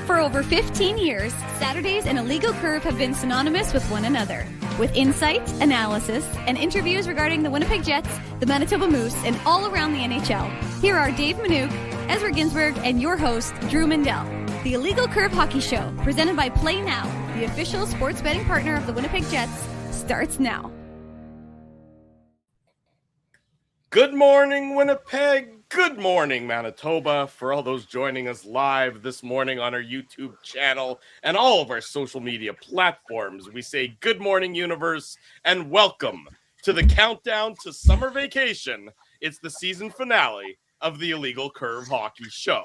For over 15 years, Saturdays and Illegal Curve have been synonymous with one another. With insight, analysis, and interviews regarding the Winnipeg Jets, the Manitoba Moose, and all around the NHL, here are Dave Manouk, Ezra Ginsburg, and your host, Drew Mindell. The Illegal Curve Hockey Show, presented by Play Now, the official sports betting partner of the Winnipeg Jets, starts now. Good morning, Winnipeg. Good morning, Manitoba. For all those joining us live this morning on our YouTube channel and all of our social media platforms, we say good morning, universe, and welcome to the countdown to summer vacation. It's the season finale of the Illegal Curve Hockey Show.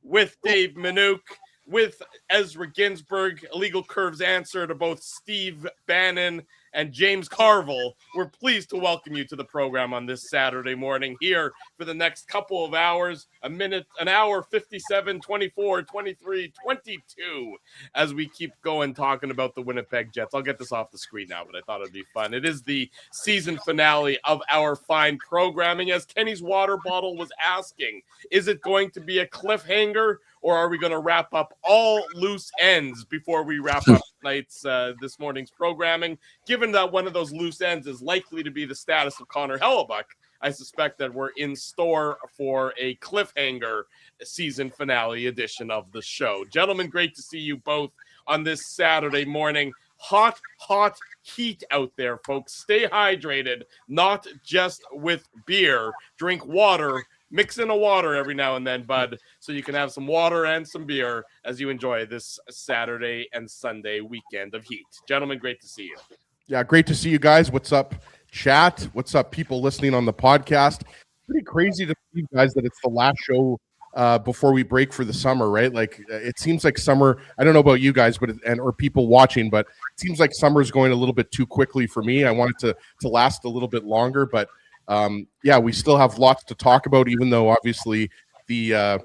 With Dave Manouk, with Ezra Ginsburg, Illegal Curve's answer to both Steve Bannon and James Carville, we're pleased to welcome you to the program on this Saturday morning here for the next couple of hours, an hour, 57, 24, 23, 22, as we keep going talking about the Winnipeg Jets. I'll get this off the screen now, but I thought it'd be fun. It is the season finale of our fine programming. As Kenny's water bottle was asking, is it going to be a cliffhanger, or are we going to wrap up all loose ends before we wrap up this morning's programming? Given that one of those loose ends is likely to be the status of Connor Hellebuyck, I suspect that we're in store for a cliffhanger season finale edition of the show. Gentlemen, great to see you both on this Saturday morning. Hot heat out there, folks. Stay hydrated, not just with beer. Drink water. Mix in a water every now and then, bud, so you can have some water and some beer as you enjoy this Saturday and Sunday weekend of heat. Gentlemen, great to see you. Yeah, great to see you guys. What's up, chat? What's up, people listening on the podcast? Pretty crazy to see, guys, that it's the last show before we break for the summer, right? Like, it seems like summer, I don't know about you guys, or people watching, but it seems like summer is going a little bit too quickly for me. I want it to last a little bit longer, but yeah, we still have lots to talk about, even though obviously the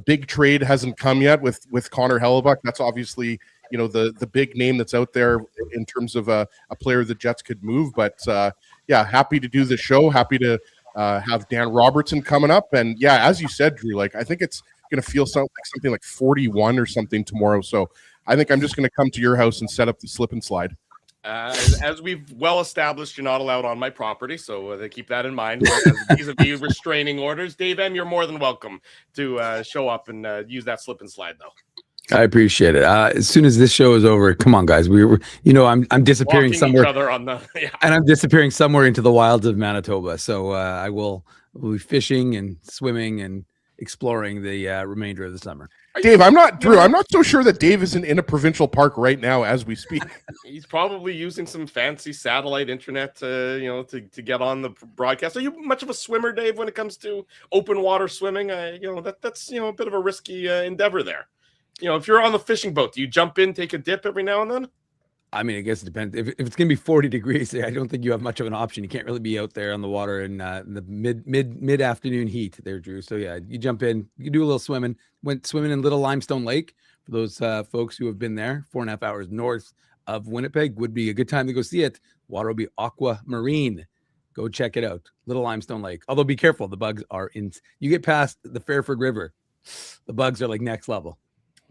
big trade hasn't come yet with Connor Hellebuyck. That's obviously, the big name that's out there in terms of a player the Jets could move. But yeah, happy to do the show. Happy to have Dan Robertson coming up. And yeah, as you said, Drew, like, I think it's going to feel something like 41 or something tomorrow. So I think I'm just going to come to your house and set up the slip and slide. As we've well established, you're not allowed on my property, so they keep that in mind. Vis-a-vis restraining orders, Dave M., you're more than welcome to show up and use that slip and slide, though. I appreciate it. As soon as this show is over, come on, guys. I'm disappearing somewhere, and I'm disappearing somewhere into the wilds of Manitoba. So I will be fishing and swimming and exploring the remainder of the summer. Dave, I'm not so sure that Dave isn't in a provincial park right now as we speak. He's probably using some fancy satellite internet to get on the broadcast. Are you much of a swimmer, Dave, when it comes to open water swimming? That's a bit of a risky endeavor there. If you're on the fishing boat, do you jump in, take a dip every now and then? I mean, I guess it depends. If it's going to be 40 degrees, I don't think you have much of an option. You can't really be out there on the water in the mid afternoon heat there, Drew. So yeah, you jump in, you do a little swimming. Went swimming in Little Limestone Lake. For those folks who have been there, 4.5 hours north of Winnipeg, would be a good time to go see it. Water will be aquamarine. Go check it out. Little Limestone Lake. Although be careful, the bugs are in. You get past the Fairford River, the bugs are like next level.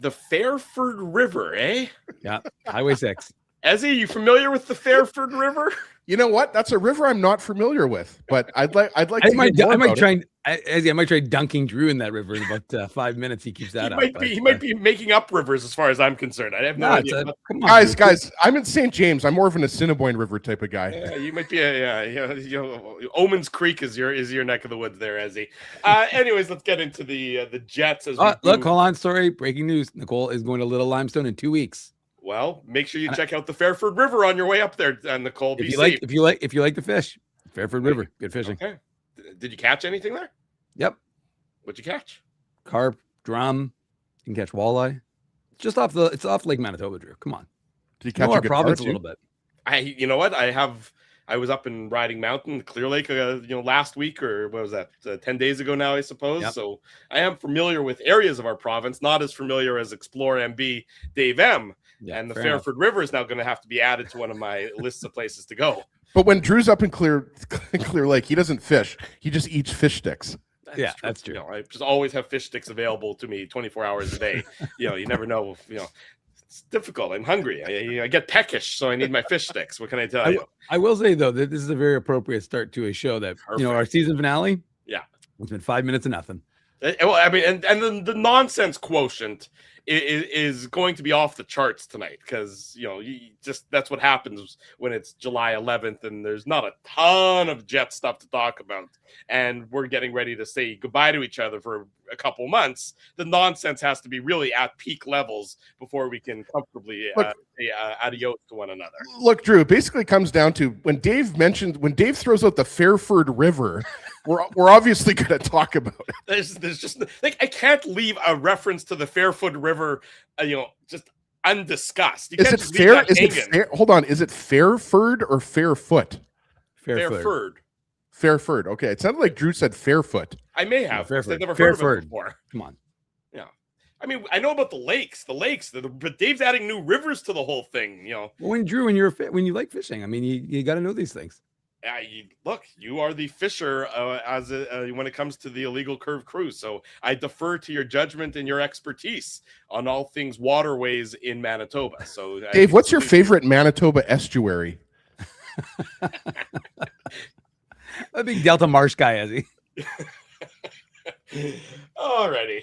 The Fairford River, eh? Yeah, Highway 6. Ezzy, you familiar with the Fairford River? You know what? That's a river I'm not familiar with, but I'd like I might try dunking Drew in that river in about 5 minutes. He keeps that He might be making up rivers as far as I'm concerned. I have no idea. Come on, guys, I'm in St. James. I'm more of an Assiniboine River type of guy. Yeah, you might be Omens Creek is your neck of the woods there, Ezzy. Anyways, let's get into the Jets. Look, hold on, sorry. Breaking news. Nicole is going to Little Limestone in 2 weeks. Well, make sure you check out the Fairford River on your way up there, Nicole. If you like the fish, Fairford River, good fishing. Okay. Did you catch anything there? Yep. What'd you catch? Carp, drum. You can catch walleye. It's off Lake Manitoba, Drew. Come on. Did you catch our province a little bit? You know what? I was up in Riding Mountain, Clear Lake, last week, or what was that? 10 days ago now, I suppose. Yep. So I am familiar with areas of our province, not as familiar as Explore MB Dave M. Yeah, and the Fairford River is now going to have to be added to one of my lists of places to go. But when Drew's up in Clear Lake, he doesn't fish. He just eats fish sticks. That's true. I just always have fish sticks available to me 24 hours a day. You never know. It's difficult. I'm hungry. I get peckish, so I need my fish sticks. What can I tell you? I will say though that this is a very appropriate start to a show that our season finale. Yeah, it's been 5 minutes of nothing. Well, I mean, and then the nonsense quotient is going to be off the charts tonight because that's what happens when it's July 11th and there's not a ton of Jet stuff to talk about, and we're getting ready to say goodbye to each other for a couple months. The nonsense has to be really at peak levels before we can comfortably say adios to one another. Look, Drew, it basically comes down to when Dave throws out the Fairford River, we're obviously going to talk about it. There's just I can't leave a reference to the Fairfoot River, just undiscussed. Is it fair? Is it fair? Hold on. Is it Fairford or Fairfoot? Fairford. Fairford. Okay. It sounded like Drew said Fairfoot. I may have. Fairford. I've never heard of it before. Come on. Yeah. I mean, I know about the lakes, but Dave's adding new rivers to the whole thing. Well, when you like fishing, I mean, you got to know these things. You are the fisher when it comes to the illegal curve cruise. So I defer to your judgment and your expertise on all things waterways in Manitoba. So Dave, what's your favorite Manitoba estuary? A big Delta Marsh guy, is he? Alrighty.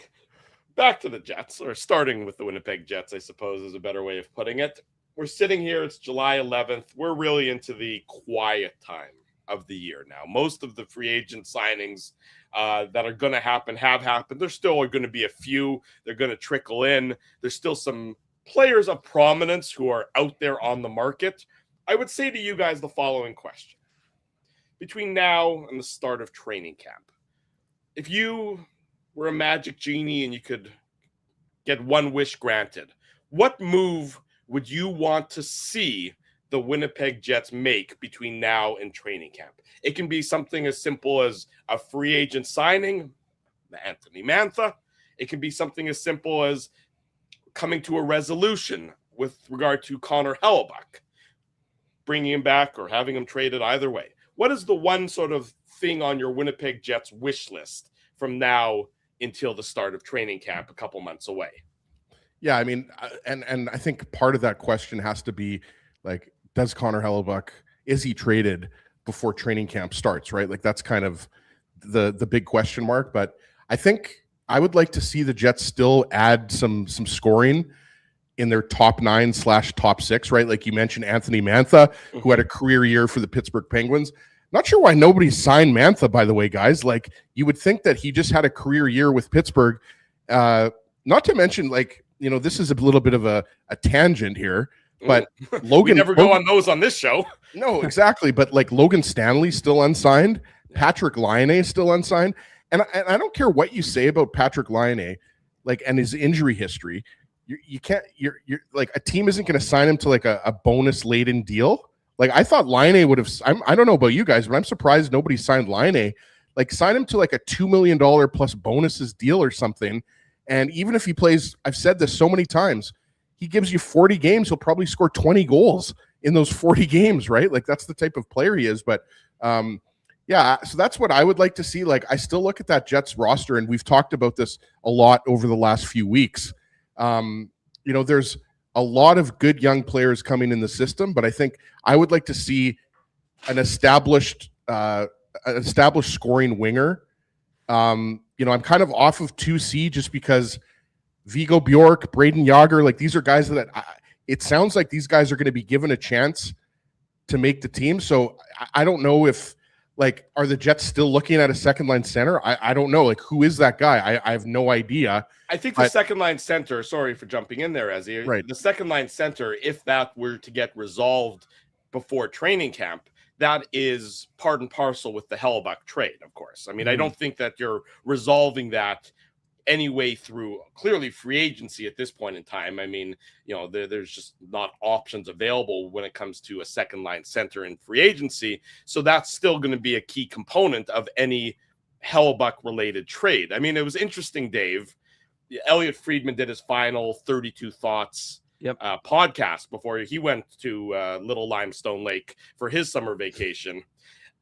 Back to the Jets, or starting with the Winnipeg Jets, I suppose is a better way of putting it. We're sitting here, it's July 11th. We're really into the quiet time of the year now. Most of the free agent signings that are going to happen have happened. There still are going to be a few. They're going to trickle in. There's still some players of prominence who are out there on the market. I would say to you guys the following question. Between now and the start of training camp, if you were a magic genie and you could get one wish granted, what move would you want to see the Winnipeg Jets make between now and training camp? It can be something as simple as a free agent signing, Anthony Mantha. It can be something as simple as coming to a resolution with regard to Connor Hellebuck, bringing him back or having him traded, either way. What is the one sort of thing on your Winnipeg Jets wish list from now until the start of training camp a couple months away? Yeah, I mean, and I think part of that question has to be like, does Connor Hellebuck, is he traded before training camp starts, right? Like that's kind of the big question mark. But I think I would like to see the Jets still add some scoring in their top 9/top 6, right? Like you mentioned, Anthony Mantha, who had a career year for the Pittsburgh Penguins. Not sure why nobody signed Mantha, by the way, guys. Like you would think that he just had a career year with Pittsburgh. Not to mention, like, this is a little bit of a tangent here, but Logan... We never go on those on this show. No, exactly. But like Logan Stanley still unsigned. Patrick Laine still unsigned. And I don't care what you say about Patrick Laine, like, and his injury history. You can't, you're like, a team isn't going to sign him to like a bonus laden deal. Like I thought Laine would have, I don't know about you guys, but I'm surprised nobody signed Laine. Like sign him to like a $2 million plus bonuses deal or something. And even if he plays, I've said this so many times, he gives you 40 games, he'll probably score 20 goals in those 40 games, right? Like that's the type of player he is. But yeah, so that's what I would like to see. Like I still look at that Jets roster, and we've talked about this a lot over the last few weeks. There's a lot of good young players coming in the system, but I think I would like to see an established scoring winger. I'm kind of off of 2C just because Vigo Bjork, Braden Yager, like these are guys that it sounds like these guys are going to be given a chance to make the team. So I don't know if, like, are the Jets still looking at a second line center? I don't know. Like, who is that guy? I have no idea. I think the second line center, sorry for jumping in there, Ezzy. Right. The second line center, if that were to get resolved before training camp, that is part and parcel with the Hellebuck trade, of course. I mean, I don't think that you're resolving that anyway through clearly free agency at this point in time. I mean, there's just not options available when it comes to a second line center in free agency. So that's still going to be a key component of any Hellebuck related trade. I mean, it was interesting, Dave. Elliot Friedman did his final 32 Thoughts podcast before he went to Little Limestone Lake for his summer vacation.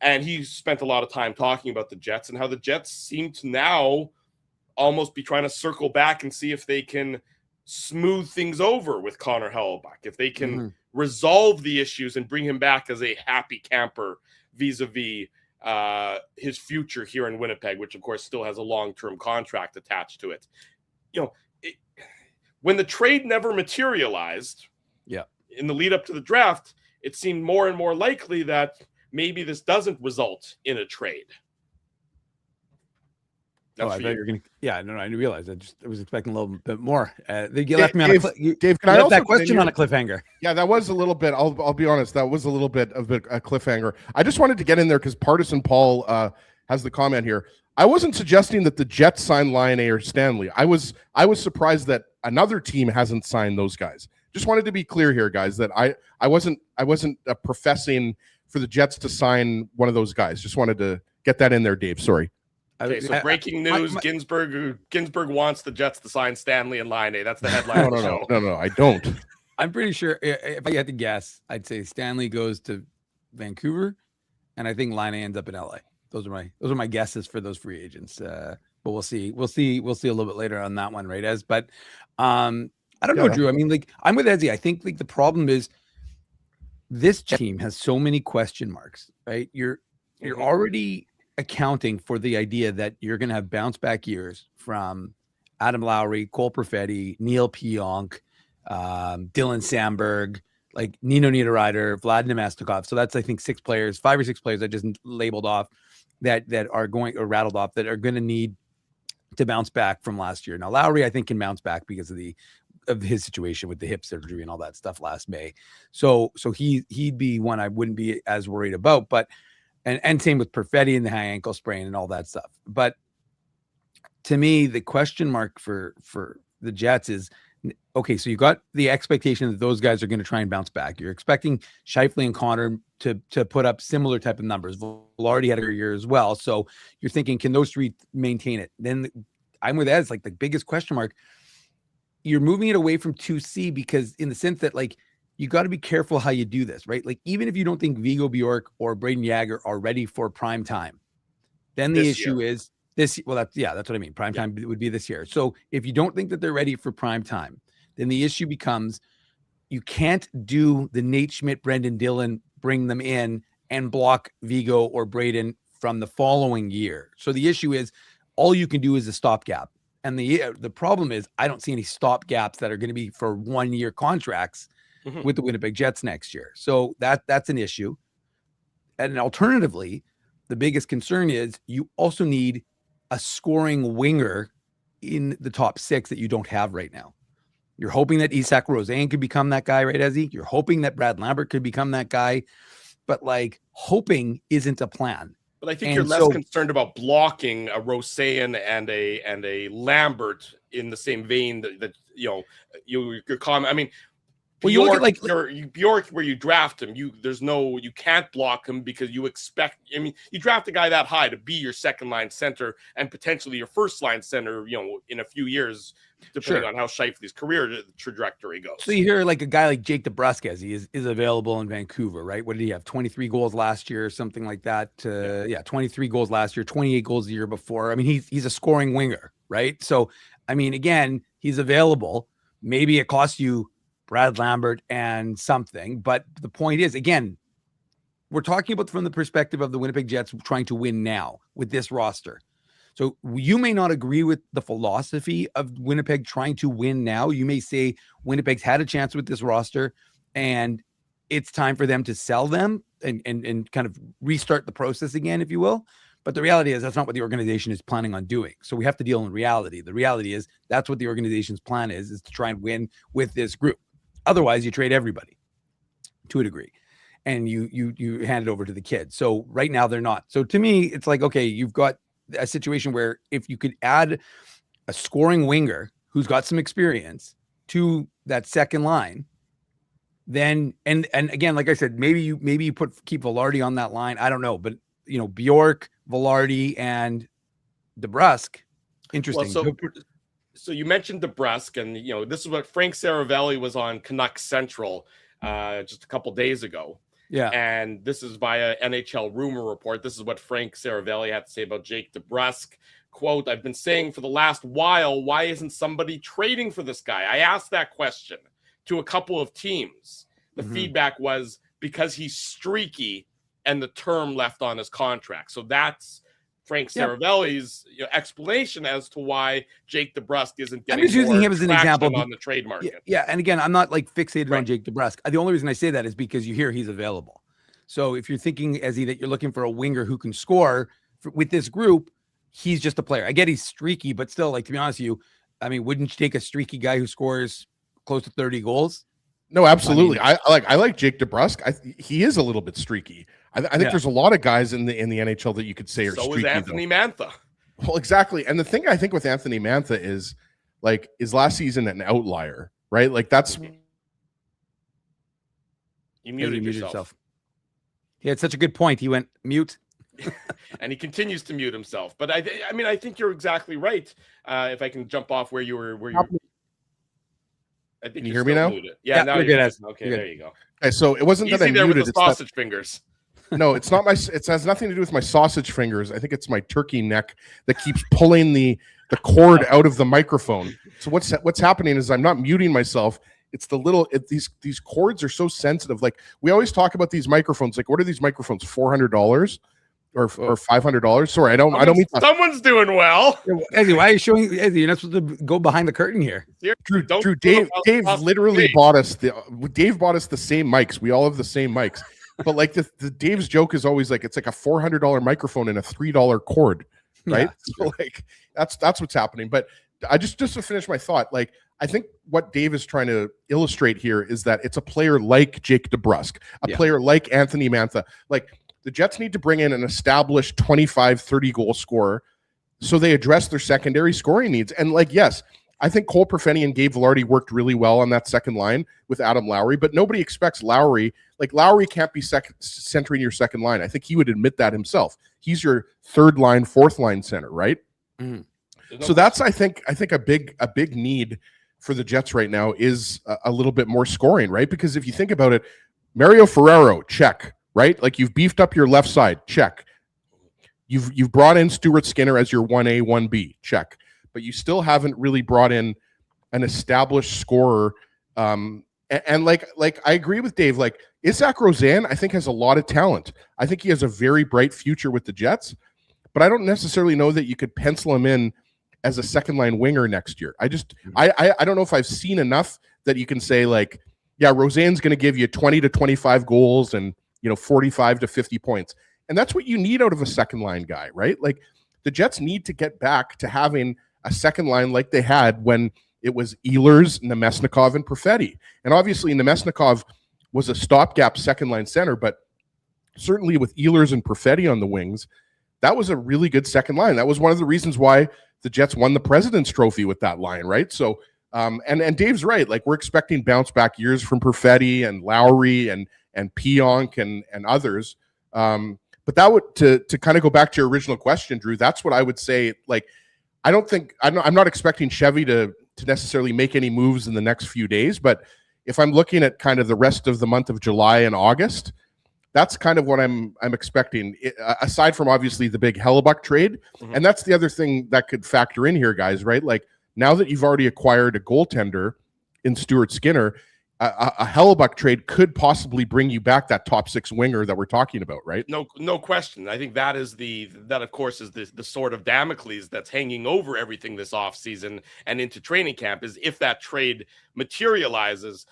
And he spent a lot of time talking about the Jets and how the Jets seem to now almost be trying to circle back and see if they can smooth things over with Connor Hellebuck, if they can resolve the issues and bring him back as a happy camper vis-a-vis his future here in Winnipeg, which of course still has a long-term contract attached to it. When the trade never materialized, in the lead up to the draft, it seemed more and more likely that maybe this doesn't result in a trade. I thought you were going to. Yeah, no, I didn't realize. I was expecting a little bit more. You left me on Dave, can I also that question on a cliffhanger? Yeah, that was a little bit. I'll be honest. That was a little bit of a cliffhanger. I just wanted to get in there because Partisan Paul has the comment here. I wasn't suggesting that the Jets signed Laine or Stanley. I was surprised that another team hasn't signed those guys. Just wanted to be clear here, guys, that I wasn't professing for the Jets to sign one of those guys. Just wanted to get that in there, Dave. Sorry. Okay, so breaking news: Ginsburg wants the Jets to sign Stanley and Laine. That's the headline. No, I don't. I'm pretty sure if I had to guess, I'd say Stanley goes to Vancouver, and I think Laine ends up in LA. Those are my guesses for those free agents. But we'll see a little bit later on that one, right? But I don't know, Drew. I mean, like I'm with Ezzy. I think like the problem is this team has so many question marks, right? You're already accounting for the idea that you're going to have bounce back years from Adam Lowry, Cole Perfetti, Neil Pionk, Dylan Samberg, like Nino Niederreiter, Vlad Nemestikov. So that's, I think, 5 or 6 players I just labeled off that are going or rattled off that are going to need to bounce back from last year. Now, Lowry, I think, can bounce back because of his situation with the hip surgery and all that stuff last May. So he'd be one I wouldn't be as worried about, but and same with Perfetti and the high ankle sprain and all that stuff. But to me, the question mark for the Jets is, okay, so you got the expectation that those guys are going to try and bounce back. You're expecting Scheifele and Connor to put up similar type of numbers. Velarde had a year as well. So you're thinking, can those three maintain it? Then I'm with Ez, like the biggest question mark. You're moving it away from 2C because in the sense that like, you got to be careful how you do this, right? Like, even if you don't think Vigo Bjork or Braden Yager are ready for prime time, then the issue is this. Well, that's what I mean. Prime time would be this year. So if you don't think that they're ready for prime time, then the issue becomes you can't do the Nate Schmidt, Brendan Dillon, bring them in and block Vigo or Braden from the following year. So the issue is all you can do is a stopgap. And the problem is I don't see any stopgaps that are going to be for 1-year contracts with the Winnipeg Jets next year. So that's an issue. And alternatively, the biggest concern is you also need a scoring winger in the top 6 that you don't have right now. You're hoping that Isak Rosen could become that guy, right, Ezzy? You're hoping that Brad Lambert could become that guy. But like hoping isn't a plan. But I think you're less concerned about blocking a Rosen and a Lambert in the same vein that your comment. I mean, well, you look at Bjork, where you draft him, you can't block him because you expect. I mean, you draft a guy that high to be your second line center and potentially your first line center. In a few years, depending on how Scheifele's career trajectory goes. So you hear like a guy like Jake DeBrusk, he is available in Vancouver, right? What did he have? 23 goals last year, something like that. 23 goals last year, 28 goals the year before. I mean, he's a scoring winger, right? So I mean, again, he's available. Maybe it costs you Brad Lambert and something. But the point is, again, we're talking about from the perspective of the Winnipeg Jets trying to win now with this roster. So you may not agree with the philosophy of Winnipeg trying to win now. You may say Winnipeg's had a chance with this roster and it's time for them to sell them and kind of restart the process again, if you will. But the reality is that's not what the organization is planning on doing. So we have to deal in reality. The reality is that's what the organization's plan is to try and win with this group. Otherwise, you trade everybody to a degree and you hand it over to the kids. So right now they're not. So to me, it's like, okay, you've got a situation where if you could add a scoring winger who's got some experience to that second line, then, and again, like I said, maybe you keep Velarde on that line. I don't know, but Bjork, Velarde, and DeBrusk, interesting. Well, so you mentioned DeBrusk, and this is what Frank Saravelli was on Canucks Central just a couple days ago, Yeah. And this is via NHL Rumor Report. This is what Frank Saravelli had to say about Jake DeBrusk. Quote, I've been saying for the last while, why isn't somebody trading for this guy? I asked that question to a couple of teams. The feedback was because he's streaky and the term left on his contract. So that's Frank Saravelli's explanation as to why Jake DeBrusk isn't getting I'm just using him as an example on the trade market. Yeah, and again, I'm not like fixated on Jake DeBrusk. The only reason I say that is because you hear he's available. So if you're thinking, Ezzy, that you're looking for a winger who can score with this group, he's just a player. I get he's streaky, but still, like, to be honest with you, I mean, wouldn't you take a streaky guy who scores close to 30 goals? No, absolutely. I like Jake DeBrusk. He is a little bit streaky. I think there's a lot of guys in the NHL that you could say are streaky. So is Anthony Mantha. Well, exactly. And the thing I think with Anthony Mantha is last season an outlier, right? Like that's you muted yourself. He had such a good point. He went mute. And he continues to mute himself. But I think you're exactly right. If I can jump off where you I think can you hear me now? Muted. Yeah, now you're good. Okay, there you go. Okay, so it wasn't Easy that I there muted. with the sausage fingers. No, it's not it has nothing to do with my sausage fingers. I think it's my turkey neck that keeps pulling the cord out of the microphone. So what's happening is I'm not muting myself. It's these cords are so sensitive. Like we always talk about these microphones. Like what are these microphones? $400 or $500? Sorry, I don't mean someone's doing well. Ezzy, why are you showing Ezzy? You're not supposed to go behind the curtain here. Drew, Dave literally bought us Dave bought us the same mics. We all have the same mics. But like the Dave's joke is always like it's like a $400 microphone and a $3 cord, right? Yeah, so like that's what's happening. But I just to finish my thought, like I think what Dave is trying to illustrate here is that it's a player like Jake DeBrusk, a player like Anthony Mantha. Like the Jets need to bring in an established 25, 30 goal scorer so they address their secondary scoring needs. And like, yes, I think Cole Perfetti and Gabe Vilardi worked really well on that second line with Adam Lowry, but nobody expects Lowry. Like Lowry can't be centering your second line. I think he would admit that himself. He's your third line, fourth line center, right? So that's I think a big need for the Jets right now is a little bit more scoring, right? Because if you think about it, Mario Ferraro, check, right? Like you've beefed up your left side, check. You've brought in Stuart Skinner as your 1A, 1B, check. But you still haven't really brought in an established scorer. And like I agree with Dave, like Isaac Rozan, I think has a lot of talent. I think he has a very bright future with the Jets, but I don't necessarily know that you could pencil him in as a second line winger next year. I don't know if I've seen enough that you can say like, yeah, Rozan's going to give you 20 to 25 goals and 45 to 50 points. And that's what you need out of a second line guy, right? Like the Jets need to get back to having a second line like they had when it was Ehlers, Nemesnikov, and Perfetti. And obviously Nemesnikov was a stopgap second line center, but certainly with Ehlers and Perfetti on the wings, that was a really good second line. That was one of the reasons why the Jets won the President's Trophy with that line, right? So, and Dave's right. Like we're expecting bounce back years from Perfetti and Lowry and Pionk and others. But that would to kind of go back to your original question, Drew. That's what I would say. Like, I'm not expecting Chevy to necessarily make any moves in the next few days, but if I'm looking at kind of the rest of the month of July and August, that's kind of what I'm expecting. Aside from obviously the big Hellebuck trade, and that's the other thing that could factor in here, guys. Right? Like now that you've already acquired a goaltender in Stuart Skinner, a Hellebuck trade could possibly bring you back that top six winger that we're talking about, right? No question. I think that is that of course is the sword of Damocles that's hanging over everything this offseason and into training camp is if that trade materializes,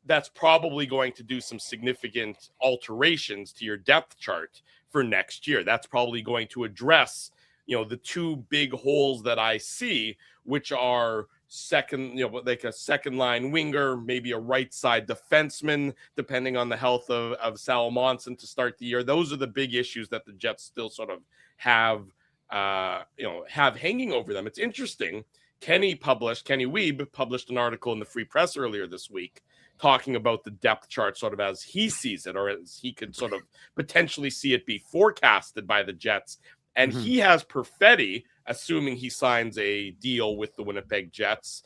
that's probably going to do some significant alterations to your depth chart for next year. That's probably going to address, the two big holes that I see, which are like a second line winger, maybe a right side defenseman, depending on the health of Sal Monson to start the year. Those are the big issues that the Jets still sort of have hanging over them. It's interesting. Kenny Wiebe published an article in the Free Press earlier this week talking about the depth chart sort of as he sees it, or as he could sort of potentially see it be forecasted by the Jets. And he has Perfetti assuming he signs a deal with the Winnipeg Jets.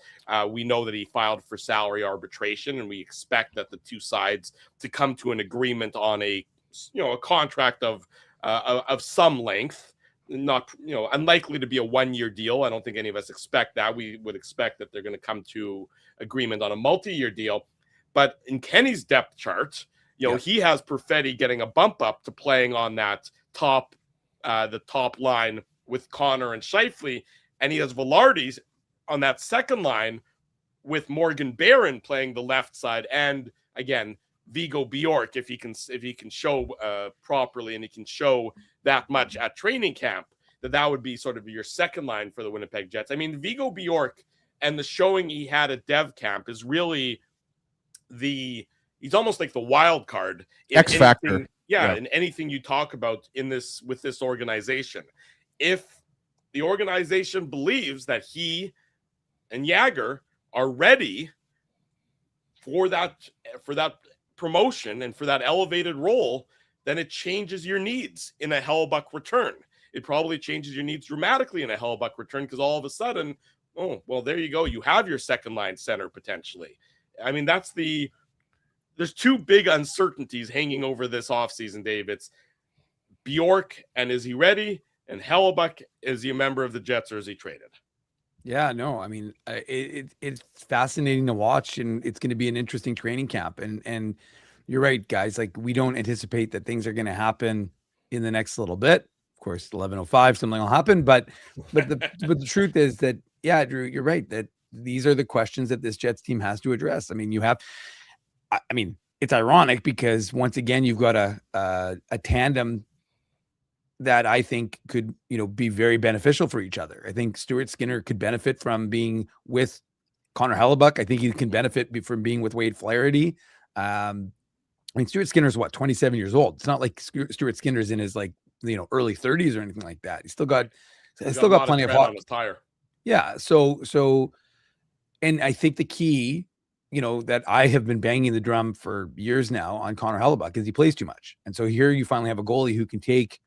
We know that he filed for salary arbitration, and we expect that the two sides to come to an agreement on a contract of some length. Not, unlikely to be a 1-year deal. I don't think any of us expect that. We would expect that they're going to come to agreement on a multi-year deal. But in Kenny's depth chart, he has Perfetti getting a bump up to playing on that the top line with Connor and Scheifele, and he has Velarde on that second line with Morgan Barron playing the left side, and again Vigo Bjork, if he can show properly, and he can show that much at training camp, that would be sort of your second line for the Winnipeg Jets. I mean, Vigo Bjork and the showing he had at Dev Camp is really he's almost like the wild card. X factor. Yeah, in anything you talk about with this organization. If the organization believes that he and Jagger are ready for that promotion and for that elevated role, then it changes your needs in a Hellebuyck return. It probably changes your needs dramatically in a Hellebuyck return, because all of a sudden, oh, well, there you go. You have your second line center potentially. I mean, there's two big uncertainties hanging over this offseason, Dave. It's Bjork, and is he ready? And Hellebuyck, is he a member of the Jets, or is he traded? Yeah, no, I mean, it's fascinating to watch, and it's going to be an interesting training camp. And you're right, guys. Like, we don't anticipate that things are going to happen in the next little bit. Of course, 11:05, something will happen. But the truth is that, yeah, Drew, you're right, that these are the questions that this Jets team has to address. I mean, it's ironic because once again, you've got a tandem that I think could, be very beneficial for each other. I think Stuart Skinner could benefit from being with Connor Hellebuyck. I think he can benefit from being with Wade Flaherty. I mean, Stuart Skinner's 27 years old. It's not like Stuart Skinner's in his early 30s or anything like that. He's still got plenty of hot on his tire. Yeah. So, and I think the key, that I have been banging the drum for years now on Connor Hellebuyck is he plays too much. And so here you finally have a goalie who can take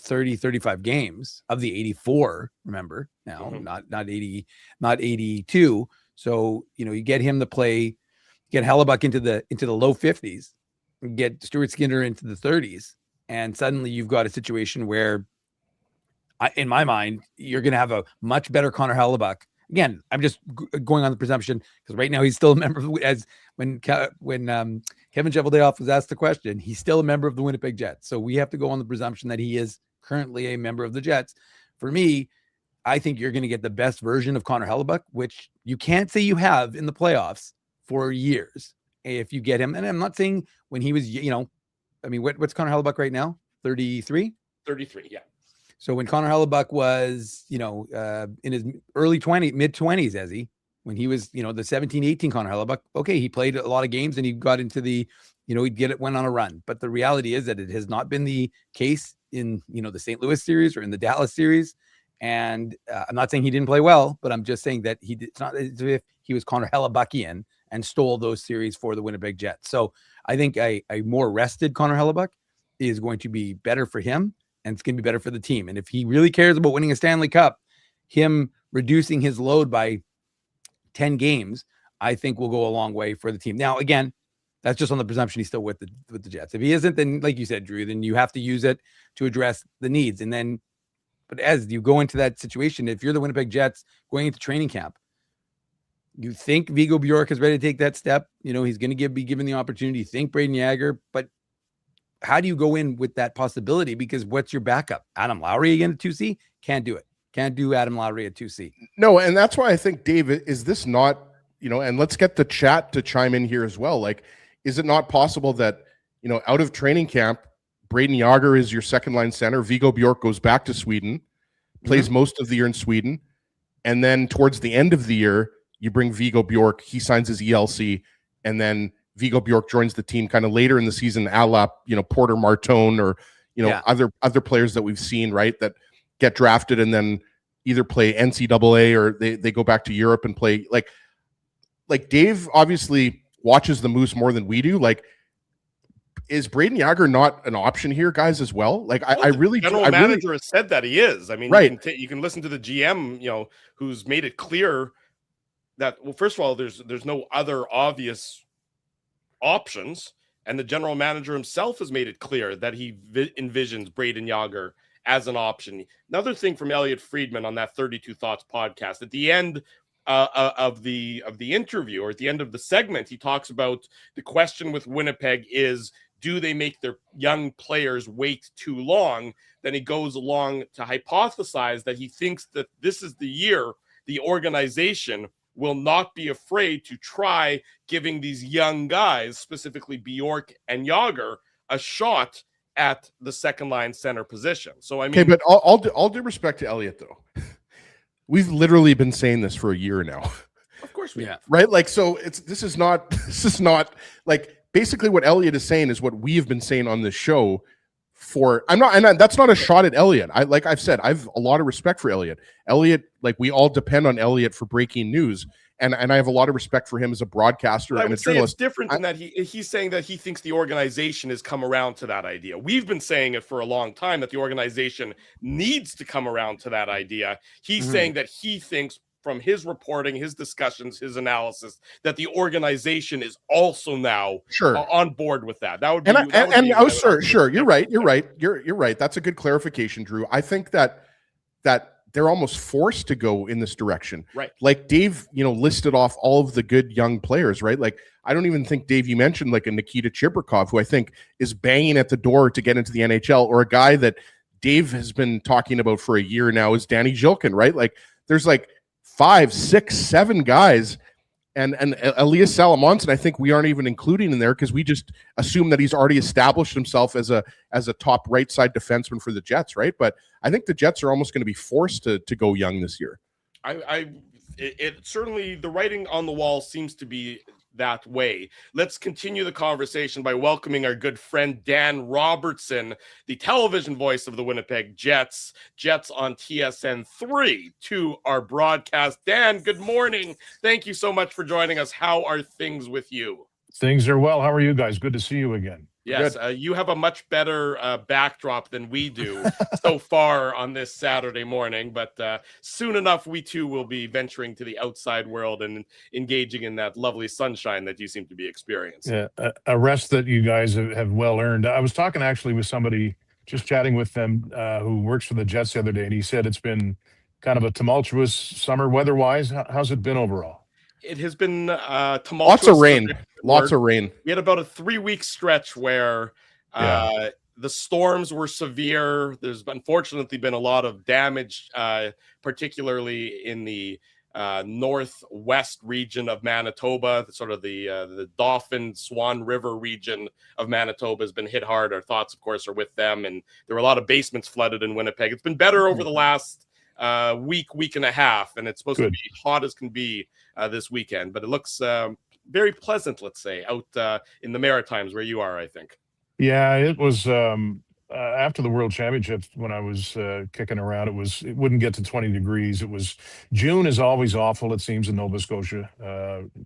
30, 35 games of the 84, remember now, not 80, not 82. So, you get him to play, get Hellebuyck into the low 50s, get Stuart Skinner into the 30s. And suddenly you've got a situation where in my mind, you're going to have a much better Connor Hellebuyck. Again, I'm just going on the presumption because right now he's still a member of, as when Kevin Cheveldayoff was asked the question, he's still a member of the Winnipeg Jets. So we have to go on the presumption that he is currently a member of the Jets. For me, I think you're going to get the best version of Connor Hellebuyck, which you can't say you have in the playoffs for years if you get him. And I'm not saying when he was, what's Connor Hellebuyck right now? 33? 33, yeah. So when Connor Hellebuyck was, in his mid-20s, as when he was, the 17-18 Connor Hellebuyck, okay, he played a lot of games and he got into the, went on a run. But the reality is that it has not been the case in, the St. Louis series or in the Dallas series. And I'm not saying he didn't play well, but I'm just saying that it's not as if he was Connor Hellebuckian and stole those series for the Winnipeg Jets. So I think a more rested Connor Hellebuyck is going to be better for him. And it's going to be better for the team. And if he really cares about winning a Stanley Cup, him reducing his load by 10 games, I think will go a long way for the team. Now, again, that's just on the presumption he's still with the Jets. If he isn't, then like you said, Drew, then you have to use it to address the needs. And then, but as you go into that situation, if you're the Winnipeg Jets going into training camp, you think Vigo Bjork is ready to take that step. He's going to be given the opportunity. You think Braden Jagger, but how do you go in with that possibility? Because what's your backup? Adam Lowry again at 2C? Can't do it. Can't do Adam Lowry at 2C. No, and that's why I think, Dave, is this not, and let's get the chat to chime in here as well. Like, is it not possible that, out of training camp, Braden Jagger is your second line center. Vigo Bjork goes back to Sweden, plays most of the year in Sweden. And then towards the end of the year, you bring Vigo Bjork, he signs his ELC, and then Vigo Bjork joins the team kind of later in the season, a la, Porter Martone or, other players that we've seen, right, that get drafted and then either play NCAA or they go back to Europe and play. Like Dave obviously watches the Moose more than we do. Like, is Braden Yager not an option here, guys, as well? Like, I really, general manager has said that he is. I mean, right. You can listen to the GM, who's made it clear that, well, first of all, there's no other obvious options, and the general manager himself has made it clear that he envisions Braden Yager as an option. Another thing from Elliot Friedman on that 32 Thoughts podcast at the end of the interview, or at the end of the segment, he talks about the question with Winnipeg is, do they make their young players wait too long? Then he goes along to hypothesize that he thinks that this is the year the organization will not be afraid to try giving these young guys, specifically Bjork and Yager, a shot at the second line center position. So, I mean, okay, but all due respect to Elliot, though, we've literally been saying this for a year now. Of course we have. Right? Like, so this is not like, basically what Elliot is saying is what we have been saying on this show for, that's not a shot at Elliot. Like I've said, I've a lot of respect for Elliot. Elliot, like, we all depend on Elliot for breaking news. And I have a lot of respect for him as a broadcaster and a journalist. It's different in that he's saying that he thinks the organization has come around to that idea. We've been saying it for a long time that the organization needs to come around to that idea. He's saying that he thinks, from his reporting, his discussions, his analysis, that the organization is also now on board with that. That would be sure. You're right. You're right. That's a good clarification, Drew. I think that they're almost forced to go in this direction. Right. Like Dave, listed off all of the good young players, right? Like, I don't even think, Dave, you mentioned like a Nikita Chibrikov, who I think is banging at the door to get into the NHL, or a guy that Dave has been talking about for a year now is Danny Zhilkin, right? Like, there's like 5, 6, 7 guys, and Elias Salamonson, I think we aren't even including in there because we just assume that he's already established himself as a top right side defenseman for the Jets, right? But I think the Jets are almost going to be forced to go young this year. It certainly, the writing on the wall seems to be that way. Let's continue the conversation by welcoming our good friend Dan Robertson, the television voice of the Winnipeg Jets on TSN 3, to our broadcast. Dan, good morning. Thank you so much for joining us. How are things with you? Things are well. How are you guys? Good to see you again. Yes, you have a much better backdrop than we do so far on this Saturday morning, but soon enough, we too will be venturing to the outside world and engaging in that lovely sunshine that you seem to be experiencing. Yeah, a rest that you guys have well earned. I was talking actually with somebody, just chatting with them, who works for the Jets the other day, and he said it's been kind of a tumultuous summer weather-wise. How's it been overall? It has been tumultuous. Lots of rain. We had about a 3-week stretch where the storms were severe. There's unfortunately been a lot of damage, particularly in the northwest region of Manitoba. Sort of the Dauphin Swan River region of Manitoba has been hit hard. Our thoughts, of course, are with them. And there were a lot of basements flooded in Winnipeg. It's been better over the last week and a half, and it's supposed to be hot as can be this weekend, but it looks very pleasant, let's say, out in the Maritimes where you are, I think. Yeah, it was after the World Championships when I was kicking around. It wouldn't get to 20 degrees. June is always awful, it seems, in Nova Scotia,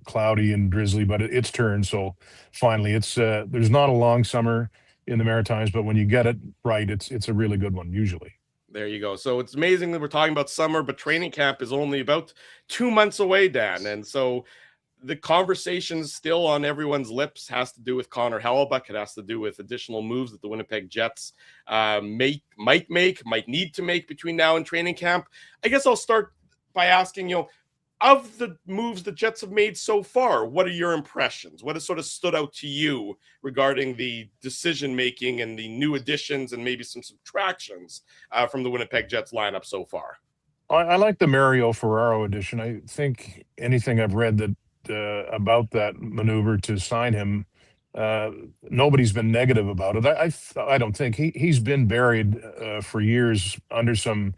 cloudy and drizzly, but it's turned. So finally, there's not a long summer in the Maritimes, but when you get it right, it's a really good one usually. There you go. So it's amazing that we're talking about summer, but training camp is only about 2 months away, Dan. And so the conversation still on everyone's lips has to do with Connor Hellebuyck. It has to do with additional moves that the Winnipeg Jets might need to make between now and training camp. I guess I'll start by asking, of the moves the Jets have made so far, what are your impressions? What has sort of stood out to you regarding the decision-making and the new additions and maybe some subtractions from the Winnipeg Jets lineup so far? I like the Mario Ferraro addition. I think anything I've read that about that maneuver to sign him, nobody's been negative about it. I don't think he's been buried for years under some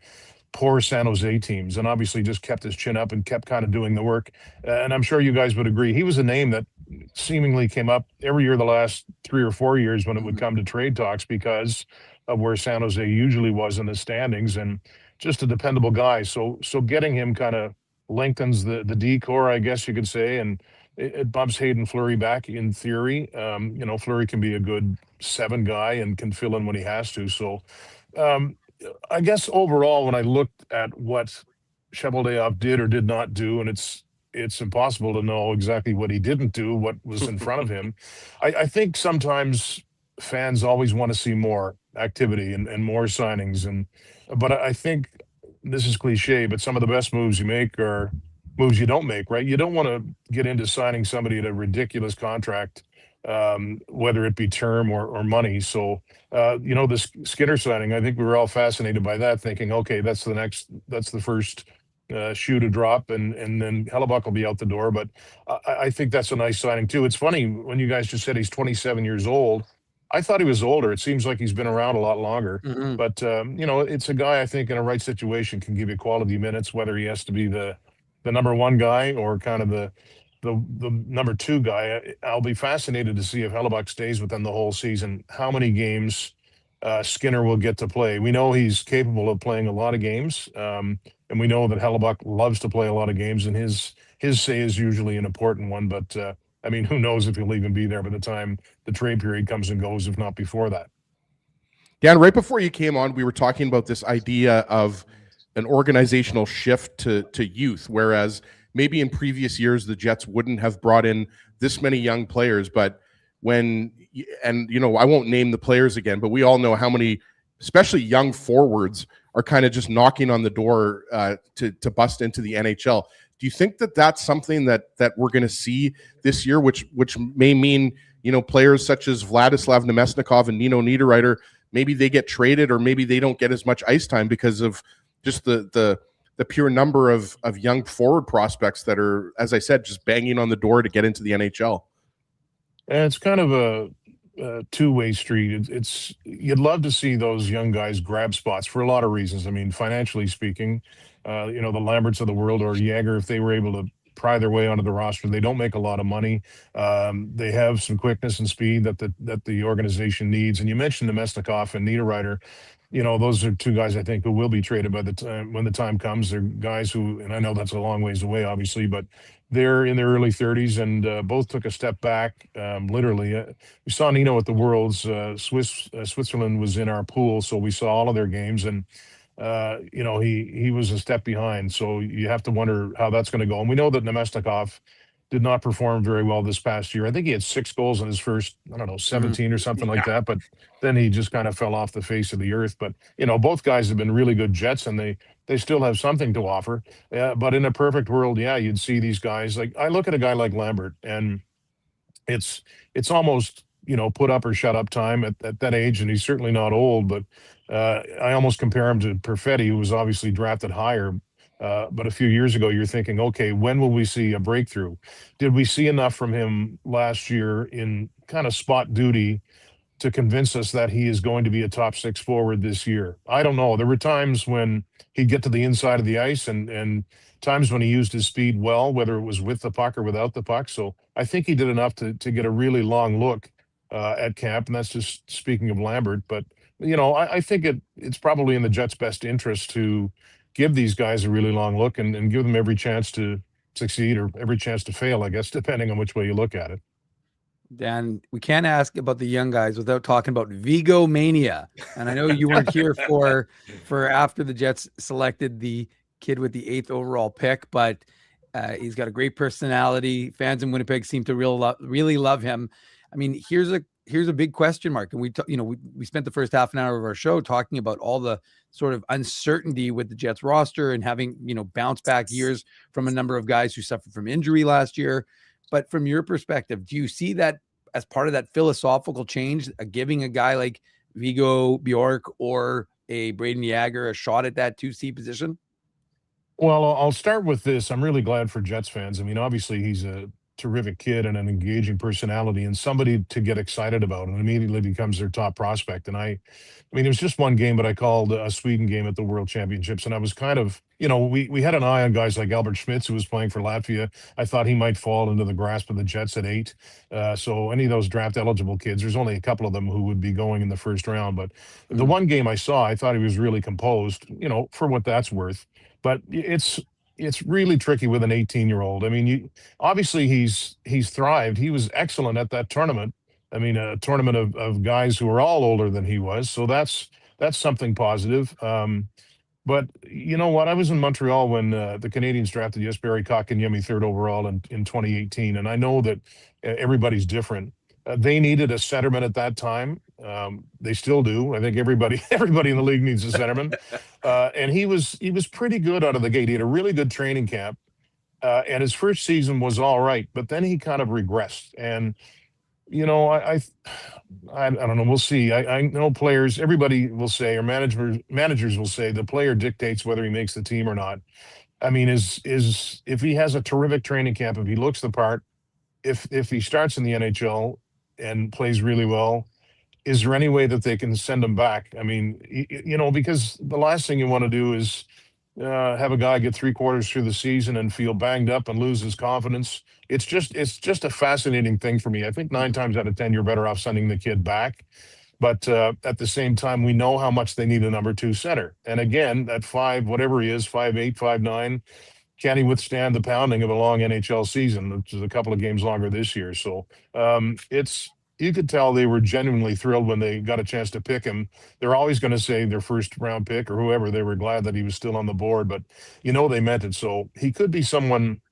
poor San Jose teams, and obviously just kept his chin up and kept kind of doing the work. And I'm sure you guys would agree. He was a name that seemingly came up every year the last 3 or 4 years when it would come to trade talks because of where San Jose usually was in the standings, and just a dependable guy. So getting him kind of lengthens the decor, I guess you could say, and it bumps Hayden Fleury back in theory. Fleury can be a good 7 guy and can fill in when he has to. So um, I guess overall, when I looked at what Cheveldayoff did or did not do, and it's impossible to know exactly what he didn't do, what was in front of him. I think sometimes fans always want to see more activity and more signings, but I think this is cliche, but some of the best moves you make are moves you don't make, right? You don't want to get into signing somebody at a ridiculous contract, whether it be term or money. So, this Skinner signing, I think we were all fascinated by that, thinking, okay, that's the first shoe to drop, and then Hellebuck will be out the door. But I think that's a nice signing too. It's funny when you guys just said he's 27 years old. I thought he was older. It seems like he's been around a lot longer. Mhm. But it's a guy I think in a right situation can give you quality minutes, whether he has to be the number 1 guy or kind of the number 2 guy. I'll be fascinated to see if Hellebuck stays with them the whole season, how many games Skinner will get to play. We know he's capable of playing a lot of games, and we know that Hellebuck loves to play a lot of games, and his say is usually an important one. But who knows if he'll even be there by the time the trade period comes and goes, if not before that. Dan, right before you came on, we were talking about this idea of an organizational shift to youth, whereas maybe in previous years the Jets wouldn't have brought in this many young players. But I won't name the players again, but we all know how many, especially young forwards, are kind of just knocking on the door to bust into the NHL. Do you think that that's something that we're going to see this year, which may mean players such as Vladislav Nemesnikov and Nino Niederreiter, maybe they get traded, or maybe they don't get as much ice time because of just the pure number of young forward prospects that are, as I said, just banging on the door to get into the NHL? And it's kind of a two-way street. It's you'd love to see those young guys grab spots for a lot of reasons. I mean, financially speaking, the Lamberts of the world or Jagger, if they were able to pry their way onto the roster, they don't make a lot of money. They have some quickness and speed that the organization needs. And you mentioned Nemesnikov and Niederreiter. Those are 2 guys I think who will be traded by the time when the time comes. They're guys who, and I know that's a long ways away, obviously, but they're in their early 30s and both took a step back. Literally, we saw Nino at the Worlds. Switzerland was in our pool, so we saw all of their games, and he was a step behind. So you have to wonder how that's going to go. And we know that Nemesnikov did not perform very well this past year. I think he had 6 goals in his first, 17 or something like that. But then he just kind of fell off the face of the earth. But, both guys have been really good Jets, and they still have something to offer. But in a perfect world, you'd see these guys. Like, I look at a guy like Lambert, and it's almost, put up or shut up time at that age. And he's certainly not old, but I almost compare him to Perfetti, who was obviously drafted higher. But a few years ago, you're thinking, okay, when will we see a breakthrough? Did we see enough from him last year in kind of spot duty to convince us that he is going to be a top 6 forward this year? I don't know. There were times when he'd get to the inside of the ice and times when he used his speed well, whether it was with the puck or without the puck. So I think he did enough to get a really long look at camp. And that's just speaking of Lambert. But, I think it's probably in the Jets' best interest to give these guys a really long look and give them every chance to succeed or every chance to fail, I guess, depending on which way you look at it. Dan, we can't ask about the young guys without talking about Vigo Mania. And I know you weren't here for after the Jets selected the kid with the 8th overall pick, but he's got a great personality. Fans in Winnipeg seem to really love him. I mean, here's a big question mark. And we spent the first half an hour of our show talking about all the sort of uncertainty with the Jets roster and having, bounce back years from a number of guys who suffered from injury last year. But from your perspective, do you see that as part of that philosophical change, giving a guy like Vigo Bjork or a Braden Jagger a shot at that 2C position? Well, I'll start with this. I'm really glad for Jets fans. I mean, obviously he's a terrific kid and an engaging personality and somebody to get excited about, and immediately becomes their top prospect. And I mean, it was just one game, but I called a Sweden game at the World Championships, and I was kind of, we had an eye on guys like Albert Schmitz, who was playing for Latvia. I thought he might fall into the grasp of the Jets at 8. So any of those draft eligible kids, there's only a couple of them who would be going in the first round. But the one game I saw, I thought he was really composed, for what that's worth. But it's it's really tricky with an 18-year-old. I mean, obviously he's thrived. He was excellent at that tournament. I mean, a tournament of guys who are all older than he was. So that's something positive. But you know what? I was in Montreal when the Canadians drafted Jesperi Kotkaniemi third overall in 2018, and I know that everybody's different. They needed a centerman at that time. They still do. I think everybody in the league needs a centerman. And he was pretty good out of the gate. He had a really good training camp, and his first season was all right. But then he kind of regressed. And you know, I don't know. We'll see. I know players. Everybody will say, or managers will say, the player dictates whether he makes the team or not. I mean, is if he has a terrific training camp, if he looks the part, if he starts in the NHL and plays really well, is there any way that they can send him back? I mean, you know, because the last thing you want to do is have a guy get 3/4 through the season and feel banged up and lose his confidence. It's just a fascinating thing for me. I think 9 times out of 10, you're better off sending the kid back. But at the same time, we know how much they need a number 2 center. And again, at 5, whatever he is, 5'8", 5'9", can he withstand the pounding of a long NHL season, which is a couple of games longer this year? So you could tell they were genuinely thrilled when they got a chance to pick him. They're always going to say their first round pick or whoever, they were glad that he was still on the board, but you know, they meant it. So he could be someone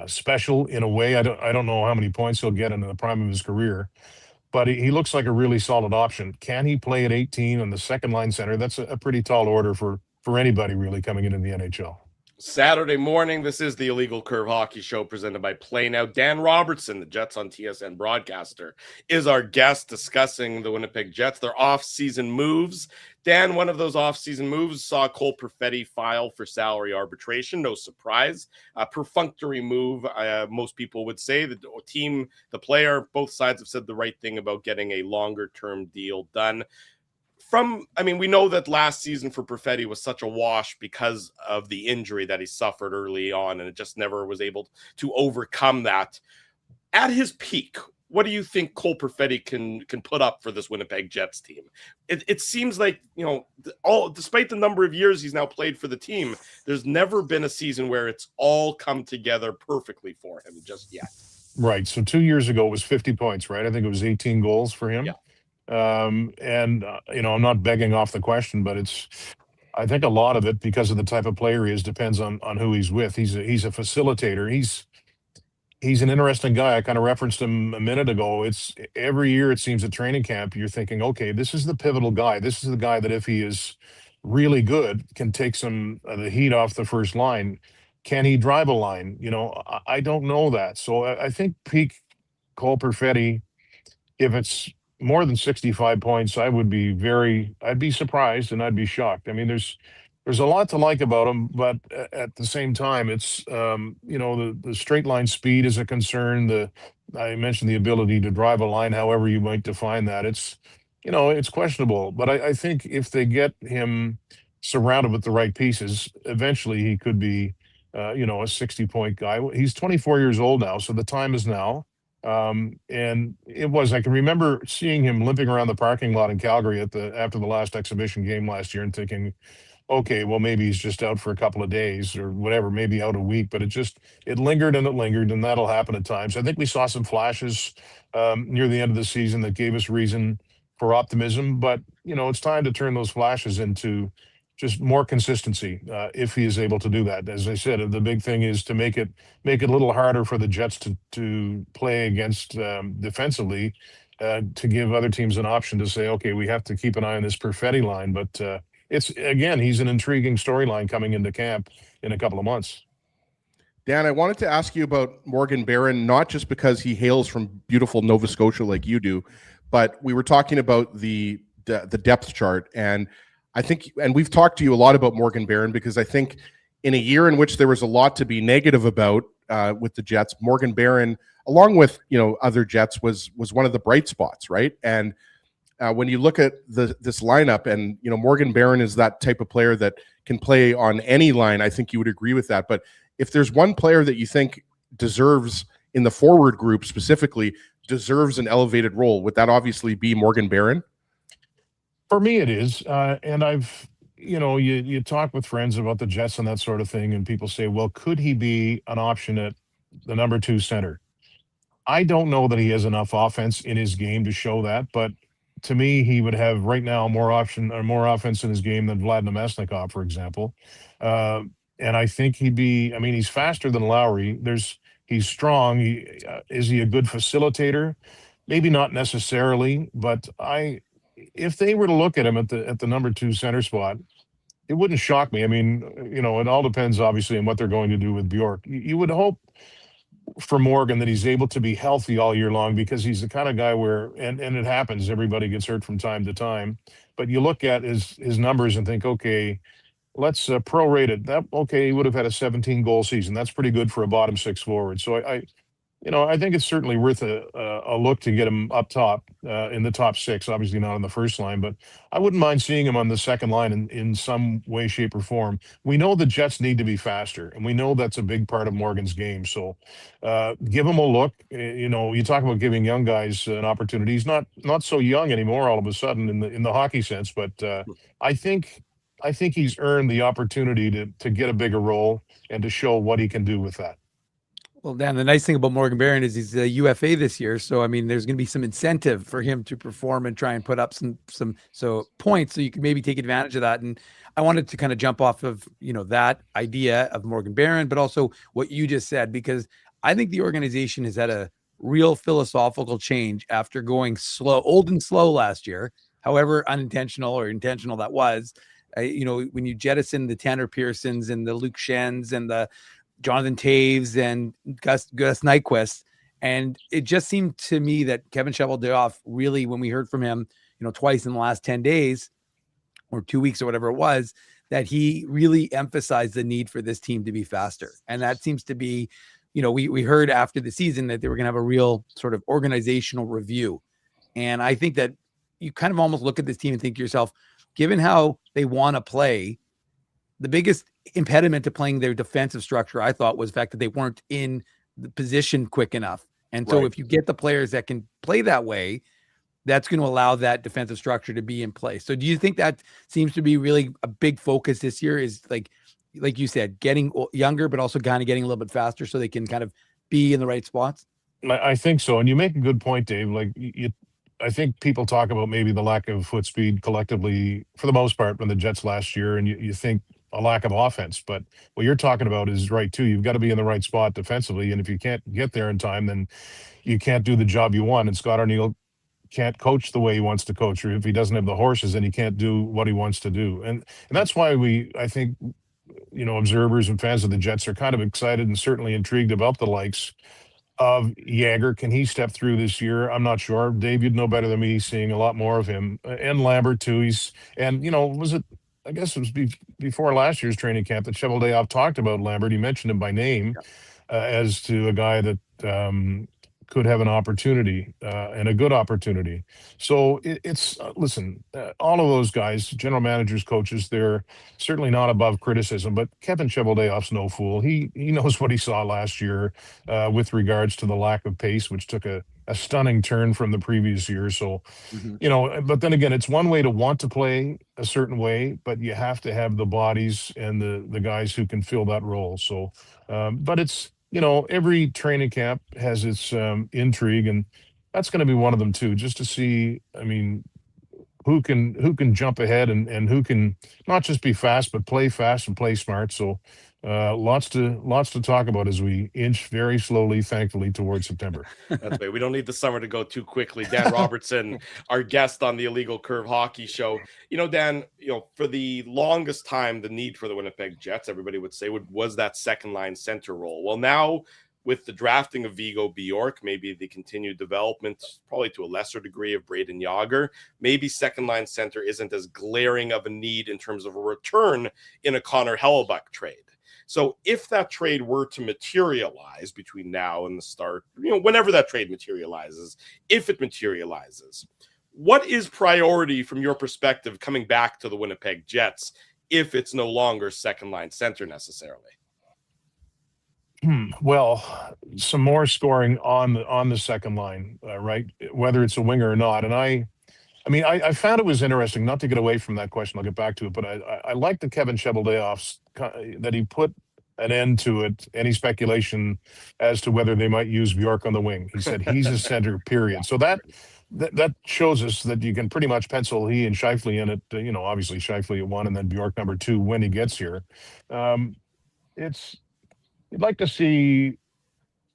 special in a way. I don't know how many points he'll get in the prime of his career, but he looks like a really solid option. Can he play at 18 on the second line center? That's a pretty tall order for anybody really coming into the NHL. Saturday morning, this is the Illegal Curve Hockey Show presented by Play Now. Dan Robertson, the Jets on TSN broadcaster, is our guest discussing the Winnipeg Jets, their off-season moves. Dan, one of those off-season moves saw Cole Perfetti file for salary arbitration. No surprise. A perfunctory move, most people would say. The team, the player, both sides have said the right thing about getting a longer-term deal done. We know that last season for Perfetti was such a wash because of the injury that he suffered early on, and it just never was able to overcome that. At his peak, what do you think Cole Perfetti can put up for this Winnipeg Jets team? It seems like, you know, despite the number of years he's now played for the team, there's never been a season where it's all come together perfectly for him just yet. Right. So 2 years ago it was 50 points, right? I think it was 18 goals for him. Yeah. You know, I'm not begging off the question, but I think a lot of it, because of the type of player he is, depends on who he's with. He's a facilitator. He's an interesting guy. I kind of referenced him a minute ago. It's every year it seems at training camp, you're thinking, okay, this is the pivotal guy. This is the guy that if he is really good, can take some of the heat off the first line. Can he drive a line? You know, I don't know that. So I think peak Cole Perfetti, if it's more than 65 points, I'd be surprised and I'd be shocked. I mean, there's a lot to like about him, but at the same time, it's, you know, the straight line speed is a concern. I mentioned the ability to drive a line, however you might define that. It's, you know, it's questionable, but I think if they get him surrounded with the right pieces, eventually he could be, you know, a 60-point guy. He's 24 years old now, so the time is now. And I can remember seeing him limping around the parking lot in Calgary after the last exhibition game last year and thinking, okay, well, maybe he's just out for a couple of days or whatever, maybe out a week, but it lingered, and that'll happen at times. I think we saw some flashes near the end of the season that gave us reason for optimism, but you know, it's time to turn those flashes into just more consistency if he is able to do that. As I said, the big thing is to make it a little harder for the Jets to play against defensively, to give other teams an option to say, okay, we have to keep an eye on this Perfetti line. But he's an intriguing storyline coming into camp in a couple of months. Dan, I wanted to ask you about Morgan Barron, not just because he hails from beautiful Nova Scotia like you do, but we were talking about the depth chart, and I think, and we've talked to you a lot about Morgan Barron because I think in a year in which there was a lot to be negative about with the Jets, Morgan Barron, along with, you know, other Jets, was one of the bright spots, right? And when you look at this lineup, and you know, Morgan Barron is that type of player that can play on any line. I think you would agree with that. But if there's one player that you think deserves, in the forward group specifically, deserves an elevated role, would that obviously be Morgan Barron? For me, it is, and I've you talk with friends about the Jets and that sort of thing, and people say, well, could he be an option at the number 2 center? I don't know that he has enough offense in his game to show that, but to me, he would have right now more offense in his game than Vlad Namestnikov, for example. Uh, and I think he'd be. I mean, he's faster than Lowry. He's strong. Is he a good facilitator? Maybe not necessarily, but if they were to look at him at the number 2 center spot, it wouldn't shock me. I mean, it all depends obviously on what they're going to do with Bjork. You would hope for Morgan that he's able to be healthy all year long, because he's the kind of guy where, and it happens, everybody gets hurt from time to time, but you look at his numbers and think, okay, let's prorate it. Okay, he would have had a 17 goal season. That's pretty good for a bottom 6 forward. So I think it's certainly worth a look to get him up top in the top 6. Obviously not on the first line, but I wouldn't mind seeing him on the second line in some way, shape, or form. We know the Jets need to be faster, and we know that's a big part of Morgan's game. So give him a look. You talk about giving young guys an opportunity. He's not so young anymore all of a sudden in the hockey sense, but I think he's earned the opportunity to get a bigger role and to show what he can do with that. Well, Dan, the nice thing about Morgan Barron is he's a UFA this year. So, I mean, there's going to be some incentive for him to perform and try and put up some points. So you can maybe take advantage of that. And I wanted to kind of jump off of, that idea of Morgan Barron, but also what you just said, because I think the organization has had a real philosophical change after going old and slow last year, however unintentional or intentional that was. When you jettison the Tanner Pearsons and the Luke Shens and the Jonathan Taves and Gus Nyquist. And it just seemed to me that Kevin Cheveldayoff really, when we heard from him, twice in the last 10 days or 2 weeks or whatever it was, that he really emphasized the need for this team to be faster. And that seems to be, we heard after the season that they were going to have a real sort of organizational review. And I think that you kind of almost look at this team and think to yourself, given how they want to play, the biggest impediment to playing their defensive structure, I thought, was the fact that they weren't in the position quick enough. And so if you get the players that can play that way, that's going to allow that defensive structure to be in place. So do you think that seems to be really a big focus this year, is like you said, getting younger, but also kind of getting a little bit faster so they can kind of be in the right spots? I think so. And you make a good point, Dave. I think people talk about maybe the lack of foot speed collectively for the most part from the Jets last year, and you think a lack of offense. But what you're talking about is right too. You've got to be in the right spot defensively, and if you can't get there in time, then you can't do the job you want. And Scott Arniel can't coach the way he wants to coach, or if he doesn't have the horses, then he can't do what he wants to do. And that's why I think observers and fans of the Jets are kind of excited and certainly intrigued about the likes of Jagger. Can he step through this year? I'm not sure. Dave, you'd know better than me, seeing a lot more of him. And Lambert too. I guess it was before last year's training camp that Cheveldayoff talked about Lambert. He mentioned him by name as to a guy that could have an opportunity and a good opportunity. So listen, all of those guys, general managers, coaches, they're certainly not above criticism, but Kevin Cheveldayoff's no fool. He knows what he saw last year with regards to the lack of pace, which took a stunning turn from the previous year. So, but then again, it's one way to want to play a certain way, but you have to have the bodies and the guys who can fill that role. So, but it's, every training camp has its intrigue, and that's going to be one of them too, just to see, who can jump ahead and who can not just be fast, but play fast and play smart. So lots to talk about as we inch very slowly, thankfully, towards September. That's right. We don't need the summer to go too quickly. Dan Robertson, our guest on the Illegal Curve Hockey Show. Dan, for the longest time, the need for the Winnipeg Jets, everybody would say, was that second line center role. Well, now with the drafting of Vigo Bjork, maybe the continued development, probably to a lesser degree, of Braden Yager, maybe second line center isn't as glaring of a need in terms of a return in a Connor Hellebuck trade. So if that trade were to materialize between now and the start, whenever that trade materializes, if it materializes, what is priority from your perspective coming back to the Winnipeg Jets if it's no longer second line center necessarily? Well, some more scoring on the second line, right? Whether it's a winger or not. And I I mean, I found it was interesting, not to get away from that question, I'll get back to it, but I like the Kevin Cheveldayoff's that he put an end to it, any speculation as to whether they might use Bjork on the wing. He said he's a center, period. So that shows us that you can pretty much pencil he and Scheifele in it, obviously Scheifele at 1 and then Bjork number 2 when he gets here. You'd like to see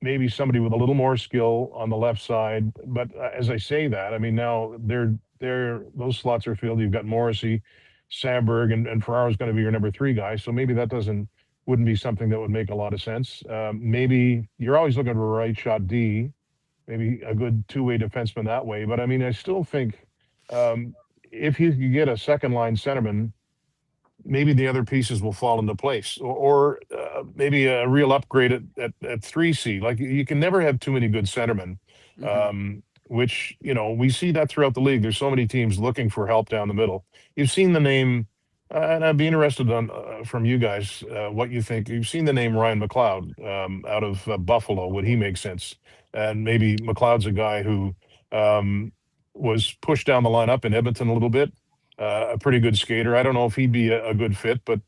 maybe somebody with a little more skill on the left side. But as I say that, I mean, now those slots are filled. You've got Morrissey, Sandberg, and Ferraro's going to be your number 3 guy. So maybe that wouldn't be something that would make a lot of sense. Maybe you're always looking for a right shot D, maybe a good 2-way defenseman that way. But I mean, I still think if you could get a second line centerman, maybe the other pieces will fall into place, or maybe a real upgrade at 3C. Like, you can never have too many good centermen, which, we see that throughout the league. There's so many teams looking for help down the middle. You've seen the name, and I'd be interested from you guys what you think. You've seen the name Ryan McLeod out of Buffalo. Would he make sense? And maybe McLeod's a guy who was pushed down the lineup in Edmonton a little bit. A pretty good skater. I don't know if he'd be a good fit, but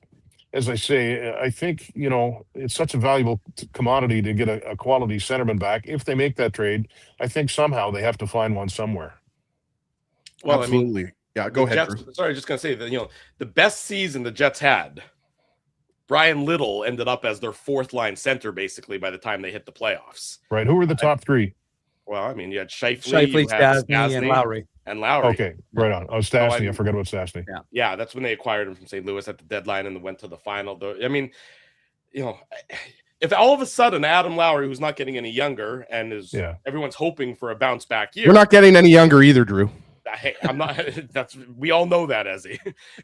as I say, I think, it's such a valuable commodity to get a quality centerman back. If they make that trade, I think somehow they have to find one somewhere. Well, absolutely. I mean, yeah, go ahead. Jets, sorry, just going to say that, the best season the Jets had, Brian Little ended up as their 4th line center, basically, by the time they hit the playoffs. Right. Who were the top 3? Well, I mean, you had Scheifele, Stastny, and Lowry. Okay, right on. Oh, Stastny. I forgot about Stastny. Yeah, that's when they acquired him from St. Louis at the deadline and went to the final. I mean, if all of a sudden Adam Lowry, who's not getting any younger, and everyone's hoping for a bounce back year. You're not getting any younger either, Drew. Hey, I'm not. We all know that, Ezzy.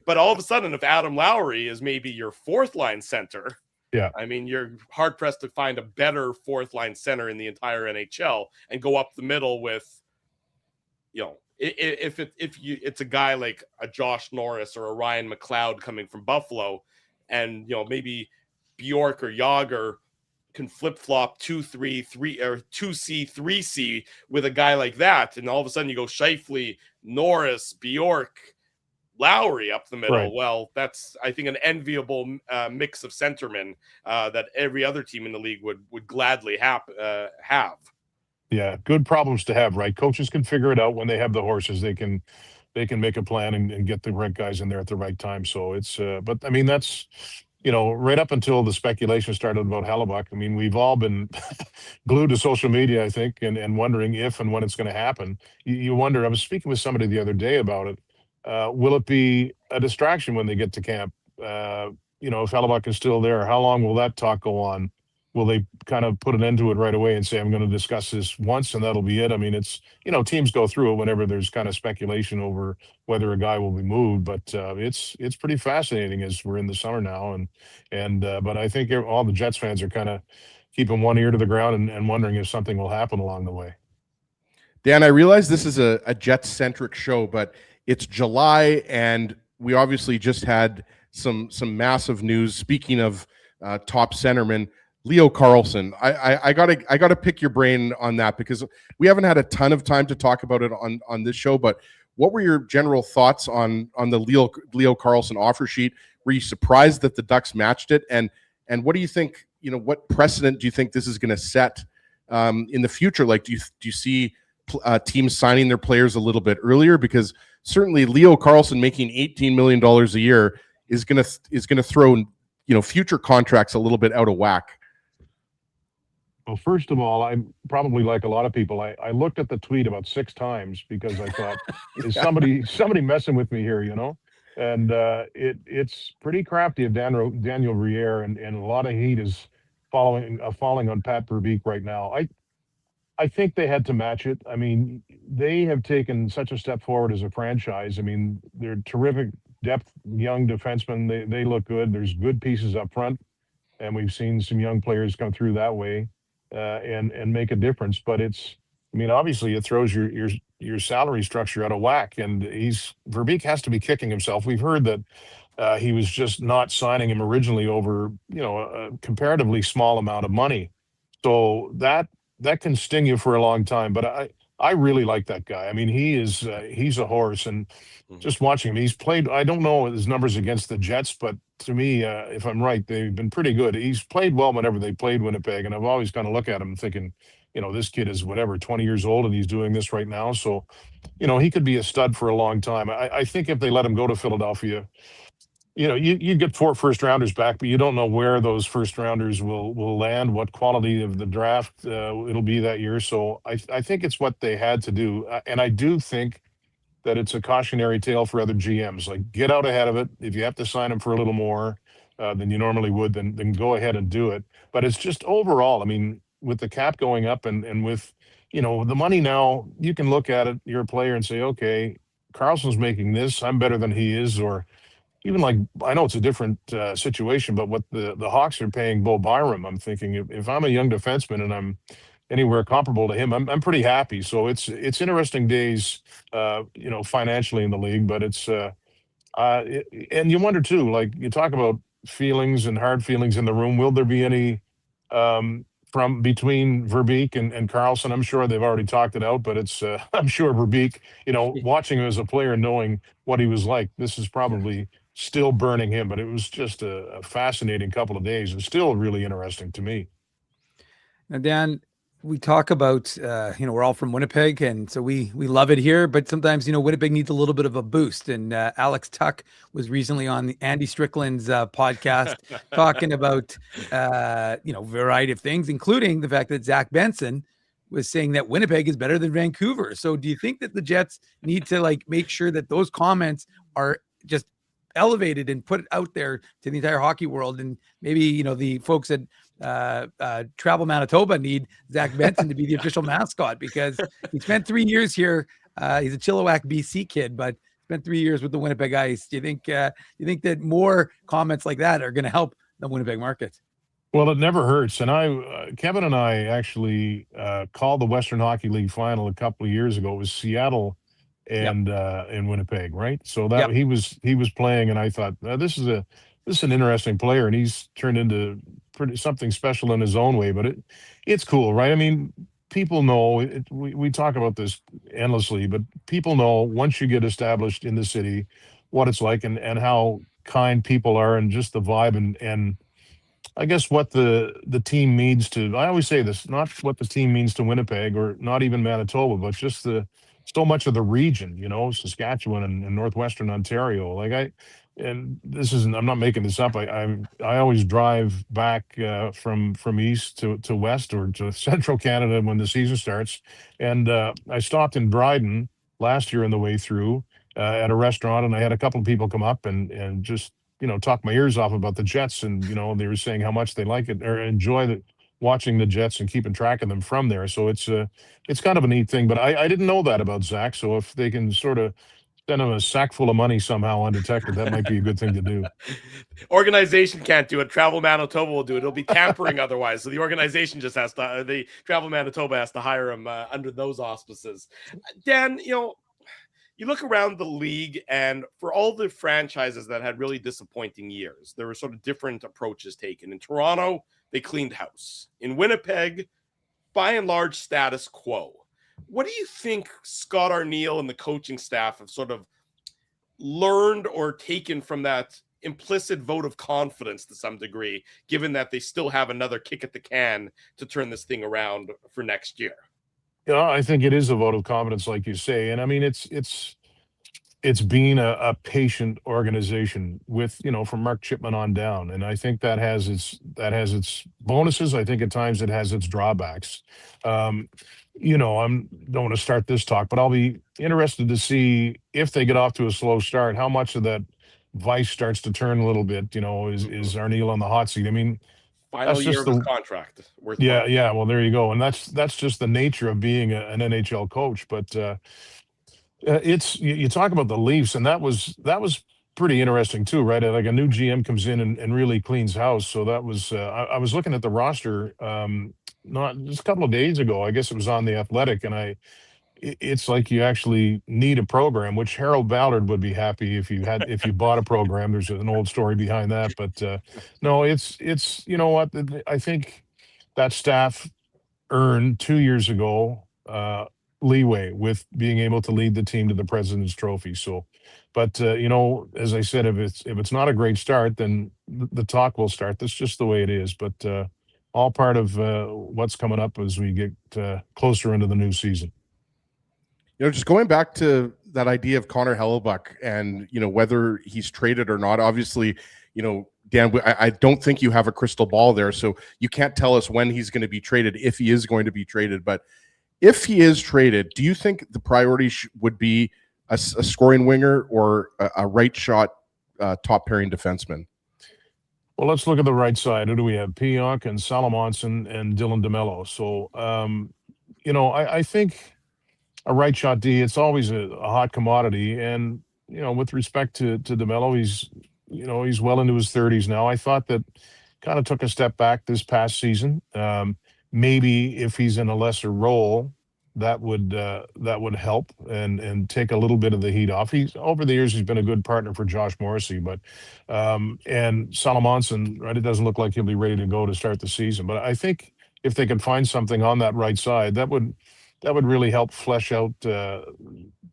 But all of a sudden, if Adam Lowry is maybe your 4th line center, I mean, you're hard pressed to find a better 4th line center in the entire NHL and go up the middle with, if it's a guy like a Josh Norris or a Ryan McLeod coming from Buffalo, and maybe Bjork or Yager can flip-flop 2-3-3 or 2C 3C with a guy like that, and all of a sudden you go Scheifele, Norris, Bjork, Lowry up the middle. Right. Well, that's, I think, an enviable mix of centermen that every other team in the league would gladly have. Yeah, good problems to have, right? Coaches can figure it out when they have the horses. They can make a plan and get the right guys in there at the right time. So it's, but I mean, that's, right up until the speculation started about Hellebuyck. I mean, we've all been glued to social media, I think, and wondering if and when it's going to happen. You wonder. I was speaking with somebody the other day about it. Will it be a distraction when they get to camp? If Hellebuyck is still there, how long will that talk go on? Will they kind of put an end to it right away and say, I'm going to discuss this once and that'll be it? I mean, it's, teams go through it whenever there's kind of speculation over whether a guy will be moved, but it's pretty fascinating as we're in the summer now. But I think all the Jets fans are kind of keeping one ear to the ground and wondering if something will happen along the way. Dan, I realize this is a Jets-centric show, but it's July, and we obviously just had some massive news. Speaking of top centermen, Leo Carlsson, I gotta pick your brain on that, because we haven't had a ton of time to talk about it on this show. But what were your general thoughts on the Leo Carlsson offer sheet? Were you surprised that the Ducks matched it? And what do you think? What precedent do you think this is going to set in the future? Like, do you see teams signing their players a little bit earlier? Because certainly Leo Carlsson making $18 million a year is gonna throw future contracts a little bit out of whack. Well, first of all, I'm probably like a lot of people. I looked at the tweet about 6 times because I thought, is somebody messing with me here, And it's pretty crafty of Daniel Briere, and a lot of heat is falling on Pat Verbeek right now. I think they had to match it. I mean, they have taken such a step forward as a franchise. I mean, they're terrific depth, young defensemen. They look good. There's good pieces up front, and we've seen some young players come through that way and make a difference. But obviously it throws your salary structure out of whack, and Verbeek has to be kicking himself. We've heard that he was just not signing him originally over a comparatively small amount of money, so that can sting you for a long time. But I really like that guy. I mean, he's a horse, and just watching him, he's played. I don't know his numbers against the Jets, but to me, if I'm right, they've been pretty good. He's played well whenever they played Winnipeg, and I've always kind of look at him thinking, this kid is whatever 20 years old, and he's doing this right now. So, he could be a stud for a long time. I think if they let him go to Philadelphia, you get 4 first rounders back, but you don't know where those first rounders will land, what quality of the draft it'll be that year. So I think it's what they had to do, and I do think that it's a cautionary tale for other GMs. Like, get out ahead of it. If you have to sign him for a little more than you normally would, then go ahead and do it. But it's just overall, I mean, with the cap going up and with the money now, you can look at it. You're a player and say, okay, Carlson's making this. I'm better than he is, or even like, I know it's a different situation, but what the Hawks are paying Bo Byram, I'm thinking if I'm a young defenseman and I'm anywhere comparable to him, I'm pretty happy. So it's interesting days, financially in the league, but and you wonder too, like you talk about feelings and hard feelings in the room. Will there be any from between Verbeek and Carlson? I'm sure they've already talked it out, but it's I'm sure Verbeek, watching him as a player, knowing what he was like, this is probably still burning him. But it was just a fascinating couple of days, and still really interesting to me. Now, Dan, we talk about, we're all from Winnipeg, and so we love it here, but sometimes, Winnipeg needs a little bit of a boost. And Alex Tuck was recently on the Andy Strickland's podcast talking about, variety of things, including the fact that Zach Benson was saying that Winnipeg is better than Vancouver. So do you think that the Jets need to make sure that those comments are just elevated and put out there to the entire hockey world? And maybe, the folks at Travel Manitoba need Zach Benson to be the official mascot, because he spent 3 years here. He's a Chilliwack, BC kid, but spent 3 years with the Winnipeg Ice. Do you think that more comments like that are going to help the Winnipeg market? Well, it never hurts. And Kevin and I actually called the Western Hockey League final a couple of years ago. It was Seattle and in Winnipeg, right? So that he was playing, and I thought, this is an interesting player, and he's turned into something special in his own way. But it's cool, right? I mean, people know we talk about this endlessly, but people know once you get established in the city what it's like, and how kind people are, and just the vibe, and I guess what the team means to, I always say this, not what the team means to Winnipeg or not even Manitoba, but just so much of the region, Saskatchewan and northwestern Ontario. And I'm not making this up. I always drive back from east to west, or to central Canada when the season starts. And I stopped in Dryden last year on the way through at a restaurant, and I had a couple of people come up and just talk my ears off about the Jets, and they were saying how much they like it or enjoy watching the Jets and keeping track of them from there. So it's kind of a neat thing. But I didn't know that about Zach. So if they can sort of send him a sack full of money somehow undetected, that might be a good thing to do. Organization can't do it. Travel Manitoba will do it. It'll be tampering otherwise. So the organization just the Travel Manitoba has to hire him under those auspices. Dan, you look around the league, and for all the franchises that had really disappointing years, there were sort of different approaches taken. In Toronto, they cleaned house. In Winnipeg, by and large, status quo. What do you think Scott Arniel and the coaching staff have sort of learned or taken from that implicit vote of confidence to some degree, given that they still have another kick at the can to turn this thing around for next year? I think it is a vote of confidence, like you say. And I mean, it's been a patient organization with, from Mark Chipman on down. And I think that has its bonuses. I think at times it has its drawbacks. I don't want to start this talk, but I'll be interested to see if they get off to a slow start, how much of that vice starts to turn a little bit. Is Arniel on the hot seat? I mean, final year of his contract. Yeah. Well, there you go. And that's just the nature of being an NHL coach. But you talk about the Leafs, and that was pretty interesting too, right? Like a new GM comes in and really cleans house. So that was I was looking at the roster not just a couple of days ago. I guess it was on The Athletic, and it's like you actually need a program, which Harold Ballard would be happy if you bought a program. There's an old story behind that, but no, it's what I think that staff earned 2 years ago leeway with being able to lead the team to the President's Trophy. So, but as I said, if it's not a great start, then the talk will start. That's just the way it is. But all part of what's coming up as we get closer into the new season. Just going back to that idea of Connor Hellebuck and, whether he's traded or not, obviously, Dan, I don't think you have a crystal ball there, so you can't tell us when he's going to be traded, if he is going to be traded. But if he is traded, do you think the priority would be a scoring winger or a right shot top pairing defenseman? Well, let's look at the right side. Who do we have? Pionk and Salamonson and Dylan DeMello. So, I think a right shot D, it's always a hot commodity. And, with respect to DeMello, he's well into his 30s now. I thought that kind of took a step back this past season. Maybe if he's in a lesser role, that would help and take a little bit of the heat off. He's over the years, he's been a good partner for Josh Morrissey, but and Salamonson, right? It doesn't look like he'll be ready to go to start the season. But I think if they could find something on that right side, that would really help flesh out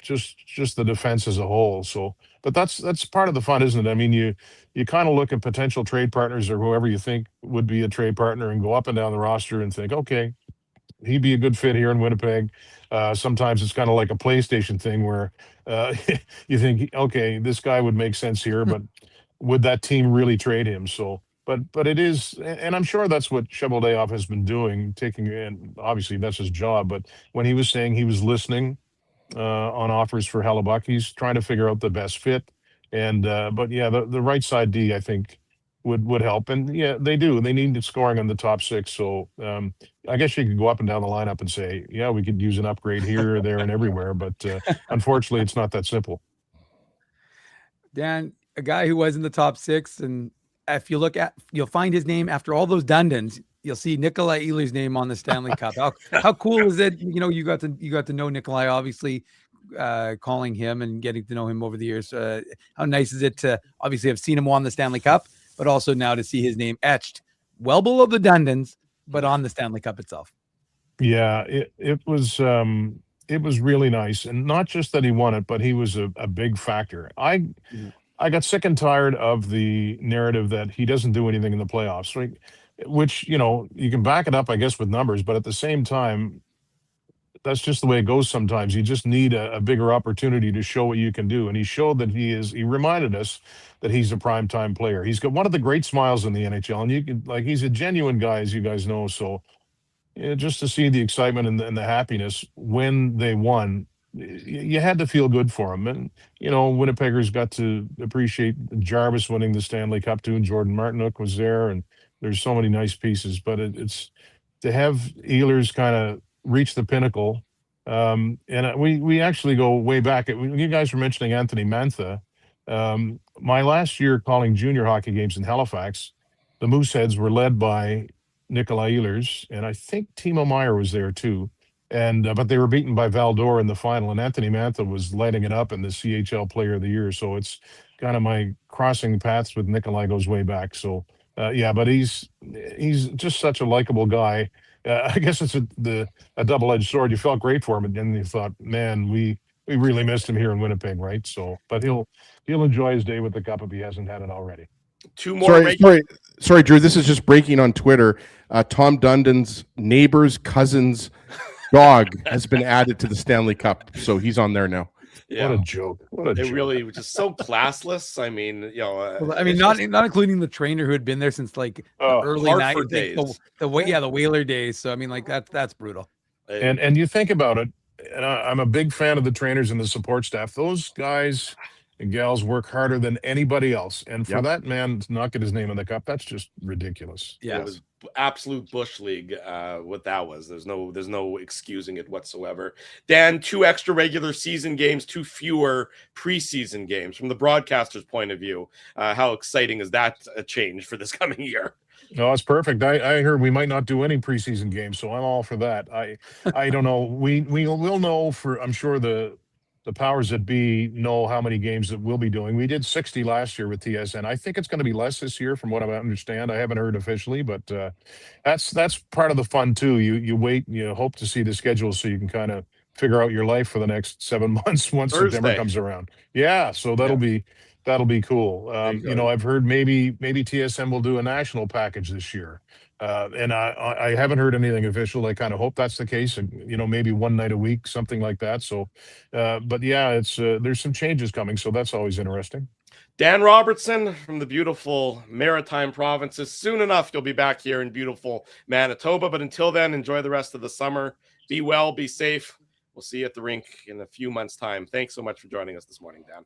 just the defense as a whole. So, but that's part of the fun, isn't it? I mean, you kind of look at potential trade partners or whoever you think would be a trade partner and go up and down the roster and think, okay, he'd be a good fit here in Winnipeg. Sometimes it's kind of like a PlayStation thing where you think, okay, this guy would make sense here, but would that team really trade him? So, but it is, and I'm sure that's what Cheveldayoff has been doing, and obviously that's his job. But when he was saying he was listening on offers for Hellebuck, he's trying to figure out the best fit. And but yeah, the right side D, I think, would help. And yeah, they do. They need scoring on the top six. So I guess you could go up and down the lineup and say, yeah, we could use an upgrade here, there, and everywhere. But unfortunately, it's not that simple. Dan, a guy who was in the top six, and if you look at, you'll find his name after all those Dundons. You'll see Nikolai Ehlers' name on the Stanley Cup. How cool is it? You got to know Nikolai, obviously, calling him and getting to know him over the years. How nice is it to obviously have seen him on the Stanley Cup, but also now to see his name etched well below the Dundons, but on the Stanley Cup itself. Yeah, it was really nice, and not just that he won it, but he was a big factor. I got sick and tired of the narrative that he doesn't do anything in the playoffs, right? Which, you can back it up, I guess, with numbers, but at the same time, that's just the way it goes sometimes. You just need a bigger opportunity to show what you can do. And he showed that he reminded us that he's a primetime player. He's got one of the great smiles in the NHL, and he's a genuine guy, as you guys know. So just to see the excitement and the happiness when they won, you had to feel good for him. And, Winnipeggers got to appreciate Jarvis winning the Stanley Cup too, and Jordan Martinook was there, and there's so many nice pieces. But it's to have Ehlers kind of reach the pinnacle. And we actually go way back. You guys were mentioning Anthony Mantha. My last year calling junior hockey games in Halifax, the Mooseheads were led by Nikolai Ehlers, and I think Timo Meier was there too. And but they were beaten by Val-d'Or in the final, and Anthony Mantha was lighting it up in the CHL Player of the Year. So it's kind of my crossing paths with Nikolai goes way back. So yeah, but he's just such a likable guy. I guess it's a double-edged sword. You felt great for him, and then you thought, man, we really missed him here in Winnipeg, right? So, but he'll enjoy his day with the cup if he hasn't had it already. Two more. Sorry, Drew. This is just breaking on Twitter. Tom Dundon's neighbor's cousin's dog has been added to the Stanley Cup, so he's on there now. Yeah. What a joke! It really was just so classless. I mean, not including the trainer who had been there since the early Hartford 90s, days. the Whaler days. So I mean, that's brutal. And you think about it, and I'm a big fan of the trainers and the support staff. Those guys and gals work harder than anybody else, and for that man to not get his name in the cup, that's just ridiculous. Yeah, it was absolute bush league. What that was, there's no excusing it whatsoever. Dan, 2 extra regular season games, 2 fewer preseason games. From the broadcaster's point of view, how exciting is that a change for this coming year? No, it's perfect. I heard we might not do any preseason games, so I'm all for that. I don't know. We'll know for, I'm sure the powers that be know how many games that we'll be doing. We did 60 last year with TSN. I think it's going to be less this year from what I understand. I haven't heard officially, but that's part of the fun too. You wait, you hope to see the schedule so you can kind of figure out your life for the next 7 months once September Thursday. comes around. Yeah, so that'll be cool. you go. I've heard maybe TSN will do a national package this year, and I haven't heard anything official. I kind of hope that's the case, and maybe one night a week, something like that. So, but yeah, it's there's some changes coming, so that's always interesting. Dan Robertson from the beautiful Maritime provinces. Soon enough, you'll be back here in beautiful Manitoba. But until then, enjoy the rest of the summer. Be well, be safe. We'll see you at the rink in a few months' time. Thanks so much for joining us this morning, Dan.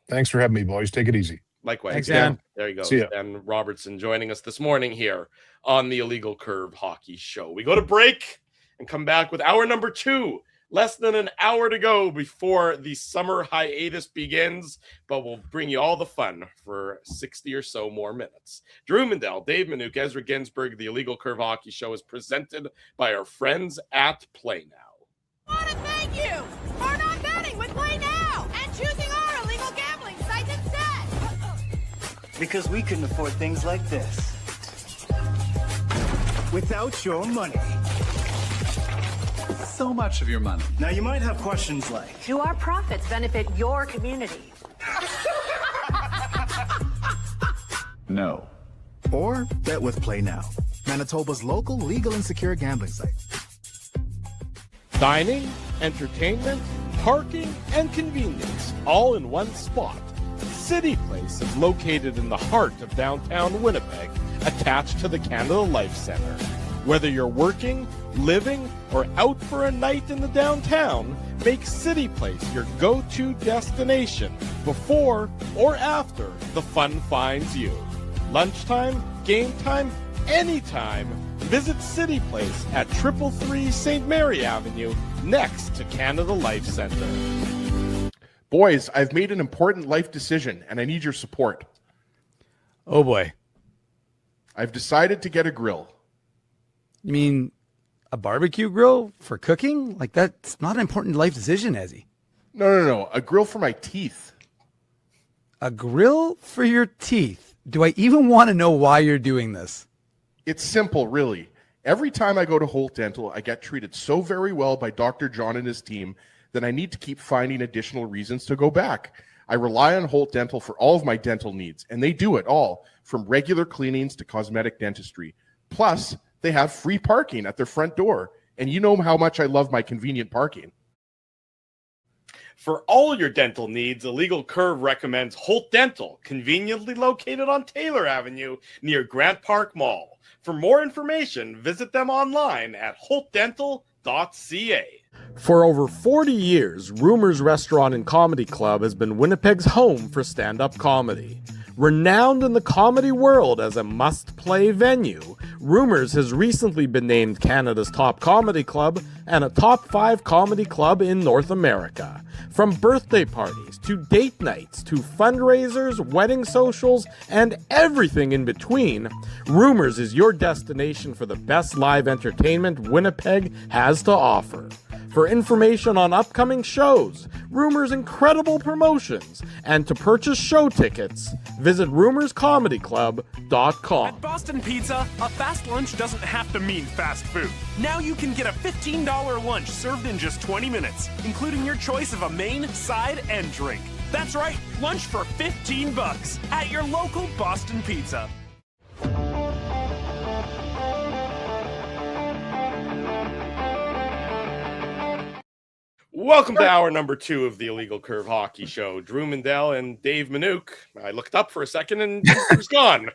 Thanks for having me, boys. Take it easy. Likewise. Thanks, Dan. There you go. See ya. Dan Robertson joining us this morning here on the Illegal Curve Hockey Show. We go to break and come back with hour number 2. Less than an hour to go before the summer hiatus begins, but we'll bring you all the fun for 60 or so more minutes. Drew Mindell, Dave Minuk, Ezra Ginsburg, the Illegal Curve Hockey Show is presented by our friends at Play Now. I want to thank you for not betting with Play Now and choosing our illegal gambling site instead. Because we couldn't afford things like this without your money. So much of your money. Now you might have questions like, Do our profits benefit your community? No. or bet with Play Now, Manitoba's local legal and secure gambling site. Dining, entertainment, parking, and convenience, all in one spot. City Place is located in the heart of downtown Winnipeg, attached to the Canada Life Centre. Whether you're working, living, or out for a night in the downtown, make City Place your go-to destination before or after the fun finds you. Lunchtime, game time, anytime. Visit City Place at 333 St. Mary Avenue, next to Canada Life Centre. Boys, I've made an important life decision, and I need your support. Oh boy. I've decided to get a grill. You mean a barbecue grill for cooking? Like, that's not an important life decision, Ezzy. No. A grill for my teeth. A grill for your teeth? Do I even want to know why you're doing this? It's simple, really. Every time I go to Holt Dental, I get treated so very well by Dr. John and his team that I need to keep finding additional reasons to go back. I rely on Holt Dental for all of my dental needs, and they do it all, from regular cleanings to cosmetic dentistry. Plus, they have free parking at their front door, and you know how much I love my convenient parking. For all your dental needs, Illegal Curve recommends Holt Dental, conveniently located on Taylor Avenue near Grant Park Mall. For more information, visit them online at holtdental.ca. For over 40 years, Rumors Restaurant and Comedy Club has been Winnipeg's home for stand-up comedy. Renowned in the comedy world as a must-play venue, Rumors has recently been named Canada's top comedy club and a top 5 comedy club in North America. From birthday parties to date nights to fundraisers, wedding socials, and everything in between, Rumors is your destination for the best live entertainment Winnipeg has to offer. For information on upcoming shows, Rumors' incredible promotions, and to purchase show tickets, visit rumorscomedyclub.com. At Boston Pizza, a fast lunch doesn't have to mean fast food. Now you can get a $15 lunch served in just 20 minutes, including your choice of a main, side, and drink. That's right, lunch for $15 at your local Boston Pizza. Welcome to hour number 2 of the Illegal Curve Hockey Show. Drew Mindell and Dave Minuk. I looked up for a second and he's gone.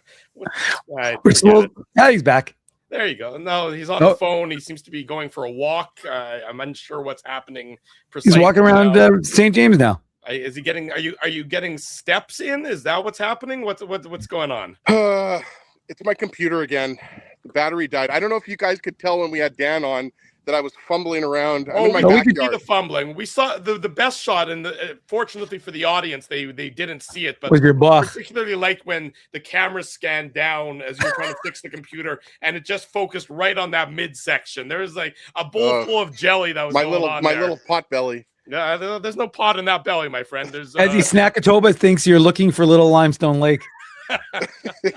He's back. There you go. No, he's on the phone. He seems to be going for a walk. I'm unsure what's happening. He's walking around St. James now. Is he getting? Are you getting steps in? Is that what's happening? What's going on? It's my computer again. The battery died. I don't know if you guys could tell when we had Dan on that I was fumbling around. I'm in my we backyard. could see the fumbling. We saw the best shot, and fortunately for the audience, they didn't see it. But was your boss? Particularly like when the camera scanned down as you were trying to fix the computer, and it just focused right on that midsection. There was like a bowl full of jelly that was my there. little pot belly. Yeah, there's no pot in that belly, my friend. There's Ezzy Snackatoba thinks you're looking for Little Limestone Lake.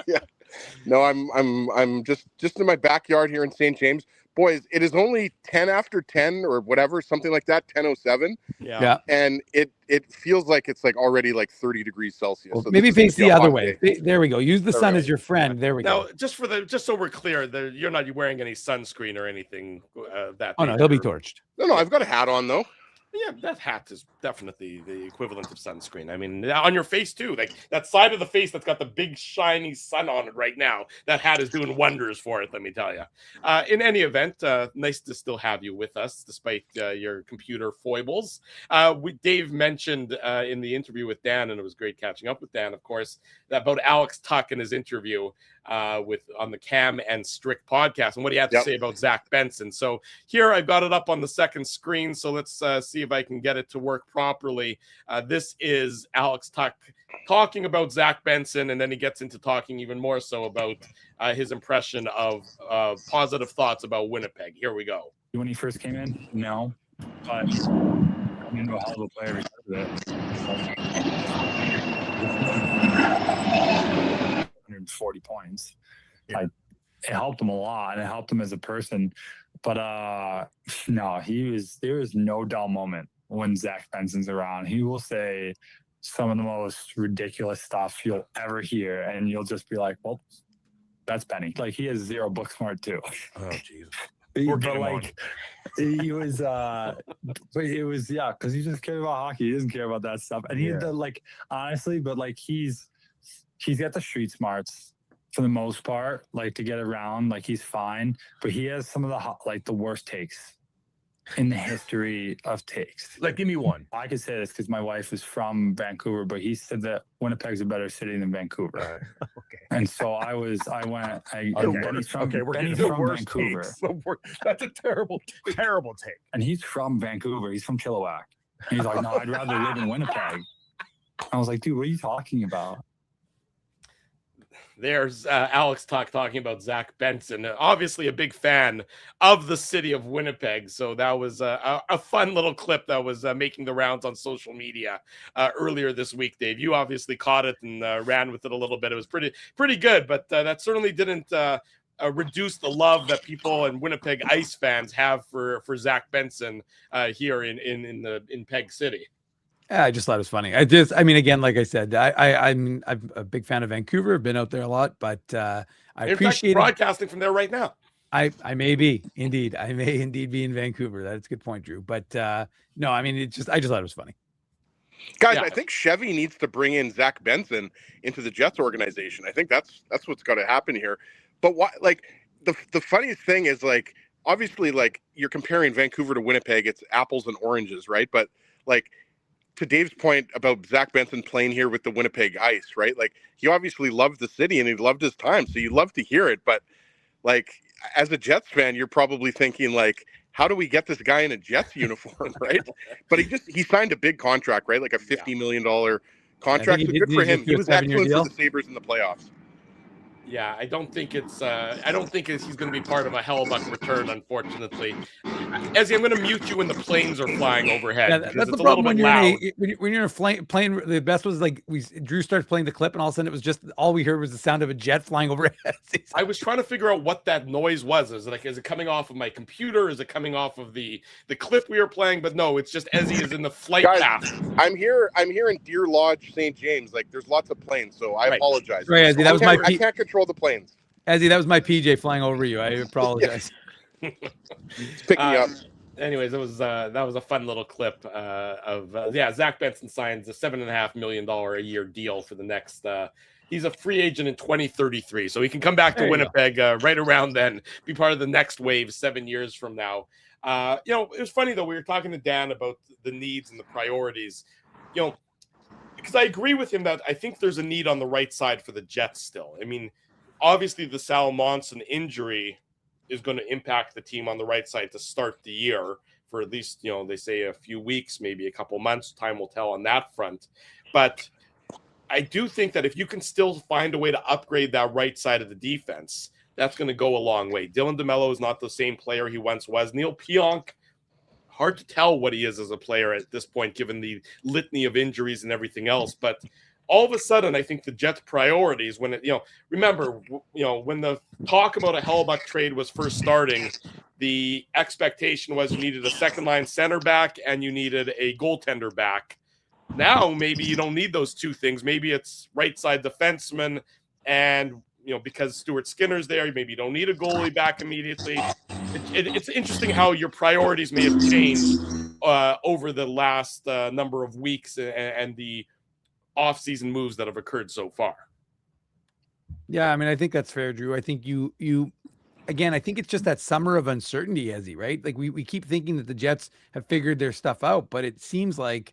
Yeah. No, I'm just in my backyard here in St. James. boys, it is only 10 after 10 or whatever, something like that, 10:07. Yeah. And it feels like it's like already like 30 degrees Celsius. Well, So maybe this is face gonna be the a other hot way. day. There we go. Use the sun right. as your friend. There we Now, go. just so we're clear, you're not wearing any sunscreen or anything. Oh no, he'll be torched. No, I've got a hat on though. Yeah, that hat is definitely the equivalent of sunscreen. I mean, on your face too. Like that side of the face that's got the big shiny sun on it right now. That hat is doing wonders for it. Let me tell you. In any event, nice to still have you with us despite your computer foibles. Dave mentioned in the interview with Dan, and it was great catching up with Dan, of course, about Alex Tuck in his interview on the Cam and Strick podcast and what he had to say about Zach Benson. So here I've got it up on the second screen. So let's see if I can get it to work properly. This is Alex Tuck talking about Zach Benson, and then he gets into talking even more so about his impression of positive thoughts about Winnipeg. Here we go. When he first came in, no, but I'm into a hell of a player because of it. 140 points. It helped him a lot, and it helped him as a person. But no, there was no dull moment when Zach Benson's around. He will say some of the most ridiculous stuff you'll ever hear, and you'll just be like, well, that's Benny. Like, he has zero book smart too. Oh, jeez. But like, he was, but it was, because he just cared about hockey. He doesn't care about that stuff. And he's like, honestly, but like, he's got the street smarts for the most part, like to get around, like he's fine, but he has some of the worst takes in the history of takes. Like, give me one. I could say this because my wife is from Vancouver, but he said that Winnipeg's a better city than Vancouver. Okay. And so Benny's from Vancouver. That's a terrible take. And he's from Vancouver. He's from Chilliwack. And he's like, no, I'd rather live in Winnipeg. I was like, dude, what are you talking about? There's Alex talking about Zach Benson, obviously a big fan of the city of Winnipeg. So that was a fun little clip that was making the rounds on social media earlier this week, Dave. You obviously caught it and ran with it a little bit. It was pretty good, but that certainly didn't reduce the love that people and Winnipeg Ice fans have for Zach Benson here in Peg City. Yeah, I just thought it was funny. Again, like I said, I'm a big fan of Vancouver. I've been out there a lot, but I appreciate broadcasting from there right now. I may be indeed. I may indeed be in Vancouver. That's a good point, Drew. But no, I just thought it was funny. Guys, I think Chevy needs to bring in Zach Benson into the Jets organization. I think that's what's got to happen here. But why? Like the funniest thing is, like, obviously, like, you're comparing Vancouver to Winnipeg. It's apples and oranges, right? But like, to Dave's point about Zach Benson playing here with the Winnipeg Ice, right? Like, he obviously loved the city and he loved his time, so you love to hear it. But like, as a Jets fan, you're probably thinking, like, how do we get this guy in a Jets uniform, right? But he signed a big contract, right? Like a $50 million contract. So good for him. He was excellent for the Sabres in the playoffs. Yeah, I don't think he's going to be part of a Hellbuck return, unfortunately. Ezzy, I'm going to mute you when the planes are flying overhead. Yeah, that's the problem when you're in a plane. The best was like Drew starts playing the clip, and all of a sudden it was just all we heard was the sound of a jet flying overhead. I was trying to figure out what that noise was. Is it coming off of my computer? Is it coming off of the clip we were playing? But no, it's just Ezzy is in the flight path. I'm here in Deer Lodge, St. James. Like, there's lots of planes, so I apologize. Right, Ezzy, I can't control the planes. Ezzy, that was my PJ flying over you. I apologize. Pick me up. Anyways, that was a fun little clip of Zach Benson signs a $7.5 million a year deal for the next. He's a free agent in 2033, so he can come back to Winnipeg right around then, be part of the next wave 7 years from now. It was funny though. We were talking to Dan about the needs and the priorities. Because I agree with him that I think there's a need on the right side for the Jets still. I mean, obviously the Sal Monson injury is going to impact the team on the right side to start the year for at least, they say a few weeks, maybe a couple months. Time will tell on that front. But I do think that if you can still find a way to upgrade that right side of the defense, that's going to go a long way. Dylan DeMello is not the same player he once was. Neil Pionk, hard to tell what he is as a player at this point, given the litany of injuries and everything else. But all of a sudden, I think the Jets' priorities, when when the talk about a Hellbuck trade was first starting, the expectation was you needed a second line center back and you needed a goaltender back. Now, maybe you don't need those two things. Maybe it's right side defenseman, and because Stuart Skinner's there, maybe you don't need a goalie back immediately. It's interesting how your priorities may have changed over the last number of weeks and the offseason moves that have occurred so far. Yeah, I mean, I think that's fair, Drew. I think you again, I think it's just that summer of uncertainty, Ezzy, right? Like we keep thinking that the Jets have figured their stuff out, but it seems like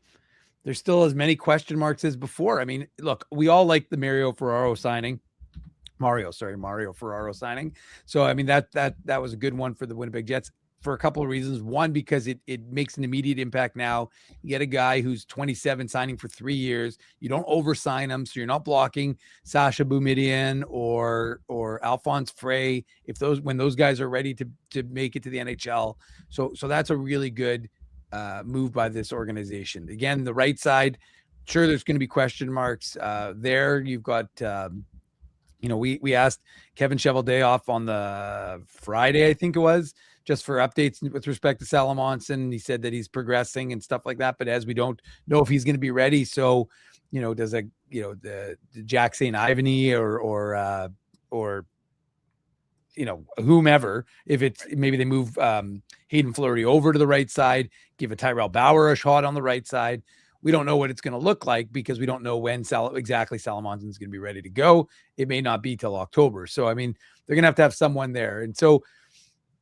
there's still as many question marks as before. I mean, look, we all like the Mario Ferraro signing. So, I mean, that was a good one for the Winnipeg Jets for a couple of reasons. One, because it makes an immediate impact now. You get a guy who's 27 signing for 3 years. You don't oversign him, so you're not blocking Sasha Boumediene or Alphonse Frey when those guys are ready to make it to the NHL. So that's a really good move by this organization. Again, the right side, sure, there's going to be question marks there. You've got we asked Kevin Cheveldayoff on the Friday, I think it was, just for updates with respect to Salamonson. He said that he's progressing and stuff like that, but as we don't know if he's going to be ready. So, does the Jack St. Ivany or whomever, if it's maybe they move Hayden Fleury over to the right side, give a Tyrell Bauer a shot on the right side. We don't know what it's going to look like because we don't know when exactly Salamonson is going to be ready to go. It may not be till October. So, I mean, they're going to have someone there. And so,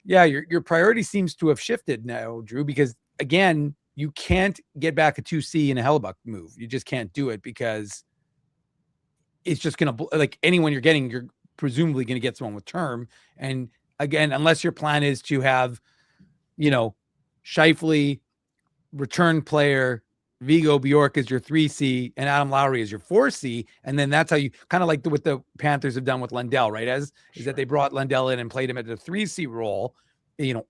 yeah, your priority seems to have shifted now, Drew, because again, you can't get back a 2C in a Hellebuck move. You just can't do it because it's just going to, like, anyone you're getting, you're presumably going to get someone with term. And again, unless your plan is to have, Scheifele, return player, Vigo Bjork is your 3C and Adam Lowry is your 4C. And then that's how you kind of like what the Panthers have done with Lundell, right? Is that they brought Lundell in and played him at the 3C role,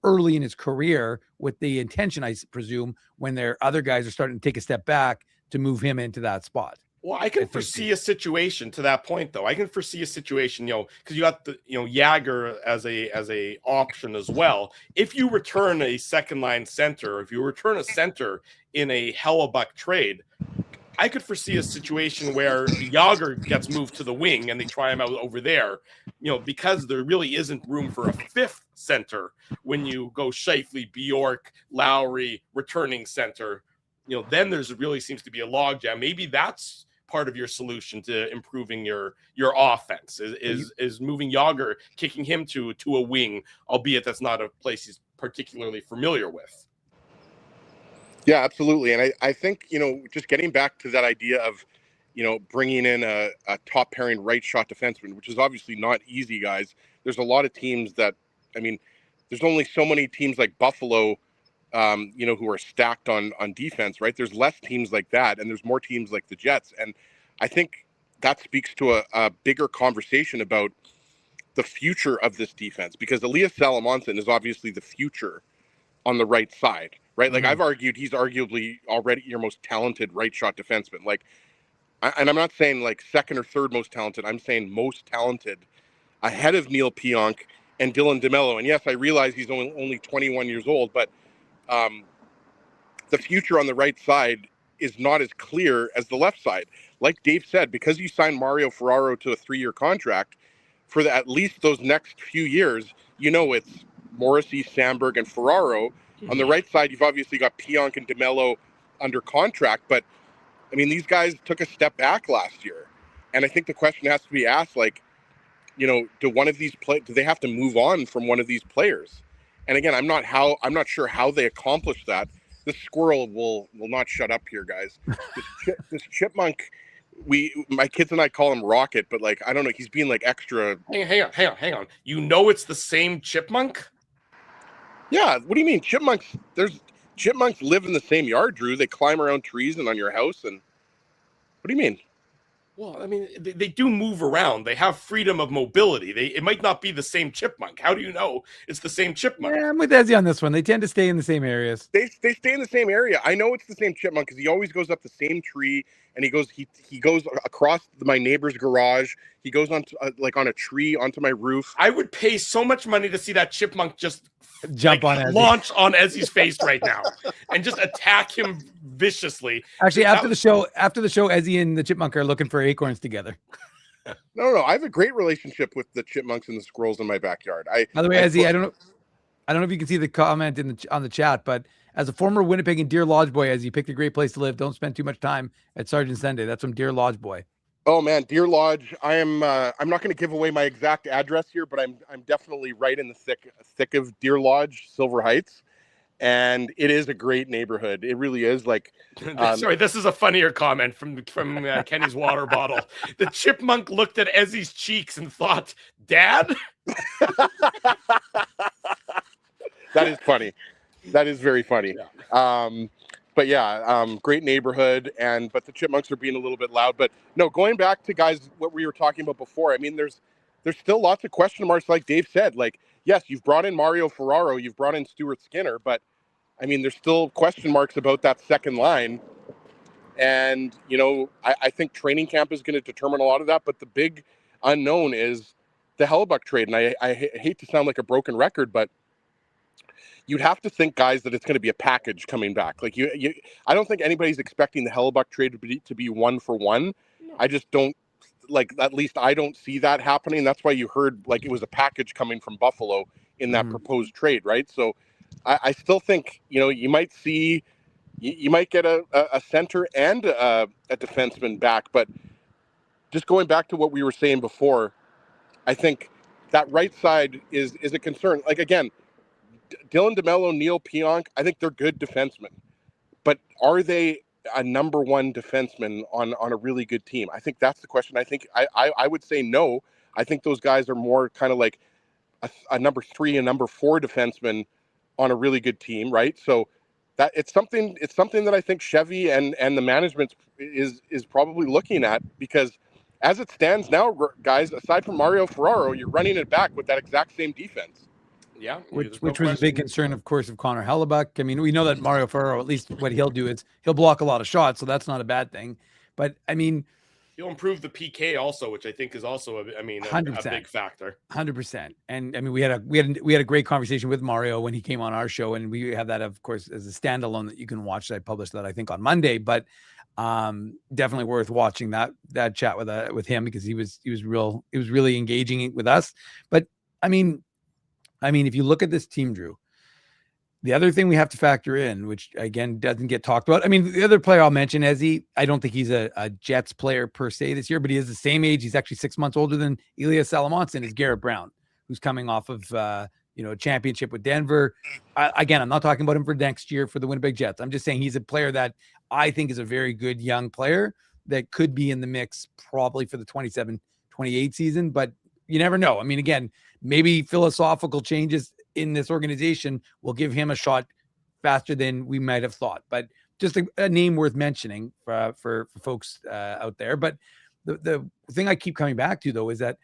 early in his career with the intention, I presume, when their other guys are starting to take a step back to move him into that spot. Well, I can foresee a situation to that point, though. I can foresee a situation, because you got the, Jagger as a option as well. If you return a second line center, if you return a center in a Hellebuck trade, I could foresee a situation where Jagger gets moved to the wing and they try him out over there, because there really isn't room for a fifth center when you go Scheifele, Bjork, Lowry, returning center. Then there's really seems to be a logjam. Maybe that's part of your solution to improving your offense is moving Jagger, kicking him to a wing, albeit that's not a place he's particularly familiar with. Yeah, absolutely. And I think, just getting back to that idea of, bringing in a top pairing right shot defenseman, which is obviously not easy, guys. There's a lot of teams that, there's only so many teams like Buffalo, who are stacked on defense, right? There's less teams like that, and there's more teams like the Jets. And I think that speaks to a bigger conversation about the future of this defense, because Elias Salamonson is obviously the future on the right side, right? Like, I've argued he's arguably already your most talented right shot defenseman. Like, and I'm not saying like second or third most talented, I'm saying most talented, ahead of Neil Pionk and Dylan DeMello. And yes, I realize he's only 21 years old, but the future on the right side is not as clear as the left side. Like Dave said, because you signed Mario Ferraro to a 3-year contract, for at least those next few years, it's Morrissey, Sandberg, and Ferraro. On the right side, you've obviously got Pionk and DeMello under contract, but these guys took a step back last year. And I think the question has to be asked, like, do they have to move on from one of these players? And again, I'm not sure how they accomplish that. This squirrel will not shut up here, guys. This chipmunk, my kids and I call him Rocket, but like, I don't know, he's being like extra. Hang on. It's the same chipmunk? Yeah. What do you mean? Chipmunks live in the same yard, Drew. They climb around trees and on your house. And what do you mean? Well, they do move around. They have freedom of mobility. It might not be the same chipmunk. How do you know it's the same chipmunk? Yeah, I'm with Ezzy on this one. They tend to stay in the same areas. They stay in the same area. I know it's the same chipmunk because he always goes up the same tree, and he goes across my neighbor's garage. He goes on like on a tree onto my roof. I would pay so much money to see that chipmunk just Jump on Ezzy. launch on Ezzy's face right now and just attack him viciously. Actually, after the show, Ezzy and the chipmunk are looking for acorns together. No, I have a great relationship with the chipmunks and the squirrels in my backyard. By the way, Ezzy, I don't know if you can see the comment on the chat, but as a former Winnipeg and Deer Lodge boy, as you picked a great place to live, don't spend too much time at Sergeant Sunday. That's from Deer Lodge boy. Oh man, Deer Lodge. I'm not going to give away my exact address here, but I'm definitely right in the thick of Deer Lodge, Silver Heights, and it is a great neighborhood. It really is. Like, sorry, this is a funnier comment from Kenny's water bottle. The chipmunk looked at Ezzy's cheeks and thought, "Dad." That is funny. That is very funny. Yeah. But yeah, great neighborhood, but the chipmunks are being a little bit loud. But no, going back to guys, what we were talking about before. I mean, there's still lots of question marks, like Dave said. Like, yes, you've brought in Mario Ferraro, you've brought in Stuart Skinner, but I mean, there's still question marks about that second line. And I think training camp is going to determine a lot of that. But the big unknown is the Hellebuck trade, and I hate to sound like a broken record, but you'd have to think, guys, that it's going to be a package coming back. Like I don't think anybody's expecting the Hellebuck trade to be 1-for-1. No. I just don't at least I don't see that happening. That's why you heard like it was a package coming from Buffalo in that proposed trade, right? So I still think you might get a center and a defenseman back, but just going back to what we were saying before, I think that right side is a concern. Like again, Dylan DeMello, Neil Pionk, I think they're good defensemen. But are they a number one defenseman on a really good team? I think that's the question. I think I would say no. I think those guys are more kind of like a number 3 and number 4 defenseman on a really good team, right? So that it's something that I think Chevy and the management is probably looking at, because as it stands now, guys, aside from Mario Ferraro, you're running it back with that exact same defense. Yeah, which was a big concern, of course, of Connor Hellebuck. I mean, we know that Mario Ferraro, at least what he'll do is he'll block a lot of shots, so that's not a bad thing. But I mean, he'll improve the PK also, which I think is also a big factor. 100%. And I mean, we had a great conversation with Mario when he came on our show, and we have that, of course, as a standalone that you can watch. I published that, I think, on Monday, but definitely worth watching that chat with him, because he was really engaging with us. But I mean, if you look at this team, Drew, the other thing we have to factor in, which again doesn't get talked about. I mean, the other player I'll mention, Ezzy, I don't think he's a Jets player per se this year, but he is the same age. He's actually 6 months older than Elias Salamonson, is Garrett Brown, who's coming off of a championship with Denver. Again, I'm not talking about him for next year for the Winnipeg Jets. I'm just saying he's a player that I think is a very good young player that could be in the mix probably for the 27-28 season, but you never know. I mean, again, maybe philosophical changes in this organization will give him a shot faster than we might have thought. But just a name worth mentioning for folks out there. But the thing I keep coming back to, though, is that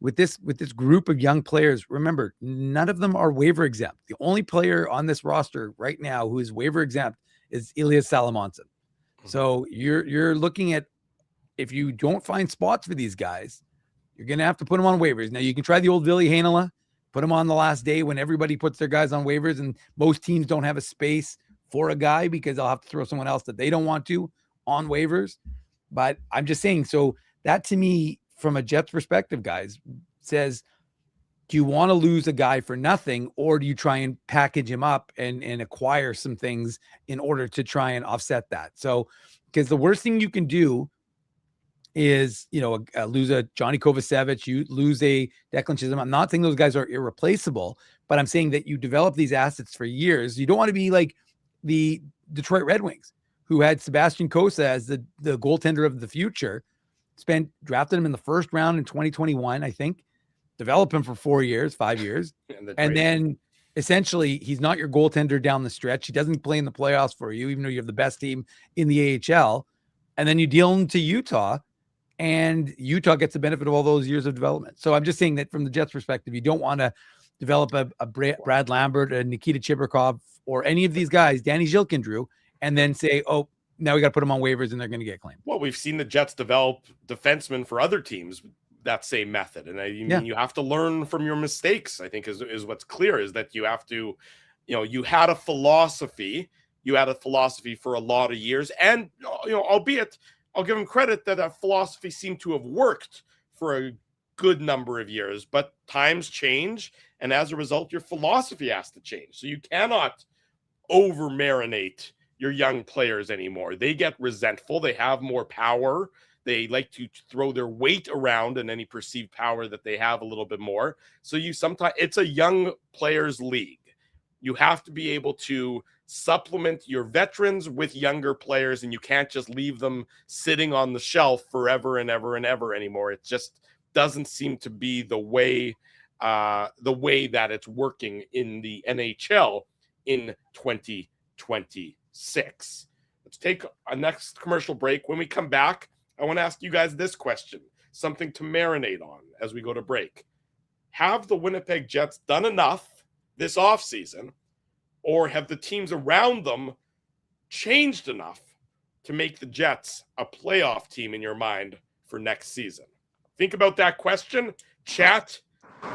with this group of young players, remember, none of them are waiver exempt. The only player on this roster right now who is waiver exempt is Elias Salamonson. So you're looking at, if you don't find spots for these guys, you're going to have to put them on waivers. Now, you can try the old Ville Heinola, put them on the last day when everybody puts their guys on waivers, and most teams don't have a space for a guy because they'll have to throw someone else that they don't want to on waivers. But I'm just saying, so that to me, from a Jets perspective, guys, says, do you want to lose a guy for nothing, or do you try and package him up and acquire some things in order to try and offset that? So, because the worst thing you can do is, lose a Johnny Kovacevic, you lose a Declan Chisholm. I'm not saying those guys are irreplaceable, but I'm saying that you develop these assets for years. You don't want to be like the Detroit Red Wings, who had Sebastian Cossa as the goaltender of the future, drafted him in the first round in 2021, I think, develop him for 5 years. And then essentially he's not your goaltender down the stretch. He doesn't play in the playoffs for you, even though you have the best team in the AHL. And then you deal him to Utah, and Utah gets the benefit of all those years of development. So I'm just saying that from the Jets perspective, you don't want to develop a Brad Lambert, a Nikita Chibrikov, or any of these guys, Danny Zhilkin, Drew, and then say, oh, now we got to put them on waivers and they're going to get claimed. Well, we've seen the Jets develop defensemen for other teams that same method. And I mean, you have to learn from your mistakes, I think is what's clear, is that you have to, you had a philosophy for a lot of years. And, albeit I'll give him credit that philosophy seemed to have worked for a good number of years, but times change. And as a result, your philosophy has to change. So you cannot over marinate your young players anymore. They get resentful. They have more power. They like to throw their weight around and any perceived power that they have a little bit more. So it's a young players league. You have to be able to supplement your veterans with younger players, and you can't just leave them sitting on the shelf forever and ever and ever anymore. It just doesn't seem to be the way that it's working in the NHL in 2026. Let's take a next commercial break. When we come back, I want to ask you guys this question, something to marinate on as we go to break. Have the Winnipeg Jets done enough this offseason, or have the teams around them changed enough to make the Jets a playoff team in your mind for next season? Think about that question. Chat,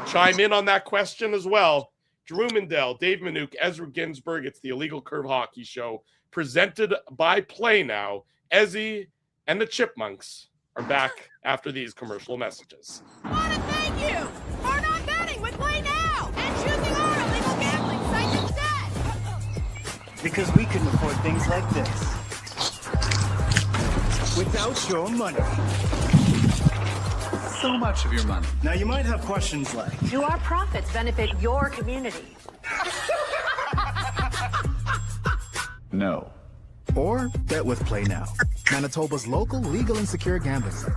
chime in on that question as well. Drew Mindell, Dave Minuk, Ezra Ginsburg. It's the Illegal Curve Hockey Show, presented by Play Now. Ezzy and the Chipmunks are back after these commercial messages. I want to thank you for not betting with Play Now and choosing our illegal gambling site instead. Because we couldn't afford things like this without your money. So much of your money. Now you might have questions like, do our profits benefit your community? No. Or bet with Play Now, Manitoba's local legal and secure gambling site.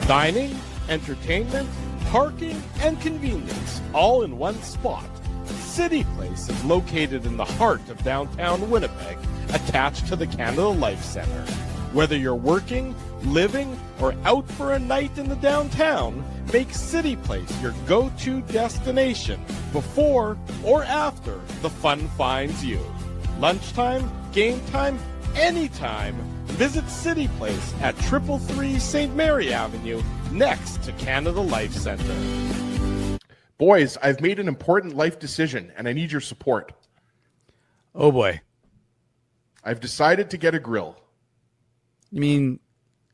Dining, entertainment, parking, and convenience, all in one spot. City Place is located in the heart of downtown Winnipeg, attached to the Canada Life Centre. Whether you're working, living, or out for a night in the downtown, make City Place your go-to destination before or after the fun finds you. Lunchtime, game time, anytime. Visit City Place at 333 St. Mary Avenue, next to Canada Life Centre. Boys, I've made an important life decision, and I need your support. Oh, boy. I've decided to get a grill. You mean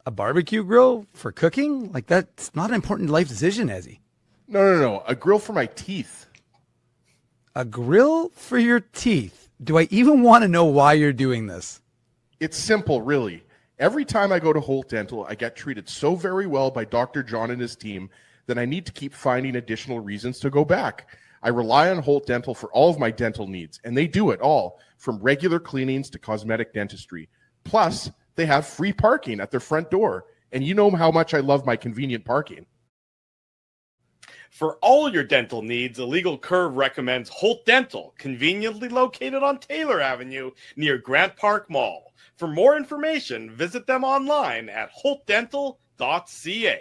a barbecue grill for cooking? Like, that's not an important life decision, Ezzy. No. A grill for my teeth. A grill for your teeth? Do I even want to know why you're doing this? It's simple, really. Every time I go to Holt Dental, I get treated so very well by Dr. John and his team that I need to keep finding additional reasons to go back. I rely on Holt Dental for all of my dental needs, and they do it all, from regular cleanings to cosmetic dentistry. Plus, they have free parking at their front door, and you know how much I love my convenient parking. For all your dental needs, Illegal Curve recommends Holt Dental, conveniently located on Taylor Avenue near Grant Park Mall. For more information, visit them online at holtdental.ca.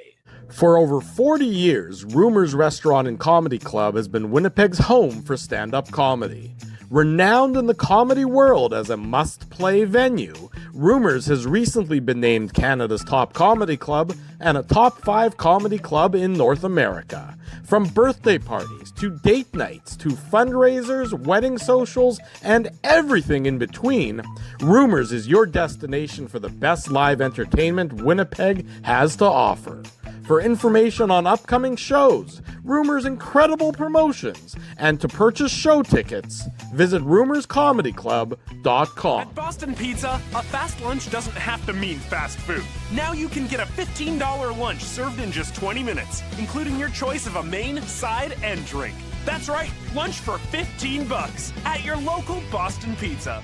For over 40 years, Rumors Restaurant and Comedy Club has been Winnipeg's home for stand-up comedy. Renowned in the comedy world as a must-play venue, Rumors has recently been named Canada's top comedy club and a top 5 comedy club in North America. From birthday parties to date nights to fundraisers, wedding socials, and everything in between, Rumors is your destination for the best live entertainment Winnipeg has to offer. For information on upcoming shows, Rumors' incredible promotions, and to purchase show tickets, visit rumorscomedyclub.com. At Boston Pizza, a fast lunch doesn't have to mean fast food. Now you can get a $15 lunch served in just 20 minutes, including your choice of a main, side, and drink. That's right, lunch for $15 at your local Boston Pizza.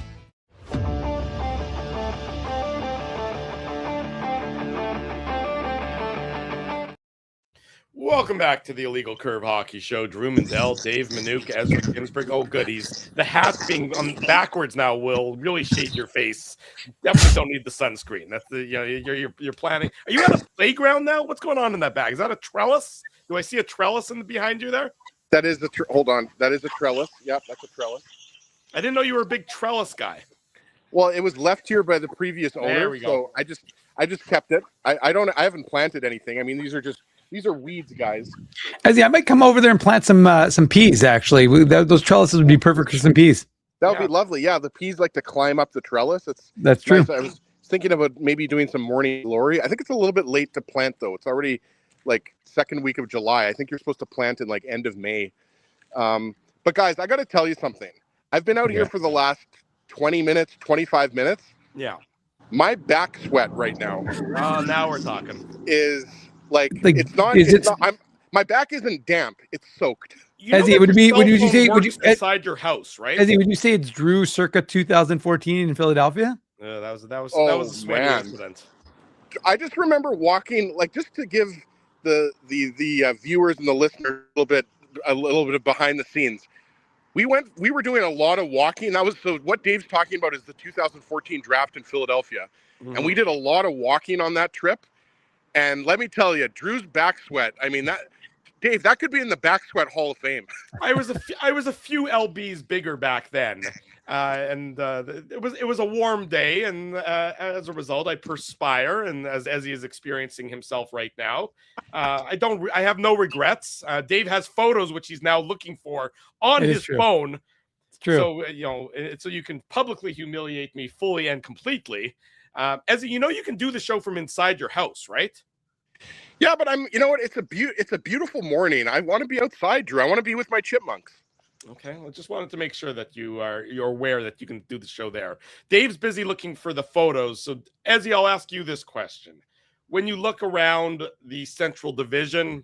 Welcome back to the Illegal Curve Hockey Show. Drew Mindell, Dave Minuk, Ezra Ginsburg. Oh, goodies. The hat being on backwards now will really shade your face. Definitely don't need the sunscreen. That's the you're planning. Are you at a playground now? What's going on in that bag? Is that a trellis? Do I see a trellis behind you there? That is the hold on. That is a trellis. Yep, that's a trellis. I didn't know you were a big trellis guy. Well, it was left here by the previous owner, we go. so I just kept it. I haven't planted anything. I mean, these are weeds, guys. Ezzy, I might come over there and plant some peas. Actually, those trellises would be perfect for some peas. That would be lovely. Yeah, the peas like to climb up the trellis. That's true. Nice. I was thinking about maybe doing some morning glory. I think it's a little bit late to plant though. It's already like second week of July. I think you're supposed to plant in like end of May. But guys, I got to tell you something. I've been out here for the last 20 minutes, 25 minutes. Yeah. My back sweat right now. Oh, now we're talking. Is like it's not. My back isn't damp. It's soaked. Ezzy, would you say inside your house, right? Ezzy, would you say it's Drew circa 2014 in Philadelphia? That was a sweaty incident. I just remember walking, like, just to give the viewers and the listeners a little bit of behind the scenes. We were doing a lot of walking. So what Dave's talking about is the 2014 draft in Philadelphia, and we did a lot of walking on that trip. And let me tell you, Drew's back sweat. I mean, Dave, that could be in the back sweat Hall of Fame. I was a few lbs bigger back then, and it was a warm day, and as a result, I perspire, and as he is experiencing himself right now, I have no regrets. Dave has photos which he's now looking for on his phone. It's true. So so you can publicly humiliate me fully and completely. Ezzy, you can do the show from inside your house, right? Yeah, but you know what? It's a beautiful morning. I want to be outside, Drew. I want to be with my chipmunks. Okay, I just wanted to make sure that you're aware that you can do the show there. Dave's busy looking for the photos. So, Ezzy, I'll ask you this question. When you look around the Central Division,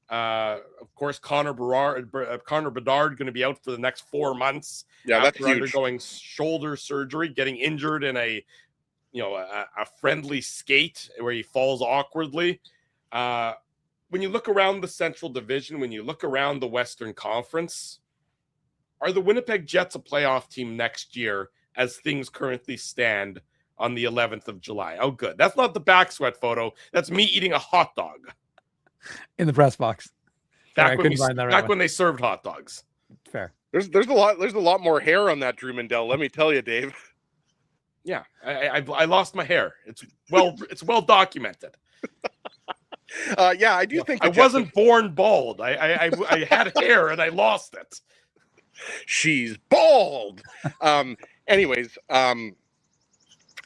of course, Connor Bedard going to be out for the next 4 months. Yeah, that's huge. Undergoing shoulder surgery, getting injured in a friendly skate where he falls awkwardly. When you look around the Central Division, when you look around the Western Conference, are the Winnipeg Jets a playoff team next year as things currently stand on the 11th of July? Oh, good. That's not the back sweat photo. That's me eating a hot dog. In the press box. Back when they served hot dogs. Fair. There's a lot more hair on that Drew Mandel, let me tell you, Dave. Yeah, I lost my hair. It's well documented. Yeah, I do think I wasn't born bald. I had hair and I lost it. She's bald. Anyways,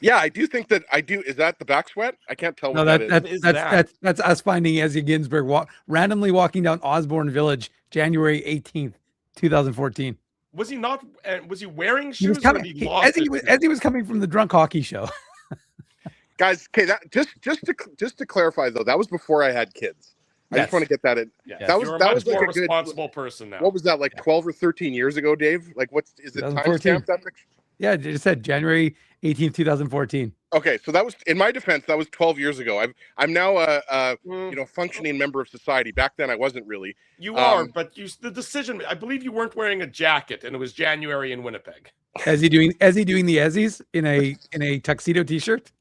yeah, I do think that I do. Is that the back sweat? I can't tell what that is. That's us finding Ezzy Ginsburg randomly walking down Osborne Village, January 18th, 2014. Was he not? Was he wearing shoes? He was coming. Ezzy was coming from the drunk hockey show. Guys, okay, that just to clarify though, that was before I had kids. I just want to get that in. Yeah. That was like more a responsible person now. What was that, like 12 or 13 years ago, Dave? Like, is it timestamp that picture? Yeah, it just said January 18th, 2014. Okay, so that was, in my defense, that was 12 years ago. I'm now a functioning member of society. Back then, I wasn't really. You are, but the decision. I believe you weren't wearing a jacket, and it was January in Winnipeg. Ezzy doing the Ezzies in a tuxedo T-shirt.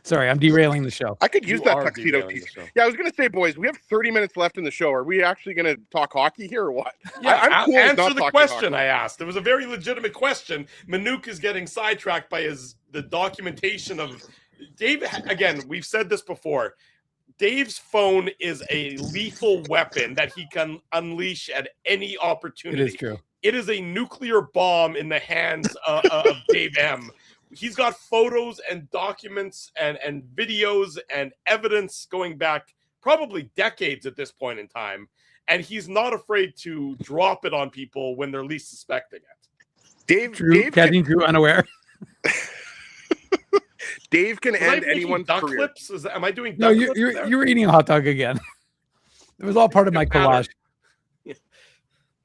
Sorry, I'm derailing the show. I could use that tuxedo T-shirt. Yeah, I was going to say, boys, we have 30 minutes left in the show. Are we actually going to talk hockey here or what? Yeah, I'm cool answer the question I asked. It was a very legitimate question. Manuk is getting sidetracked by the documentation of Dave. Again, we've said this before. Dave's phone is a lethal weapon that he can unleash at any opportunity. It is true. It is a nuclear bomb in the hands of Dave M. He's got photos and documents and videos and evidence going back probably decades at this point in time. And he's not afraid to drop it on people when they're least suspecting it. Dave catching Drew unaware. Dave can end anyone's duck career. Lips? Am I doing No, duck lips you were eating a hot dog again. It was all part of my collage. Yeah.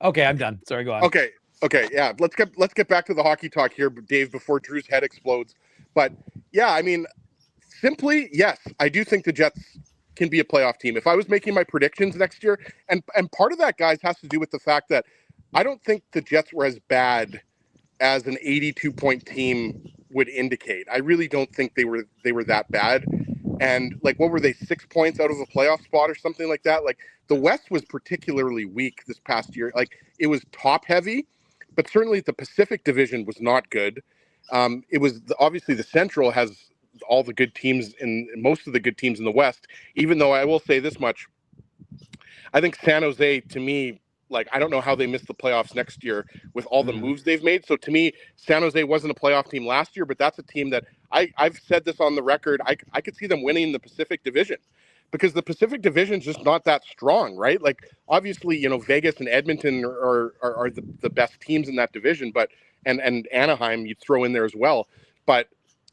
Okay, I'm done. Sorry, go on. Okay, yeah. Let's get back to the hockey talk here, Dave, before Drew's head explodes. But yeah, I mean, simply, yes, I do think the Jets can be a playoff team. If I was making my predictions next year, and part of that, guys, has to do with the fact that I don't think the Jets were as bad as an 82-point team would indicate. I really don't think they were that bad. And like, what were they, 6 points out of a playoff spot or something like that? Like, the West was particularly weak this past year. Like, it was top heavy. But certainly the Pacific Division was not good. It was obviously the Central has all the good teams and most of the good teams in the West, even though I will say this much. I think San Jose, to me, like, I don't know how they missed the playoffs next year with all the moves they've made. So to me, San Jose wasn't a playoff team last year, but that's a team that I've said this on the record. I could see them winning the Pacific Division because the Pacific Division is just not that strong, right? Like, obviously, Vegas and Edmonton are the best teams in that division, but and Anaheim you'd throw in there as well. But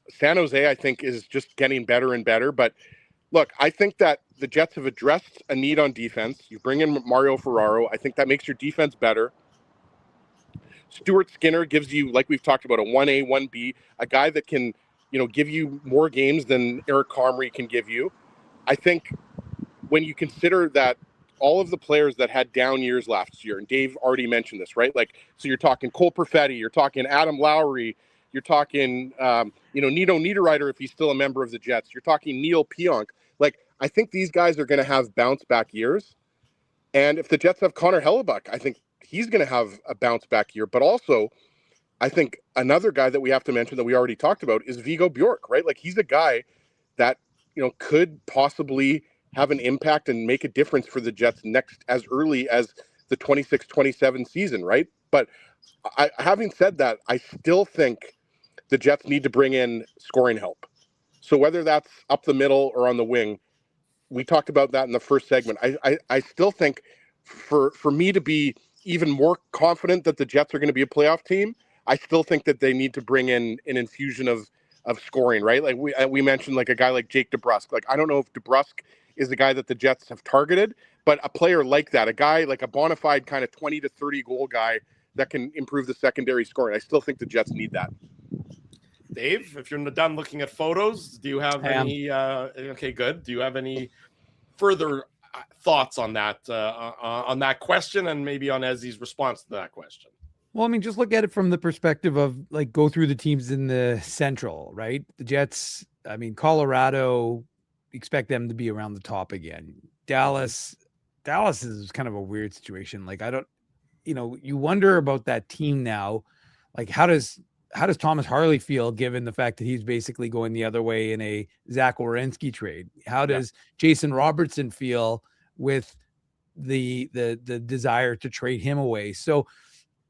San Jose, I think, is just getting better and better. But look, I think that the Jets have addressed a need on defense. You bring in Mario Ferraro. I think that makes your defense better. Stuart Skinner gives you, like we've talked about, a 1A, 1B, a guy that can, give you more games than Eric Comrie can give you. I think when you consider that all of the players that had down years last year, and Dave already mentioned this, right? Like, so you're talking Cole Perfetti, you're talking Adam Lowry, you're talking, Nito Niederreiter if he's still a member of the Jets. You're talking Neil Pionk. Like, I think these guys are going to have bounce-back years. And if the Jets have Connor Hellebuck, I think he's going to have a bounce-back year. But also, I think another guy that we have to mention that we already talked about is Vigo Bjork, right? Like, he's a guy that, could possibly have an impact and make a difference for the Jets next as early as the 26-27 season, right? But having said that, I still think the Jets need to bring in scoring help. So whether that's up the middle or on the wing, we talked about that in the first segment. I still think for me to be even more confident that the Jets are going to be a playoff team, I still think that they need to bring in an infusion of scoring, right? Like we mentioned, like a guy like Jake DeBrusk. Like, I don't know if DeBrusk is the guy that the Jets have targeted, but a player like that, a guy like a bona fide kind of 20 to 30 goal guy that can improve the secondary scoring. I still think the Jets need that. Dave, if you're done looking at photos, do you have any? Okay, good. Do you have any further thoughts on that question, and maybe on Ezzy's response to that question? Well, I mean, just look at it from the perspective of, like, go through the teams in the Central, right? The Jets, I mean, Colorado, expect them to be around the top again. Dallas is kind of a weird situation. Like, I don't, you wonder about that team now. Like, how does Thomas Harley feel given the fact that he's basically going the other way in a Zach Werenski trade? How does Jason Robertson feel with the desire to trade him away? So,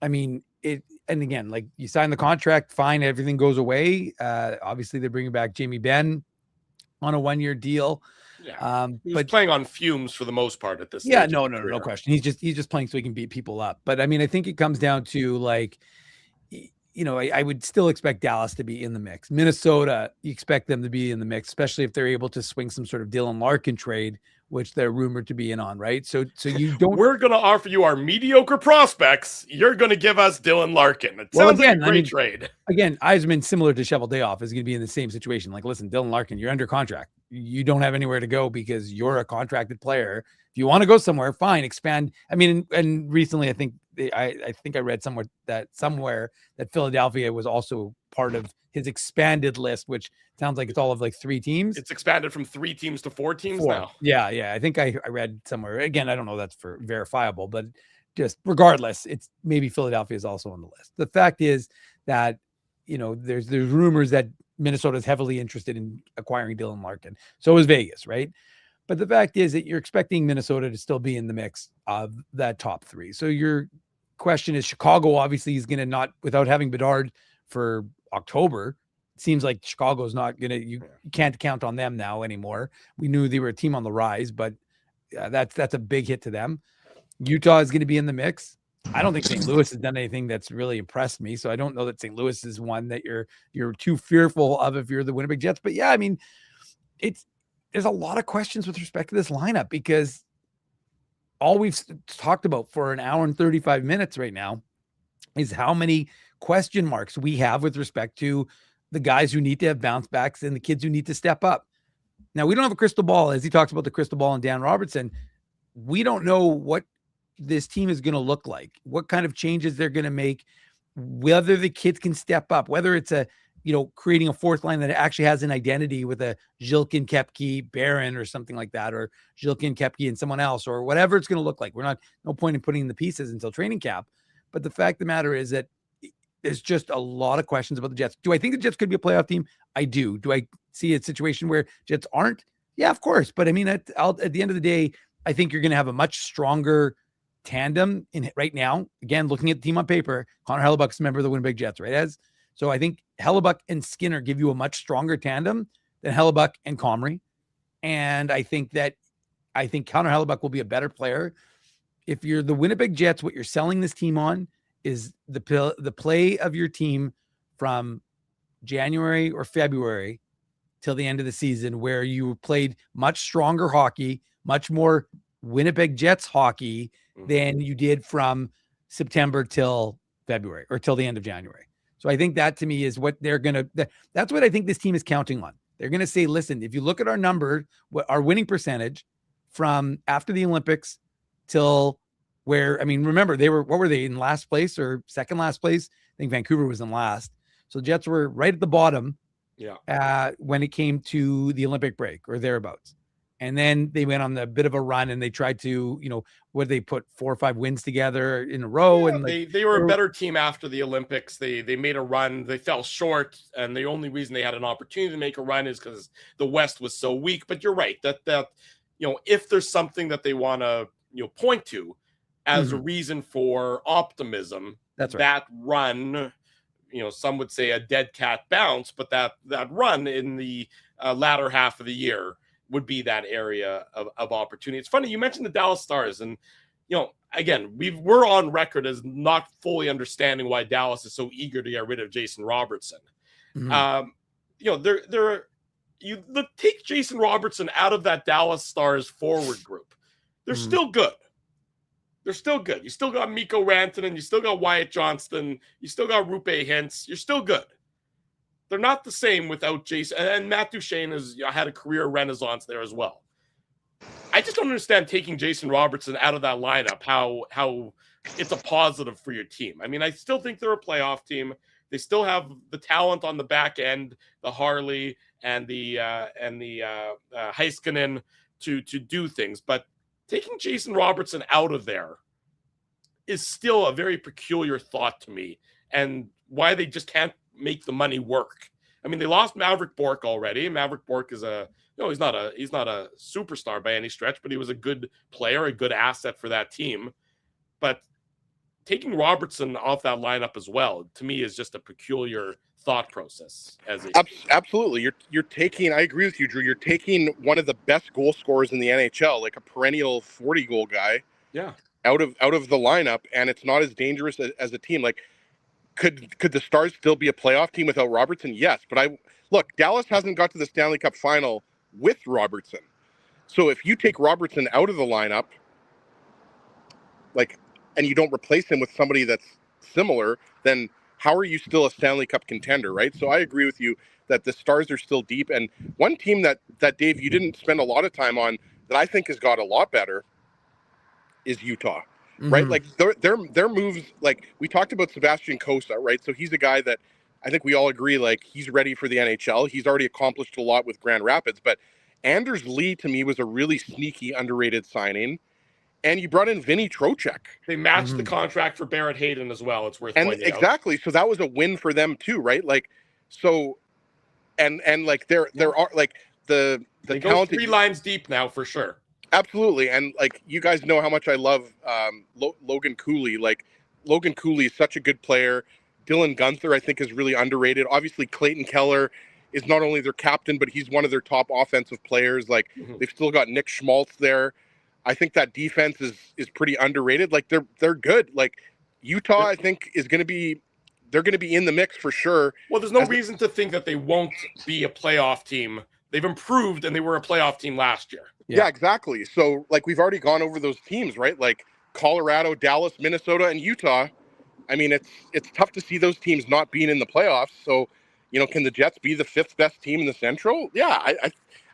I mean, and again, like, you sign the contract, fine, everything goes away. Obviously, they're bringing back Jamie Benn on a 1-year deal. Yeah, but playing on fumes for the most part at this. Yeah, no question. He's just playing so he can beat people up. But I mean, I think it comes down to, like, I would still expect Dallas to be in the mix. Minnesota, you expect them to be in the mix, especially if they're able to swing some sort of Dylan Larkin trade, which they're rumored to be in on, right? So you don't. We're going to offer you our mediocre prospects. You're going to give us Dylan Larkin. It sounds like a great trade. Again, Eisman, similar to Cheveldayoff, is going to be in the same situation. Like, listen, Dylan Larkin, you're under contract. You don't have anywhere to go because you're a contracted player. If you want to go somewhere, fine, expand. I mean, and recently, I think I read somewhere that Philadelphia was also part of his expanded list, which sounds like it's all of like 3 teams. It's expanded from 3 teams to 4 teams now. Yeah. I think I read somewhere. Again, I don't know that's for verifiable, but just regardless, it's maybe Philadelphia is also on the list. The fact is that, there's rumors that Minnesota is heavily interested in acquiring Dylan Larkin. So is Vegas, right? But the fact is that you're expecting Minnesota to still be in the mix of that top 3. So your question is, Chicago obviously is going to not, without having Bedard for October, it seems like Chicago's not going to, you can't count on them now anymore. We knew they were a team on the rise, but that's a big hit to them. Utah is going to be in the mix. I don't think St. Louis has done anything that's really impressed me. So I don't know that St. Louis is one that you're too fearful of if you're the Winnipeg Jets. But yeah, I mean, there's a lot of questions with respect to this lineup because all we've talked about for an hour and 35 minutes right now is how many question marks we have with respect to the guys who need to have bounce backs and the kids who need to step up. Now, we don't have a crystal ball. As he talks about the crystal ball and Dan Robertson, we don't know what this team is going to look like, what kind of changes they're going to make, whether the kids can step up, whether it's creating a fourth line that actually has an identity with a Zhilkin, Koepke, Barron or something like that, or Zhilkin, Koepke and someone else, or whatever it's going to look like. No point in putting in the pieces until training camp. But the fact of the matter is that there's just a lot of questions about the Jets. Do I think the Jets could be a playoff team? I do. Do I see a situation where Jets aren't? Yeah, of course. But I mean, at the end of the day, I think you're going to have a much stronger tandem in right now. Again, looking at the team on paper, Connor Hellebuck's a member of the Winnipeg Jets, right? So I think Hellebuck and Skinner give you a much stronger tandem than Hellebuck and Comrie. And I think Connor Hellebuck will be a better player. If you're the Winnipeg Jets, what you're selling this team on is the play of your team from January or February till the end of the season, where you played much stronger hockey, much more Winnipeg Jets hockey than you did from September till February or till the end of January. So I think that to me is what that's what I think this team is counting on. They're going to say, listen, if you look at our number, our winning percentage from after the Olympics till remember what were they in last place or second last place? I think Vancouver was in last. So the Jets were right at the bottom when it came to the Olympic break or thereabouts. And then they went on a bit of a run and they tried to, they put 4 or 5 wins together in a row. Yeah, and they were a better team after the Olympics. They made a run. They fell short. And the only reason they had an opportunity to make a run is because the West was so weak. But you're right that if there's something that they want to, point to as a reason for optimism, that's right. That run, some would say a dead cat bounce, but that run in the latter half of the year would be that area of opportunity. It's funny, you mentioned the Dallas Stars, and again, we're on record as not fully understanding why Dallas is so eager to get rid of Jason Robertson. Take Jason Robertson out of that Dallas Stars forward group. They're still good. They're still good. You still got Mikko Rantanen. You still got Wyatt Johnston. You still got Rupe Hintz. You're still good. They're not the same without Jason. And Matt Duchene has had a career renaissance there as well. I just don't understand taking Jason Robertson out of that lineup, how it's a positive for your team. I mean, I still think they're a playoff team. They still have the talent on the back end, the Harley and the Heiskanen to do things. But taking Jason Robertson out of there is still a very peculiar thought to me, and why they just can't make the money work. I mean, they lost Maverick Bourque already. Maverick Bourque is he's not a superstar by any stretch, but he was a good player, a good asset for that team. But taking Robertson off that lineup as well, to me, is just a peculiar thought process. Absolutely. You're taking, I agree with you, Drew. You're taking one of the best goal scorers in the NHL, like a perennial 40 goal guy, out of the lineup, and it's not as dangerous as a team. Like, could the Stars still be a playoff team without Robertson? Yes, but Dallas hasn't got to the Stanley Cup final with Robertson. So if you take Robertson out of the lineup, and you don't replace him with somebody that's similar, then how are you still a Stanley Cup contender, right? So I agree with you that the Stars are still deep. And one team that Dave, you didn't spend a lot of time on that I think has got a lot better is Utah, right? Like their moves, like we talked about Sebastian Cossa, right? So he's a guy that I think we all agree, like he's ready for the NHL. He's already accomplished a lot with Grand Rapids, but Anders Lee to me was a really sneaky, underrated signing. And you brought in Vinny Trocheck. They matched the contract for Barrett Hayden as well. It's worth pointing out. Exactly. So that was a win for them too, right? Like, so, and like there are like the talented 3 lines deep now for sure. Absolutely. And like, you guys know how much I love Logan Cooley. Like, Logan Cooley is such a good player. Dylan Gunther, I think, is really underrated. Obviously, Clayton Keller is not only their captain, but he's one of their top offensive players. Like, they've still got Nick Schmaltz there. I think that defense is pretty underrated. Like, they're good. Like, Utah, I think, they're going to be in the mix for sure. Well, there's no reason to think that they won't be a playoff team. They've improved, and they were a playoff team last year. Yeah, exactly. So, like, we've already gone over those teams, right? Like Colorado, Dallas, Minnesota, and Utah. I mean, it's tough to see those teams not being in the playoffs. So, can the Jets be the 5th best team in the Central? Yeah,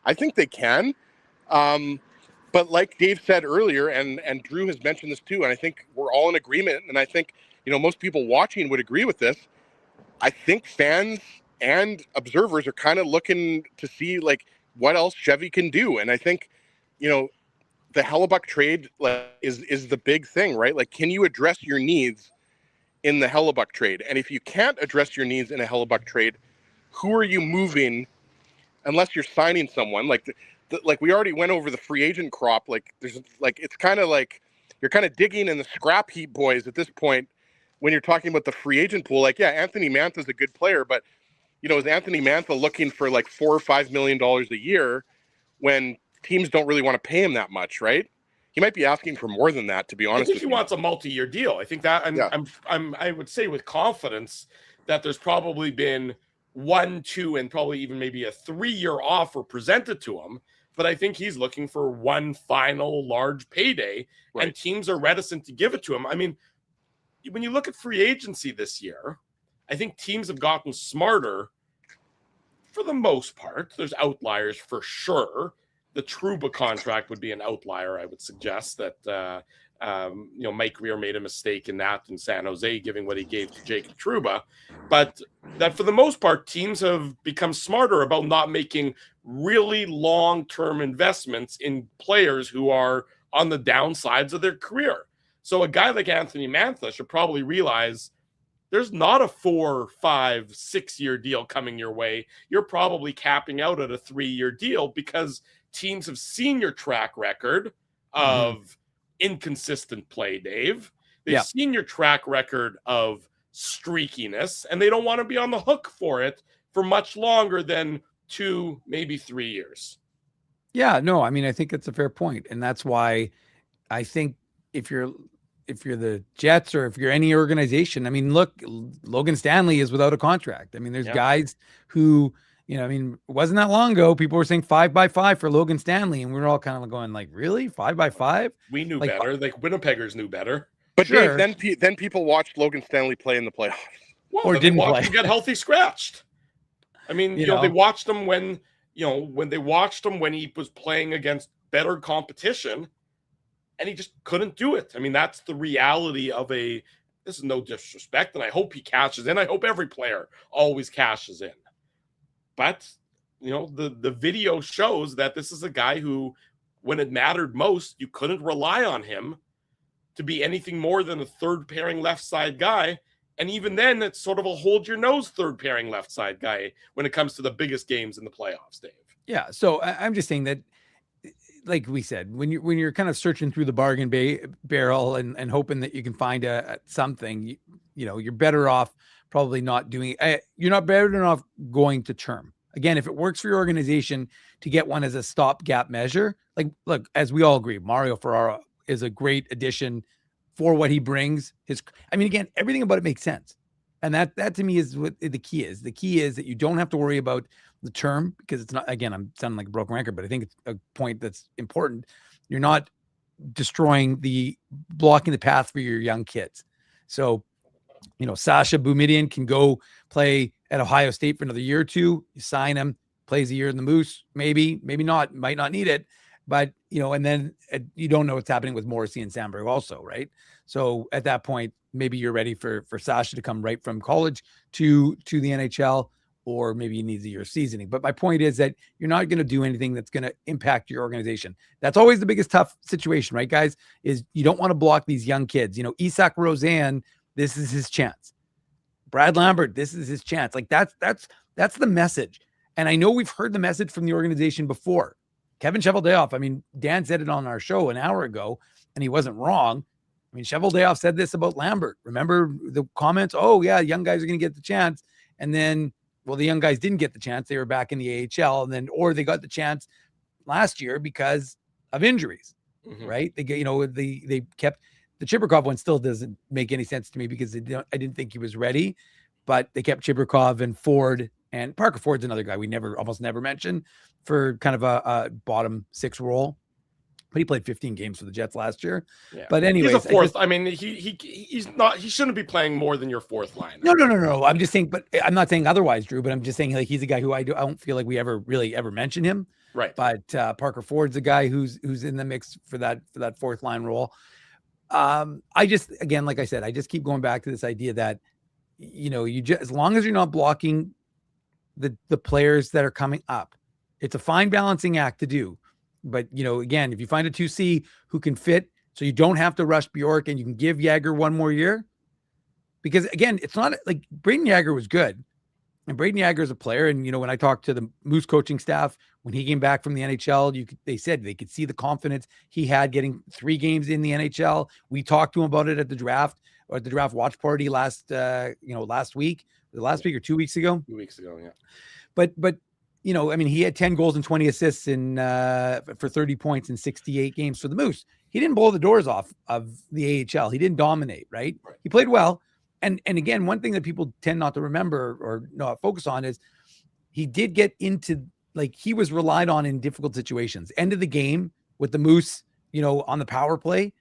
I think they can. But like Dave said earlier, and Drew has mentioned this too, and I think we're all in agreement, and I think, most people watching would agree with this. I think fans and observers are kind of looking to see, like, what else Chevy can do. And I think, the Hellebuck trade is the big thing, right? Like, can you address your needs in the Hellebuck trade? And if you can't address your needs in a Hellebuck trade, who are you moving unless you're signing someone? Like like we already went over the free agent crop. Like there's like it's kind of like you're kind of digging in the scrap heap, boys, at this point when you're talking about the free agent pool. Like, yeah, Anthony Mantha's a good player, but is Anthony Mantha looking for like $4 or $5 million a year when teams don't really want to pay him that much, right? He might be asking for more than that, to be honest. I think he wants a multi-year deal. I think that I would say with confidence that there's probably been 1, 2, and probably even maybe a 3-year offer presented to him. But I think he's looking for one final large payday, and teams are reticent to give it to him. I mean, when you look at free agency this year, I think teams have gotten smarter for the most part. There's outliers for sure. The Trouba contract would be an outlier. I would suggest that Mike Greer made a mistake in that in San Jose, giving what he gave to Jacob Trouba. But that for the most part, teams have become smarter about not making really long-term investments in players who are on the downsides of their career. So a guy like Anthony Mantha should probably realize there's not a 4, 5, 6-year deal coming your way. You're probably capping out at a 3-year deal because teams have seen your track record of inconsistent play, Dave. They've seen your track record of streakiness, and they don't want to be on the hook for it for much longer than 2, maybe 3 years. Yeah, no, I mean, I think it's a fair point. And that's why I think if you're the Jets or if you're any organization, I mean, look, Logan Stanley is without a contract. I mean, there's guys who, I mean, it wasn't that long ago, people were saying 5x5 for Logan Stanley. And we were all kind of going like, really? 5x5? We knew better. Like Winnipeggers knew better. But sure. Dave, then people watched Logan Stanley play in the playoffs. Well, or didn't watch him get healthy scratched. I mean, they watched him when they watched him when he was playing against better competition, and he just couldn't do it. I mean, that's the reality of this is no disrespect, and I hope he cashes in. I hope every player always cashes in. But, the video shows that this is a guy who, when it mattered most, you couldn't rely on him to be anything more than a third pairing left side guy. And even then, it's sort of a hold your nose third pairing left side guy when it comes to the biggest games in the playoffs, Dave. Yeah. So I'm just saying that, like we said, when you're kind of searching through the bargain barrel and hoping that you can find something, you're better off probably not doing it. You're not better off going to term. Again, if it works for your organization to get one as a stopgap measure, like, look, as we all agree, Mario Ferraro is a great addition for what he brings. Again, everything about it makes sense. And that to me is what the key is. The key is that you don't have to worry about the term, because it's not, again, I'm sounding like a broken record, but I think it's a point that's important. You're not blocking the path for your young kids. So, Sasha Boumediene can go play at Ohio State for another year or two. You sign him, plays a year in the Moose, maybe not, might not need it. But, and then you don't know what's happening with Morrissey and Sandberg also, right? So at that point, maybe you're ready for Sasha to come right from college to the NHL, or maybe he needs a year of seasoning. But my point is that you're not going to do anything that's going to impact your organization. That's always the biggest tough situation, right, guys? Is you don't want to block these young kids. Isak Rosen, this is his chance. Brad Lambert, this is his chance. Like that's the message. And I know we've heard the message from the organization before. Kevin Cheveldayoff, I mean, Dan said it on our show an hour ago, and he wasn't wrong. I mean, Cheveldayoff said this about Lambert. Remember the comments? Oh, yeah, young guys are going to get the chance. And then, well, the young guys didn't get the chance. They were back in the AHL, or they got the chance last year because of injuries, right? They get, they kept the Chibrikov one. Still doesn't make any sense to me because I didn't think he was ready, but they kept Chibrikov and Ford, and Parker Ford's another guy we almost never mentioned, for kind of a bottom 6 role, but he played 15 games for the Jets last year. Yeah. But anyways, he's a fourth. He's not. He shouldn't be playing more than your fourth line. No. I'm just saying, but I'm not saying otherwise, Drew. But I'm just saying, like, he's a guy who I don't feel like we ever mention him. Right. But Parker Ford's a guy who's in the mix for that fourth line role. I just, again, like I said, I just keep going back to this idea that you just, as long as you're not blocking the players that are coming up. It's a fine balancing act to do. But, again, if you find a 2C who can fit, so you don't have to rush Bjork and you can give Jagger one more year, Because again, it's not like Braden Yager was good. And Braden Yager is a player. And, when I talked to the Moose coaching staff, when he came back from the NHL, they said they could see the confidence he had getting 3 games in the NHL. We talked to him about it at the draft or at the draft watch party last week or 2 weeks ago. 2 weeks ago. Yeah. But he had 10 goals and 20 assists for 30 points in 68 games for the Moose. He didn't blow the doors off of the AHL. He didn't dominate, right? He played well. And again, one thing that people tend not to remember or not focus on is he did get into, he was relied on in difficult situations. End of the game with the Moose, on the power play,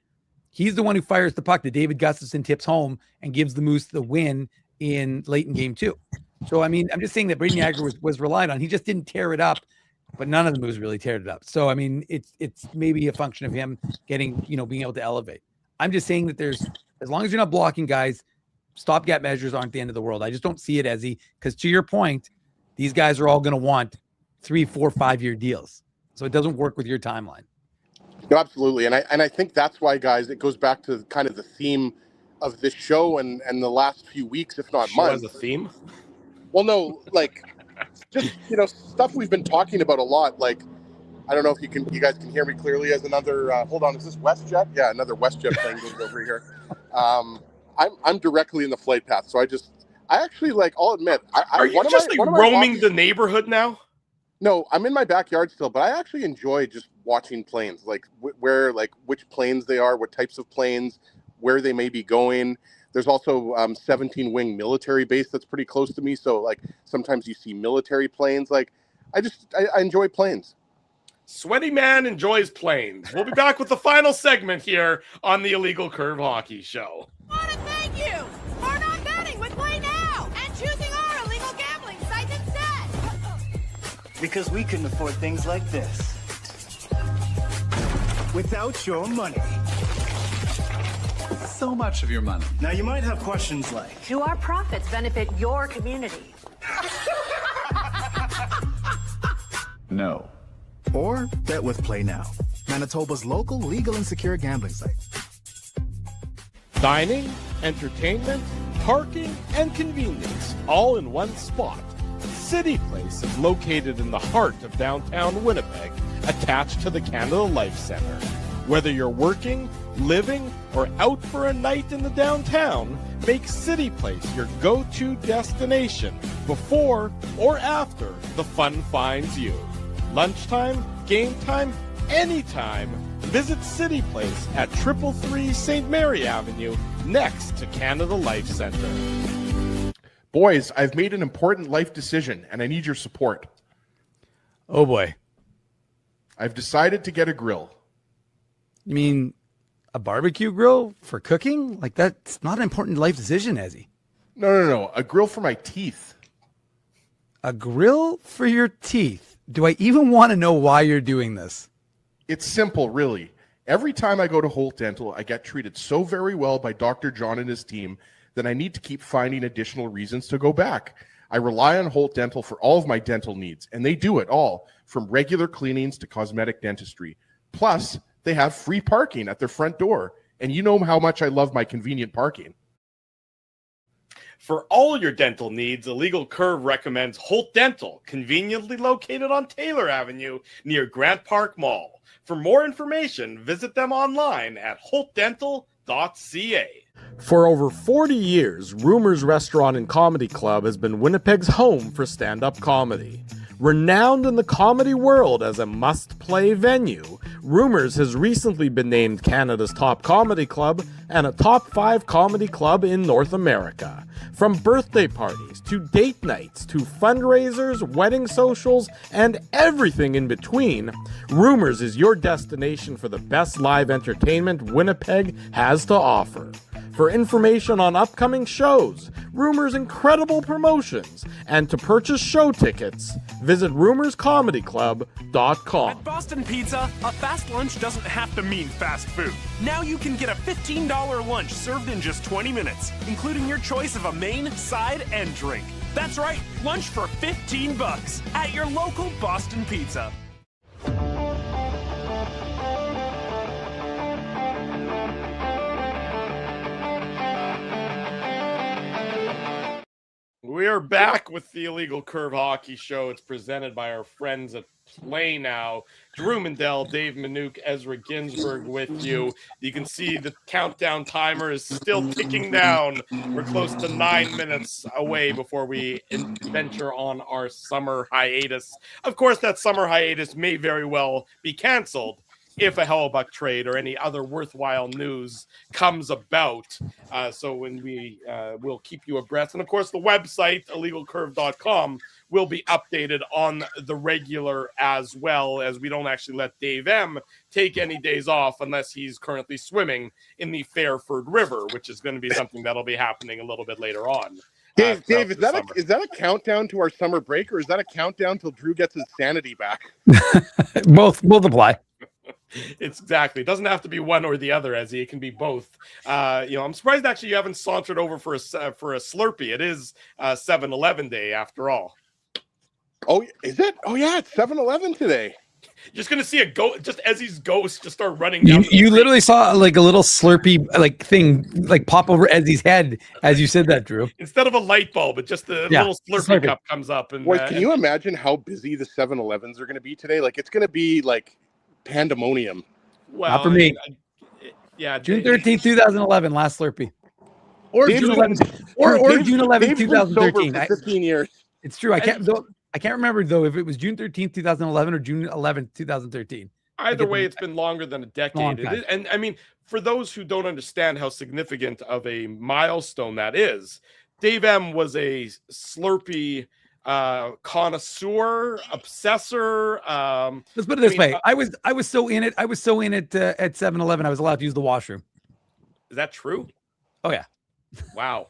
he's the one who fires the puck that David Gustafson tips home and gives the Moose the win late in game 2. So, I'm just saying that Braden Yager was relied on. He just didn't tear it up, but none of the Moves really teared it up. So, it's maybe a function of him getting, being able to elevate. I'm just saying that as long as you're not blocking guys, stopgap measures aren't the end of the world. I just don't see it because to your point, these guys are all going to want 3, 4, 5-year deals. So it doesn't work with your timeline. No, absolutely. And I think that's why, guys, it goes back to kind of the theme of this show and the last few weeks, if not months. As a theme? Well, no, just, stuff we've been talking about a lot. I don't know if you guys can hear me clearly as another, hold on, is this WestJet? Yeah, another WestJet plane goes over here. I'm directly in the flight path, so I actually I'll admit. Are you just roaming the neighborhood now? No, I'm in my backyard still, but I actually enjoy just watching planes, where which planes they are, what types of planes, where they may be going. There's also 17-wing military base that's pretty close to me, so sometimes you see military planes. I enjoy planes. Sweaty man enjoys planes. We'll be back with the final segment here on the Illegal Curve Hockey Show. I want to thank you for not betting with Play Now and choosing our illegal gambling site instead. Because we couldn't afford things like this without your money. So much of your money. Now you might have questions like, Do our profits benefit your community? No. Or bet with Play Now, Manitoba's local legal and secure gambling site. Dining, entertainment, parking, and convenience, all in one spot. City Place is located in the heart of downtown Winnipeg, attached to the Canada Life Centre. Whether you're working, living, or out for a night in the downtown, make City Place your go-to destination before or after the fun finds you. Lunchtime, game time, anytime. Visit City Place at 333 St. Mary Avenue, next to Canada Life Centre. Boys, I've made an important life decision, and I need your support. Oh, boy. I've decided to get a grill. You mean a barbecue grill for cooking? That's not an important life decision, Ezzy. No. A grill for my teeth. A grill for your teeth? Do I even want to know why you're doing this? It's simple, really. Every time I go to Holt Dental, I get treated so very well by Dr. John and his team that I need to keep finding additional reasons to go back. I rely on Holt Dental for all of my dental needs, and they do it all, from regular cleanings to cosmetic dentistry. Plus, they have free parking at their front door, and you know how much I love my convenient parking. For all your dental needs, Illegal Curve recommends Holt Dental, conveniently located on Taylor Avenue near Grant Park Mall. For more information, visit them online at holtdental.ca. For over 40 years, Rumors Restaurant and Comedy Club has been Winnipeg's home for stand-up comedy. Renowned in the comedy world as a must-play venue, Rumors has recently been named Canada's top comedy club and a top 5 comedy club in North America. From birthday parties to date nights to fundraisers, wedding socials, and everything in between, Rumors is your destination for the best live entertainment Winnipeg has to offer. For information on upcoming shows, Rumors' incredible promotions, and to purchase show tickets, visit rumorscomedyclub.com. At Boston Pizza, a fast lunch doesn't have to mean fast food. Now you can get a $15 lunch served in just 20 minutes, including your choice of a main, side, and drink. That's right, lunch for $15 at your local Boston Pizza. We are back with the Illegal Curve Hockey Show. It's presented by our friends at Play Now. Drew Mandel, Dave Minuk, Ezra Ginsburg with you. You can see the countdown timer is still ticking down. We're close to 9 minutes away before we venture on our summer hiatus. Of course, that summer hiatus may very well be canceled if a Hellebuck trade or any other worthwhile news comes about. So when we'll keep you abreast. And of course, the website, illegalcurve.com, will be updated on the regular as well, as we don't actually let Dave M take any days off unless he's currently swimming in the Fairford River, which is going to be something that'll be happening a little bit later on. Dave, is that a countdown to our summer break, or is that a countdown till Drew gets his sanity back? Both apply. It's exactly. It doesn't have to be one or the other, Ezzy. It can be both. I'm surprised actually you haven't sauntered over for a Slurpee. It is 7-Eleven day after all. Oh, is it? Oh yeah, it's 7-Eleven today. Just gonna see just Ezzy's ghost just start running down. You literally saw like a little Slurpee thing pop over Ezzy's head as you said that, Drew. Instead of a light bulb, it just the little Slurpee cup comes up. And boy, can you imagine how busy the 7-Elevens are going to be today? Like it's going to be like pandemonium. Well, not for me. June 13th, 2011, last Slurpee. Or June 11th, or June 11th, 2013. 15 years. It's true. I can't remember though if it was June 13th, 2011 or June 11th, 2013. Either way, it's been longer than a decade. And I mean, for those who don't understand how significant of a milestone that is, Dave M was a Slurpee connoisseur, obsessor. Let's put it this way. I was so in it. I was so in it at 7-Eleven. I was allowed to use the washroom. Is that true? Oh yeah. Wow.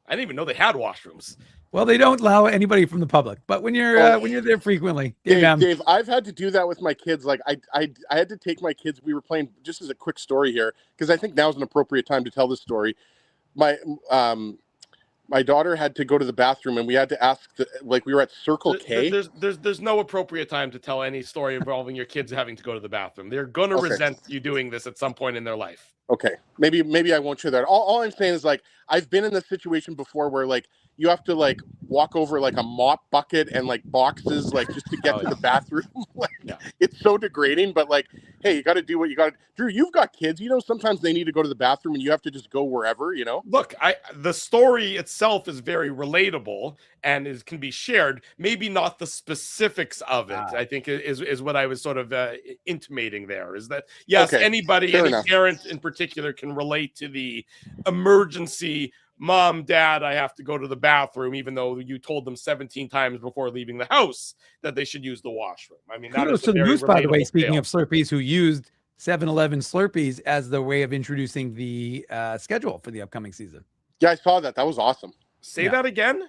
I didn't even know they had washrooms. Well, they don't allow anybody from the public, but when you're there frequently, Dave, I've had to do that with my kids. Like I had to take my kids. We were playing, just as a quick story here, because I think now's an appropriate time to tell this story. My daughter had to go to the bathroom, and we had to ask. We were at Circle K. There's no appropriate time to tell any story involving your kids having to go to the bathroom. They're gonna resent you doing this at some point in their life. Okay, maybe I won't share that. All I'm saying is I've been in this situation before where you have to walk over a mop bucket and boxes just to get to the bathroom. It's so degrading, but hey, you got to do what you got to. Drew, you've got kids. Sometimes they need to go to the bathroom and you have to just go wherever. Look, the story itself is very relatable and can be shared. Maybe not the specifics of it. I think is what I was sort of intimating there. Is that yes, anybody, any parent in particular, can relate to the emergency. Mom, Dad, I have to go to the bathroom, even though you told them 17 times before leaving the house that they should use the washroom. I mean, that is to the Moose, by the way, speaking of Slurpees, who used 7-Eleven Slurpees as the way of introducing the schedule for the upcoming season. Yeah, I saw that. That was awesome. Say that again.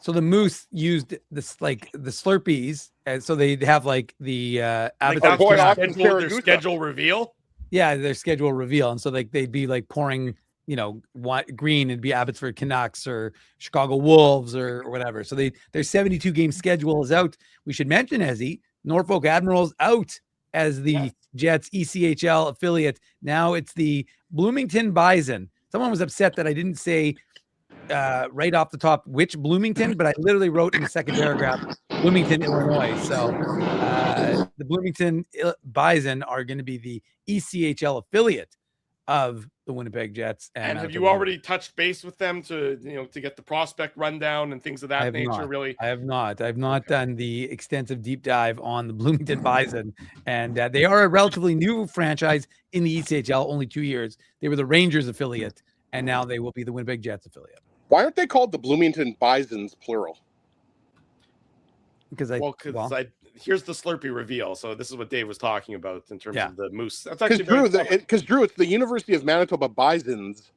So the Moose used this the Slurpees, and so they'd have the their schedule reveal. Yeah, their schedule reveal, and so they'd be pouring. Green and be Abbotsford Canucks or Chicago Wolves or whatever. So their 72 game schedule is out. We should mention, Ezzy, Norfolk Admirals out as the Jets ECHL affiliate. Now it's the Bloomington Bison. Someone was upset that I didn't say right off the top which Bloomington, but I literally wrote in the second paragraph Bloomington, Illinois. So the Bloomington Bison are going to be the ECHL affiliate of the Winnipeg Jets. And have you already touched base with them to get the prospect rundown and things of that nature? Really, I have not. I've not done the extensive deep dive on the Bloomington Bison, and they are a relatively new franchise in the ECHL, only 2 years. They were the Rangers affiliate, and now they will be the Winnipeg Jets affiliate. Why aren't they called the Bloomington Bisons plural? Because here's the Slurpee reveal. So this is what Dave was talking about in terms of the Moose. That's actually Drew, it's the University of Manitoba Bisons.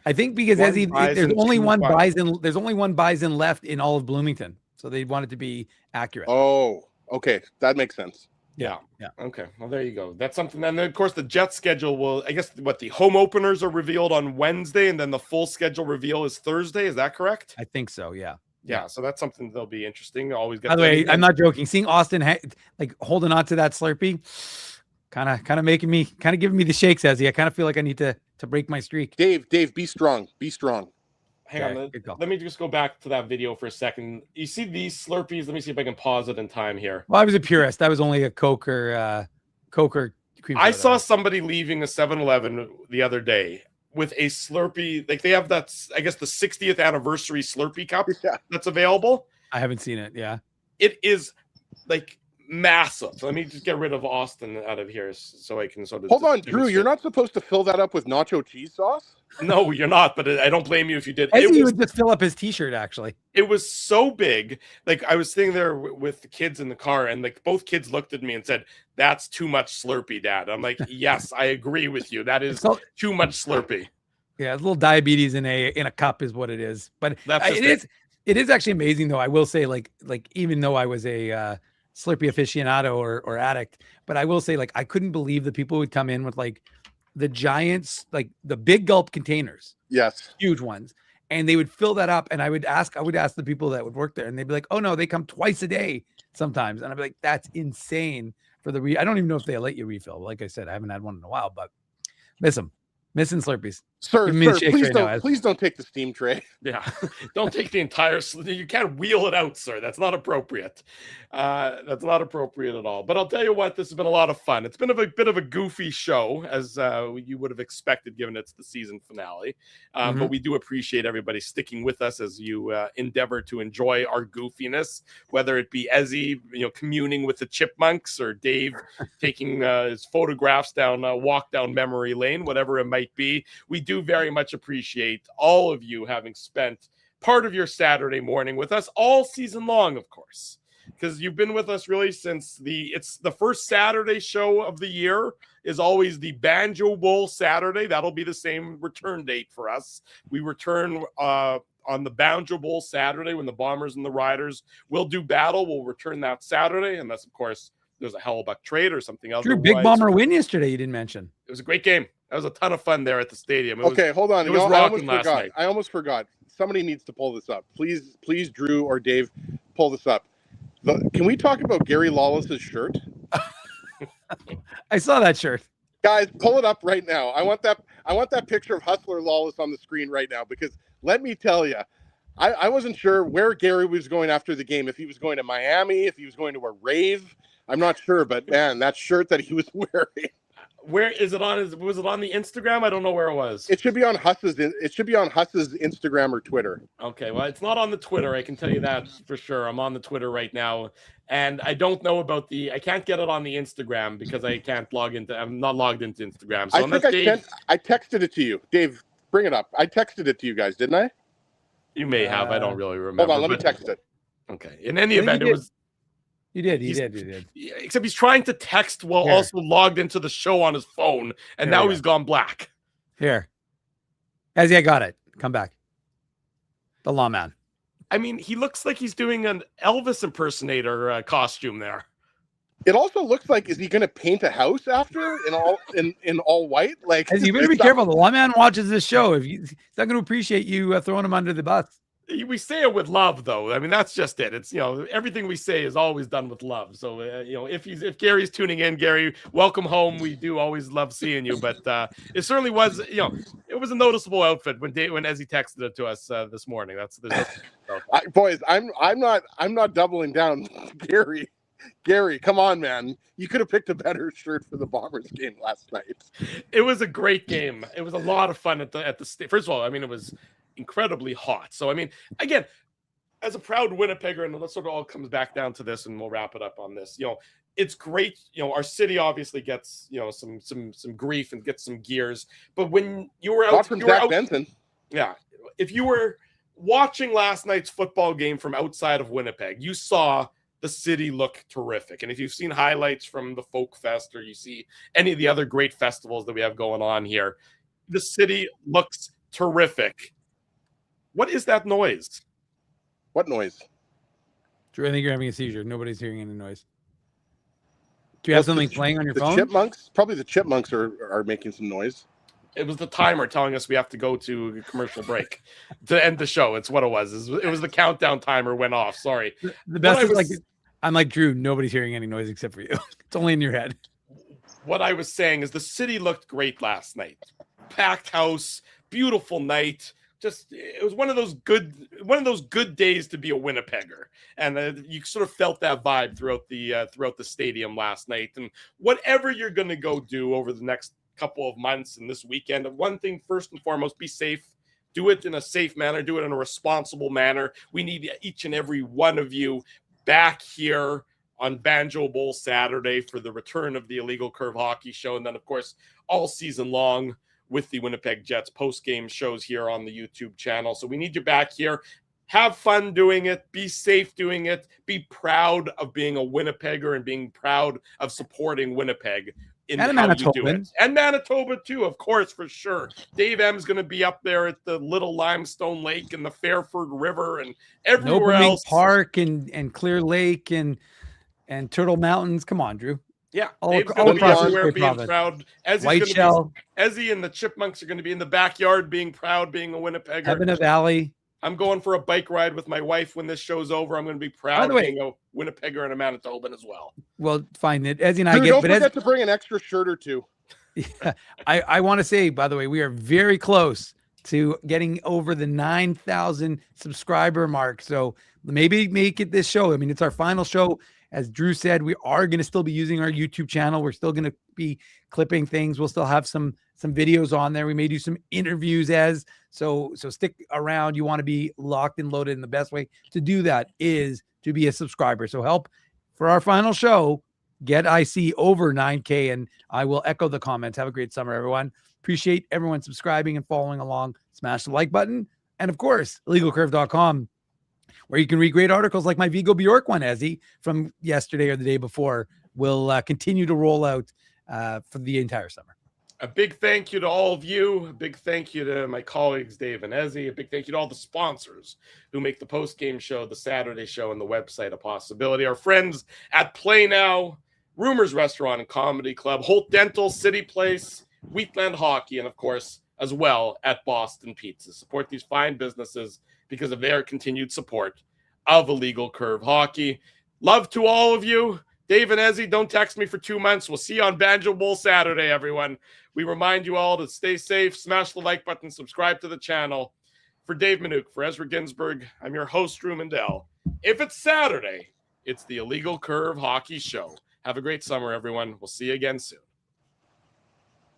I think because there's only one bison. There's only one bison left in all of Bloomington, so they want it to be accurate. Oh, okay, that makes sense. Yeah. Okay. Well, there you go. That's something. And then, of course, the Jets schedule will. I guess the home openers are revealed on Wednesday, and then the full schedule reveal is Thursday. Is that correct? I think so. Yeah. Yeah, so that's something that'll be interesting. Always get. By the way, I'm not joking. Seeing Austin holding on to that Slurpee, kind of giving me the shakes, Ezzy. I kind of feel like I need to break my streak. Dave, be strong. Be strong. Hang Okay, on. good call. Let me just go back to that video for a second. You see these Slurpees? Let me see if I can pause it in time here. Well, I was a purist. I was only a Coke or cream I soda. saw somebody leaving a 7-Eleven the other day with a Slurpee. Like they have that, I guess, the 60th anniversary Slurpee cup that's available. I haven't seen it. Yeah. It is like massive. So let me just get rid of Austin out of here so I can sort of Hold on, Drew. You're not supposed to fill that up with nacho cheese sauce? No, you're not, but I don't blame you if you did. I think he would just fill up his t-shirt, actually. It was so big. Like I was sitting there with the kids in the car, and like both kids looked at me and said, "That's too much Slurpee, Dad." I'm like, "Yes, I agree with you. That is too much Slurpee." Yeah, a little diabetes in a cup is what it is. But That's just it is actually amazing, though. I will say, like even though I was a Slurpee aficionado or addict, but I will say, like, I couldn't believe the people would come in with like the giants, like the big gulp containers. Yes. Huge ones. And they would fill that up. And I would ask the people that would work there, and they'd be like, "Oh no, they come twice a day sometimes." And I'd be like, "That's insane for the I don't even know if they let you refill. Like I said, I haven't had one in a while, but missing Slurpees. Sir, Give me a shake please right don't now, please don't take the steam tray. Yeah, don't take the entire. You can't wheel it out, sir. That's not appropriate. That's not appropriate at all. But I'll tell you what, this has been a lot of fun. It's been a bit of a goofy show, as you would have expected, given it's the season finale. But we do appreciate everybody sticking with us as you endeavor to enjoy our goofiness, whether it be Ezzy, communing with the chipmunks, or Dave taking his photographs down walk down memory lane, whatever it might be. We do very much appreciate all of you having spent part of your Saturday morning with us all season long, of course, because you've been with us really since it's the first Saturday show of the year is always the Banjo Bowl Saturday. That'll be the same return date for us. We return on the Banjo Bowl Saturday when the Bombers and the Riders will do battle. We'll return that Saturday, unless, of course, there's a Hellbuck trade or something else. Drew, big Bomber win yesterday. You didn't mention. It was a great game. That was a ton of fun there at the stadium. Okay, hold on. It was rocking last night. I almost forgot. Somebody needs to pull this up. Please, Drew or Dave, pull this up. Can we talk about Gary Lawless's shirt? I saw that shirt. Guys, pull it up right now. I want that picture of Hustler Lawless on the screen right now, because let me tell you, I wasn't sure where Gary was going after the game. If he was going to Miami, if he was going to a rave, I'm not sure. But man, that shirt that he was wearing. Where is it on? Was it on the Instagram? I don't know where it was. It should be on Huss's. It should be on Huss's Instagram or Twitter. Okay, well, it's not on the Twitter. I can tell you that for sure. I'm on the Twitter right now, and I don't know about I can't get it on the Instagram because I can't log into. I'm not logged into Instagram. So I texted it to you, Dave. Bring it up. I texted it to you guys, didn't I? You may have. I don't really remember. Hold on, let me text it. Okay. In any event, it was. You did. Except he's trying to text while also logged into the show on his phone, and now he's gone black. Here. Ezzy, I got it. Come back. The lawman. I mean, he looks like he's doing an Elvis impersonator costume there. It also looks like, is he going to paint a house after in all white? Like, Ezzy, you better be careful. The lawman watches this show. If he's not going to appreciate you throwing him under the bus. We say it with love, though. I mean, that's just it. It's, everything we say is always done with love. So, if Gary's tuning in, Gary, welcome home. We do always love seeing you. But it certainly was, it was a noticeable outfit when Ezzy texted it to us this morning. Boys, I'm not doubling down. Gary, come on, man. You could have picked a better shirt for the Bombers game last night. It was a great game. It was a lot of fun at the first of all, I mean, it was incredibly hot. So, I mean, again, as a proud Winnipegger, and let's sort of all comes back down to this, and we'll wrap it up on this. It's great. Our city obviously gets some grief and gets some gears. But when you were out, Benson. Yeah, if you were watching last night's football game from outside of Winnipeg, you saw the city look terrific. And if you've seen highlights from the Folk Fest, or you see any of the other great festivals that we have going on here, the city looks terrific. What is that noise? What noise? Drew, I think you're having a seizure. Nobody's hearing any noise. Do you have something playing on your phone? Chipmunks? Probably the chipmunks are making some noise. It was the timer telling us we have to go to a commercial break to end the show. It's what it was. It was the countdown timer went off. Sorry. The best is I'm like, Drew, nobody's hearing any noise except for you. It's only in your head. What I was saying is the city looked great last night. Packed house, beautiful night. it was one of those good days to be a Winnipegger, and you sort of felt that vibe throughout the stadium last night. And whatever you're going to go do over the next couple of months and this weekend, one thing first and foremost: be safe. Do it in a safe manner. Do it in a responsible manner. We need each and every one of you back here on Banjo Bowl Saturday for the return of the Illegal Curve Hockey Show, and then of course all season long with the Winnipeg Jets post-game shows here on the YouTube channel. So we need you back here. Have fun doing it. Be safe doing it. Be proud of being a Winnipegger and being proud of supporting Winnipeg in And how you do Manitoban. it. And Manitoba too, of course, for sure. Dave M's going to be up there at the Little Limestone Lake and the Fairford River and everywhere else. Park and Clear Lake and Turtle Mountains. Come on, Drew. Yeah, All Dave's across going to be this everywhere great being province. proud. Ezzy and the Chipmunks are going to be in the backyard being proud, being a Winnipegger. Hebena Valley. I'm going for a bike ride with my wife when this show's over. I'm going to be proud of being a Winnipegger and a Manitoban as well. Well, fine. Ezzy and I Dude, get, don't but forget to bring an extra shirt or two. Yeah, I want to say, by the way, we are very close to getting over the 9,000 subscriber mark. So maybe make it this show. I mean, it's our final show. As Drew said, we are going to still be using our YouTube channel. We're still going to be clipping things. We'll still have some videos on there. We may do some interviews so stick around. You want to be locked and loaded. And the best way to do that is to be a subscriber. So help for our final show. Get IC over 9K, and I will echo the comments. Have a great summer, everyone. Appreciate everyone subscribing and following along. Smash the like button. And of course, illegalcurve.com, where you can read great articles like my Vigo Bjork one, Ezzy, from yesterday or the day before, will continue to roll out for the entire summer. A big thank you to all of you. A big thank you to my colleagues, Dave and Ezzy. A big thank you to all the sponsors who make the post-game show, the Saturday show, and the website a possibility. Our friends at Play Now, Rumors Restaurant and Comedy Club, Holt Dental, City Place, Wheatland Hockey, and of course, as well at Boston Pizza. Support these fine businesses because of their continued support of Illegal Curve Hockey. Love to all of you. Dave and Ezzy, don't text me for 2 months. We'll see you on Banjo Bowl Saturday, everyone. We remind you all to stay safe, smash the like button, subscribe to the channel. For Dave Minuk, for Ezra Ginsburg, I'm your host, Drew Mandel. If it's Saturday, it's the Illegal Curve Hockey Show. Have a great summer, everyone. We'll see you again soon.